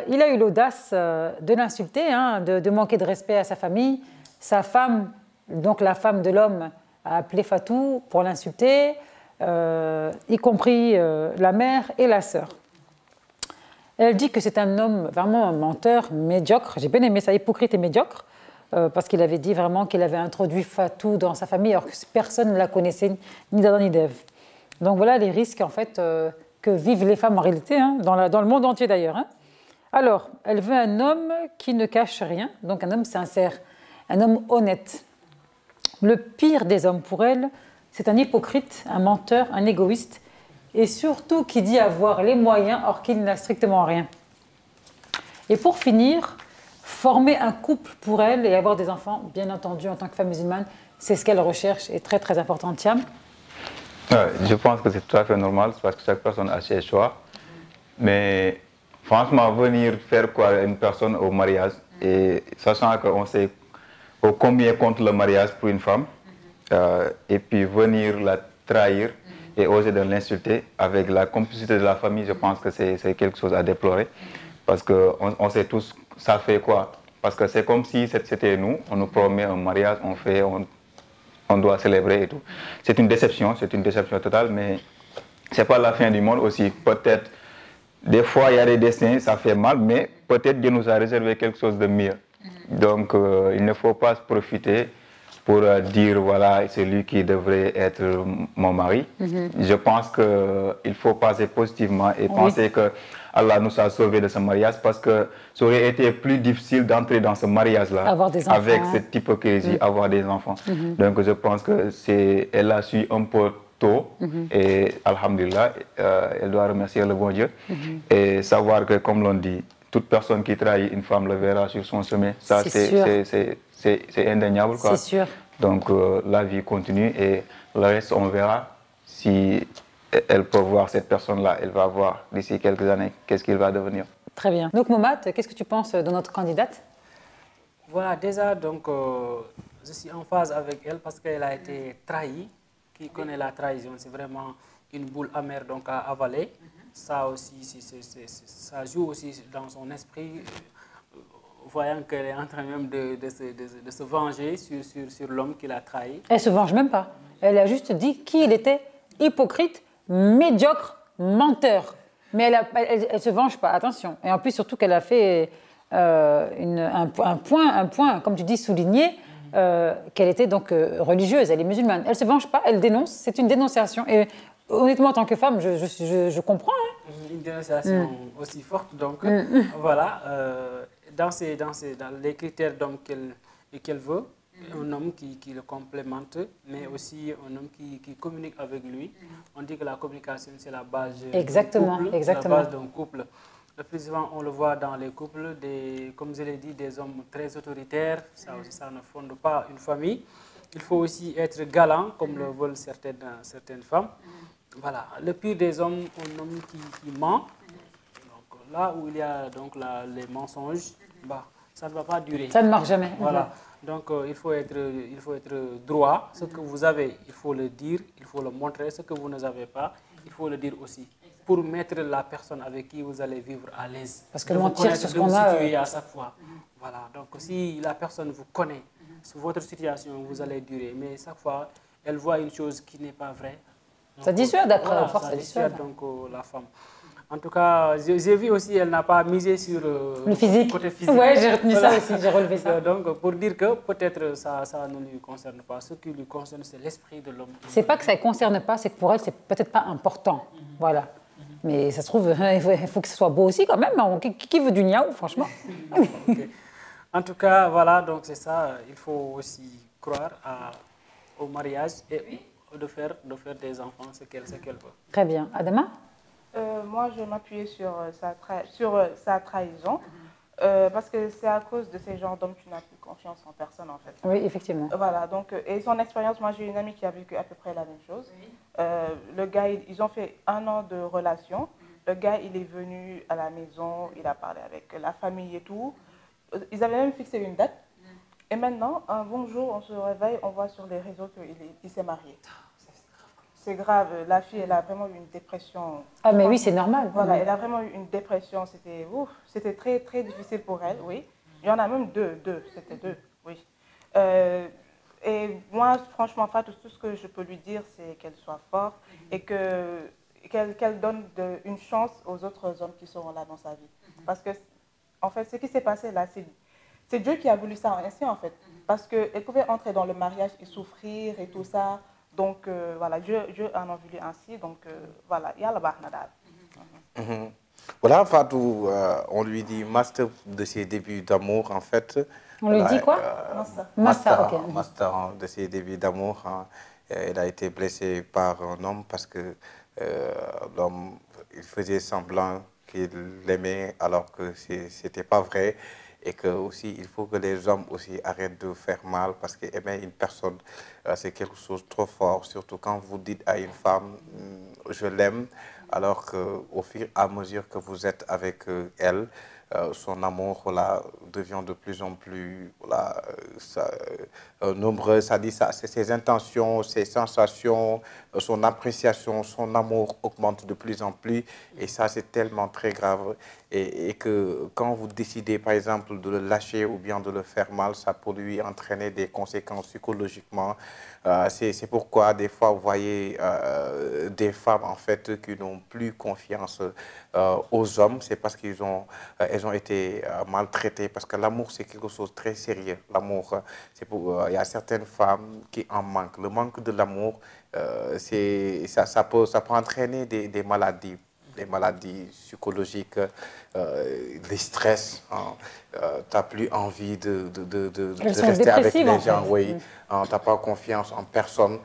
il a eu l'audace de l'insulter, hein, de manquer de respect à sa famille. Sa femme, donc la femme de l'homme, a appelé Fatou pour l'insulter, y compris la mère et la sœur. Elle dit que c'est un homme vraiment un menteur, médiocre. J'ai bien aimé ça, hypocrite et médiocre. Parce qu'il avait dit vraiment qu'il avait introduit Fatou dans sa famille alors que personne ne la connaissait, ni d'Adam ni d'Ève. Donc voilà les risques en fait que vivent les femmes en réalité, hein, dans le monde entier d'ailleurs. Hein. Alors, elle veut un homme qui ne cache rien, donc un homme sincère, un homme honnête. Le pire des hommes pour elle, c'est un hypocrite, un menteur, un égoïste, et surtout qui dit avoir les moyens or qu'il n'a strictement rien. Et pour finir, former un couple pour elle et avoir des enfants, bien entendu, en tant que femme musulmane, c'est ce qu'elle recherche et très très important. Thiam? Je pense que c'est tout à fait normal parce que chaque personne a ses choix. Mais franchement, venir faire quoi une personne au mariage, et sachant qu'on sait combien compte le mariage pour une femme, et puis venir la trahir et oser de l'insulter avec la complicité de la famille, je pense que c'est quelque chose à déplorer. Parce qu'on sait tous, ça fait quoi? Parce que c'est comme si c'était nous, on nous promet un mariage, on doit célébrer et tout. C'est une déception totale, mais c'est pas la fin du monde aussi. Peut-être, des fois, il y a des destins, ça fait mal, mais peut-être Dieu nous a réservé quelque chose de mieux. Donc, il ne faut pas se profiter pour dire, voilà, c'est lui qui devrait être mon mari. Je pense qu'il faut passer positivement et penser que Allah nous a sauvés de ce mariage, parce que ça aurait été plus difficile d'entrer dans ce mariage-là avec cette hypocrisie, avoir des enfants. Donc, je pense que elle a su un peu tôt et alhamdulillah, elle doit remercier le bon Dieu et savoir que, comme l'on dit, toute personne qui trahit une femme le verra sur son chemin. Ça, c'est indéniable, quoi. C'est sûr. Donc, la vie continue et le reste, on verra si elle peut voir cette personne-là. Elle va voir d'ici quelques années qu'est-ce qu'il va devenir. Très bien. Donc, Momat, qu'est-ce que tu penses de notre candidate? Voilà, déjà, donc, je suis en phase avec elle parce qu'elle a été trahie. Qui connaît la trahison, c'est vraiment une boule amère donc, à avaler. Ça aussi, ça joue aussi dans son esprit, voyant qu'elle est en train même de se venger sur l'homme qui l'a trahi. Elle ne se venge même pas. Elle a juste dit qu'il était hypocrite, médiocre, menteur. Mais elle ne se venge pas, attention. Et en plus, surtout qu'elle a fait un point, comme tu dis, souligné, qu'elle était donc religieuse, elle est musulmane. Elle ne se venge pas, elle dénonce, c'est une dénonciation. Et honnêtement, en tant que femme, je comprends. Hein. Une dénonciation aussi forte, donc voilà, dans les critères qu'elle veut, un homme qui le complémente, mais aussi un homme qui communique avec lui. On dit que la communication, c'est la base d'un couple. Le plus souvent, on le voit dans les couples, comme je l'ai dit, des hommes très autoritaires. Ça aussi, ça ne fonde pas une famille. Il faut aussi être galant, comme le veulent certaines femmes. Voilà, le pire des hommes, un homme qui ment. Donc, là où il y a donc, les mensonges, ça ne va pas durer. Ça ne marche jamais. Voilà. Donc, il faut être droit. Ce que vous avez, il faut le dire, il faut le montrer. Ce que vous n'avez pas, il faut le dire aussi. Pour mettre la personne avec qui vous allez vivre à l'aise. Parce que mentir sur ce qu'on a... à chaque fois. Voilà. Donc, si la personne vous connaît, sur votre situation, vous allez durer. Mais chaque fois, elle voit une chose qui n'est pas vraie. Donc, ça dissuade après, voilà, force, ça dissuade donc la femme. En tout cas, j'ai vu aussi, elle n'a pas misé sur le physique. Côté physique. Oui, j'ai retenu ça aussi, j'ai relevé ça. Donc, pour dire que peut-être ça ne lui concerne pas. Ce qui lui concerne, c'est l'esprit de l'homme. C'est pas que ça ne concerne pas, c'est que pour elle, c'est peut-être pas important. Voilà. Mais ça se trouve, il faut que ce soit beau aussi quand même. Qui veut du niaou, franchement? Okay. En tout cas, voilà, donc c'est ça. Il faut aussi croire au mariage et de faire des enfants, ce qu'elle veut. Très bien. Adama? Moi, je m'appuyais sur sa trahison. Parce que c'est à cause de ces genres d'hommes que tu n'as plus confiance en personne, en fait. Oui, effectivement. Voilà, donc, et son expérience, moi j'ai une amie qui a vécu à peu près la même chose. Oui. Le gars, ils ont fait 1 an de relation. Le gars, il est venu à la maison, il a parlé avec la famille et tout. Ils avaient même fixé une date. Et maintenant, un bon jour, on se réveille, on voit sur les réseaux qu'il s'est marié. C'est grave, la fille, elle a vraiment eu une dépression. Ah mais oui, c'est normal. Voilà, elle a vraiment eu une dépression, c'était très, très difficile pour elle, oui. Il y en a même c'était deux, oui. Et moi, franchement, Fatou, tout ce que je peux lui dire, c'est qu'elle soit forte et qu'elle donne une chance aux autres hommes qui seront là dans sa vie. Parce que, en fait, ce qui s'est passé là, c'est Dieu qui a voulu ça ainsi, en fait. Parce qu'elle pouvait entrer dans le mariage et souffrir et tout ça. Donc, voilà, Dieu en a voulu ainsi. Donc, voilà, il y a la barnada. Voilà, Fatou, on lui dit master de ses débuts d'amour, en fait. On lui dit quoi? Master, okay. Master de ses débuts d'amour. Elle a été blessée par un homme parce que l'homme, il faisait semblant qu'il l'aimait alors que ce n'était pas vrai. Et que aussi, il faut que les hommes aussi arrêtent de faire mal parce qu'aimer une personne, c'est quelque chose de trop fort. Surtout quand vous dites à une femme, je l'aime, alors qu'au fur et à mesure que vous êtes avec elle, son amour voilà, devient de plus en plus voilà, nombreux, c'est-à-dire ses intentions, ses sensations, son appréciation, son amour augmente de plus en plus et ça c'est tellement très grave et que quand vous décidez par exemple de le lâcher ou bien de le faire mal, ça peut lui entraîner des conséquences psychologiquement. C'est pourquoi des fois vous voyez des femmes en fait qui n'ont plus confiance aux hommes, c'est parce qu'elles ont été maltraitées, parce que l'amour c'est quelque chose de très sérieux. L'amour, il y a certaines femmes qui en manquent. Le manque de l'amour, ça peut entraîner des maladies psychologiques, des stress. Hein. Tu n'as plus envie de rester avec les gens. Oui. Tu n'as pas confiance en personne.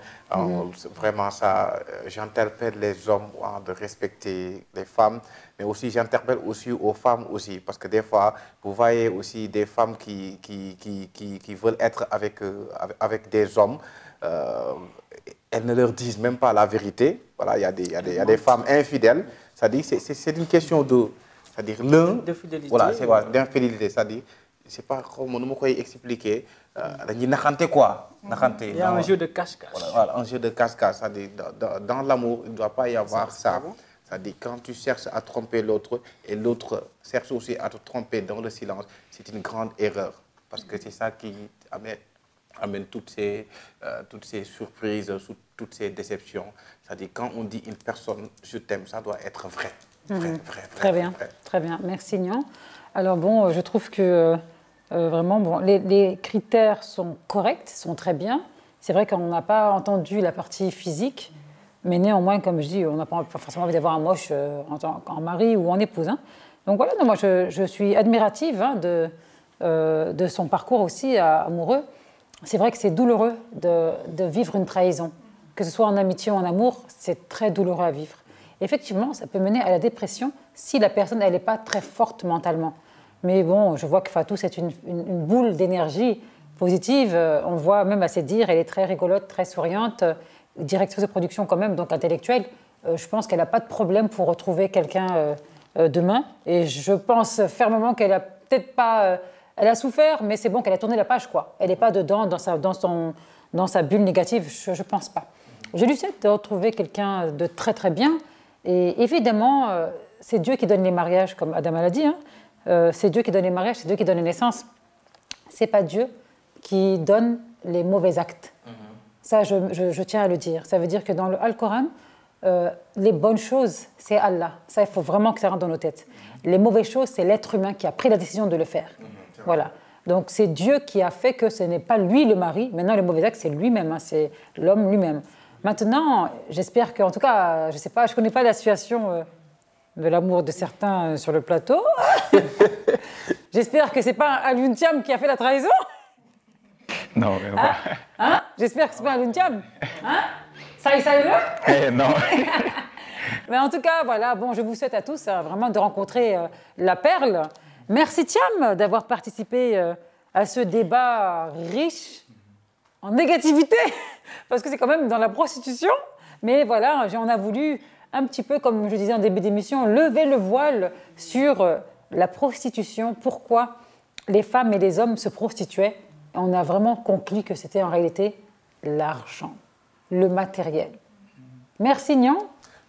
Vraiment, ça, j'interpelle les hommes de respecter les femmes, mais aussi j'interpelle aussi aux femmes aussi, parce que des fois, vous voyez aussi des femmes qui veulent être avec des hommes. Elles ne leur disent même pas la vérité. Voilà, il y a des femmes infidèles. C'est-à-dire, c'est une question de, c'est-à-dire l'un, voilà, c'est d'infidélité. C'est-à-dire, je ne sais pas comment nous pouvons expliquer. Il y a un jeu de cache-cache. Voilà, un jeu de cache-cache. C'est-à-dire, dans l'amour, il ne doit pas y avoir ça. C'est-à-dire, quand tu cherches à tromper l'autre et l'autre cherche aussi à te tromper dans le silence, c'est une grande erreur. Parce que c'est ça qui amène toutes ces surprises, toutes ces déceptions. C'est-à-dire, quand on dit une personne, je t'aime, ça doit être vrai. Très bien, très bien. Merci, Nian. Alors bon, je trouve que vraiment, bon, les critères sont corrects, sont très bien. C'est vrai qu'on n'a pas entendu la partie physique, mais néanmoins, comme je dis, on n'a pas forcément envie d'avoir un moche en mari ou en épouse. Hein. Donc voilà, non, moi je suis admirative hein, de son parcours aussi amoureux. C'est vrai que c'est douloureux de vivre une trahison. Que ce soit en amitié ou en amour, c'est très douloureux à vivre. Effectivement, ça peut mener à la dépression si la personne elle n'est pas très forte mentalement. Mais bon, je vois que Fatou, c'est une boule d'énergie positive. On voit même à ses dires, elle est très rigolote, très souriante, directrice de production quand même, donc intellectuelle. Je pense qu'elle n'a pas de problème pour retrouver quelqu'un demain. Et je pense fermement qu'elle n'a peut-être pas... elle a souffert, mais c'est bon qu'elle a tourné la page, quoi. Elle n'est pas dedans, dans sa bulle négative, je ne pense pas. Je lui souhaite de retrouver quelqu'un de très très bien. Et évidemment, c'est Dieu qui donne les mariages, comme Adam l'a dit. Hein. C'est Dieu qui donne les mariages, c'est Dieu qui donne les naissances. Ce n'est pas Dieu qui donne les mauvais actes. Ça, je tiens à le dire. Ça veut dire que dans le Al-Coran, les bonnes choses, c'est Allah. Ça, il faut vraiment que ça rentre dans nos têtes. Les mauvaises choses, c'est l'être humain qui a pris la décision de le faire. Voilà. Donc, c'est Dieu qui a fait que ce n'est pas lui le mari. Maintenant, le mauvais acte, c'est lui-même. Hein, c'est l'homme lui-même. Maintenant, j'espère qu'en tout cas, je ne sais pas, je ne connais pas la situation de l'amour de certains sur le plateau. J'espère que ce n'est pas Alioune Thiam qui a fait la trahison. Non, mais pas. Hein? J'espère que ce n'est pas Alioune Thiam. Hein? Ça y est, non. Mais en tout cas, voilà, bon, je vous souhaite à tous vraiment de rencontrer la perle. Merci Thiam d'avoir participé à ce débat riche en négativité, parce que c'est quand même dans la prostitution. Mais voilà, on a voulu un petit peu, comme je disais en début d'émission, lever le voile sur la prostitution, pourquoi les femmes et les hommes se prostituaient. Et on a vraiment conclu que c'était en réalité l'argent, le matériel. Merci Nian.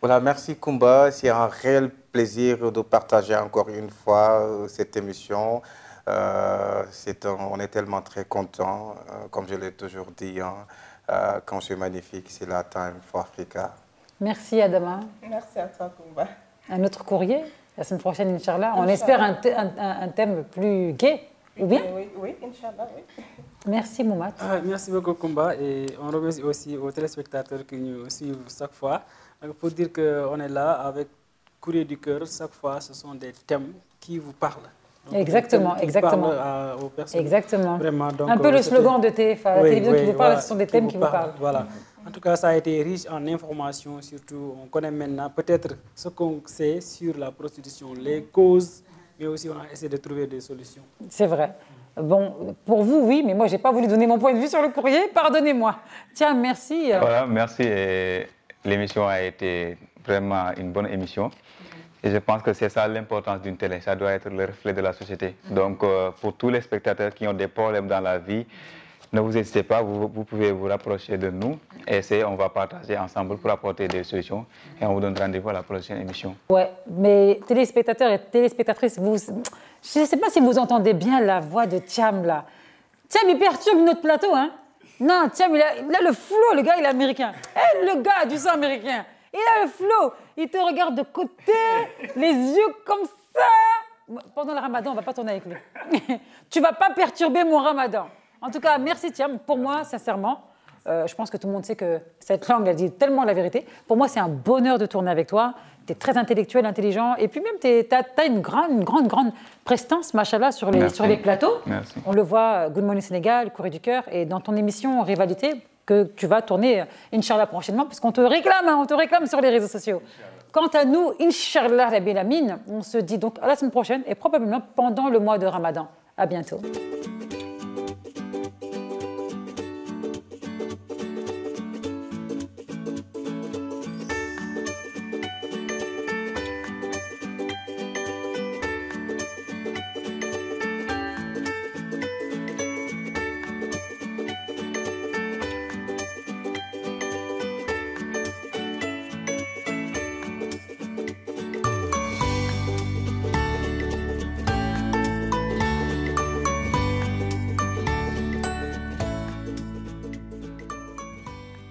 Voilà, merci Kumba. C'est un réel plaisir de partager encore une fois cette émission. On est tellement très contents, comme je l'ai toujours dit, hein, quand c'est magnifique, c'est la Time for Africa. Merci Adama. Merci à toi Kumba. Un autre courrier, la semaine prochaine, Inch'Allah. On espère un thème plus gai, ou bien? Oui, Inch'Allah, oui. Merci Moumat. Merci beaucoup Kumba et on remercie aussi aux téléspectateurs qui nous suivent chaque fois. Pour dire qu'on est là avec Courrier du cœur, chaque fois ce sont des thèmes qui vous parlent. Donc, exactement. Aux personnes. Exactement. Vraiment, donc, un peu le slogan de TF1, la télévision qui vous parle, voilà, ce sont des thèmes qui vous parlent. Voilà. En tout cas, ça a été riche en informations, surtout on connaît maintenant peut-être ce qu'on sait sur la prostitution, les causes, mais aussi on a essayé de trouver des solutions. C'est vrai. Bon, pour vous, oui, mais moi, je n'ai pas voulu donner mon point de vue sur le courrier. Pardonnez-moi. Tiens, merci. Voilà, merci. L'émission a été vraiment une bonne émission. Et je pense que c'est ça l'importance d'une télé, ça doit être le reflet de la société. Donc pour tous les spectateurs qui ont des problèmes dans la vie, ne vous hésitez pas, vous pouvez vous rapprocher de nous et on va partager ensemble pour apporter des solutions et on vous donne rendez-vous à la prochaine émission. Ouais, mais téléspectateurs et téléspectatrices, je ne sais pas si vous entendez bien la voix de Thiam là. Thiam, il perturbe notre plateau, hein. Non, Thiam, il a le flow, le gars, il est américain. Le gars du sang américain, il a le flow. Il te regarde de côté, les yeux comme ça. Pendant le ramadan, on ne va pas tourner avec lui. Tu ne vas pas perturber mon ramadan. En tout cas, merci Thiam. Pour moi, sincèrement, je pense que tout le monde sait que cette langue, elle dit tellement la vérité. Pour moi, c'est un bonheur de tourner avec toi. Tu es très intellectuel, intelligent. Et puis même, tu as une grande prestance, machallah, sur les plateaux. Merci. On le voit, Good Morning Sénégal, Courrier du Cœur. Et dans ton émission Rivalité, que tu vas tourner, Inch'Allah, prochainement, puisqu'on te réclame, on te réclame sur les réseaux sociaux. Quant à nous, Inch'Allah, Rabbil Amin, on se dit donc à la semaine prochaine et probablement pendant le mois de Ramadan. À bientôt.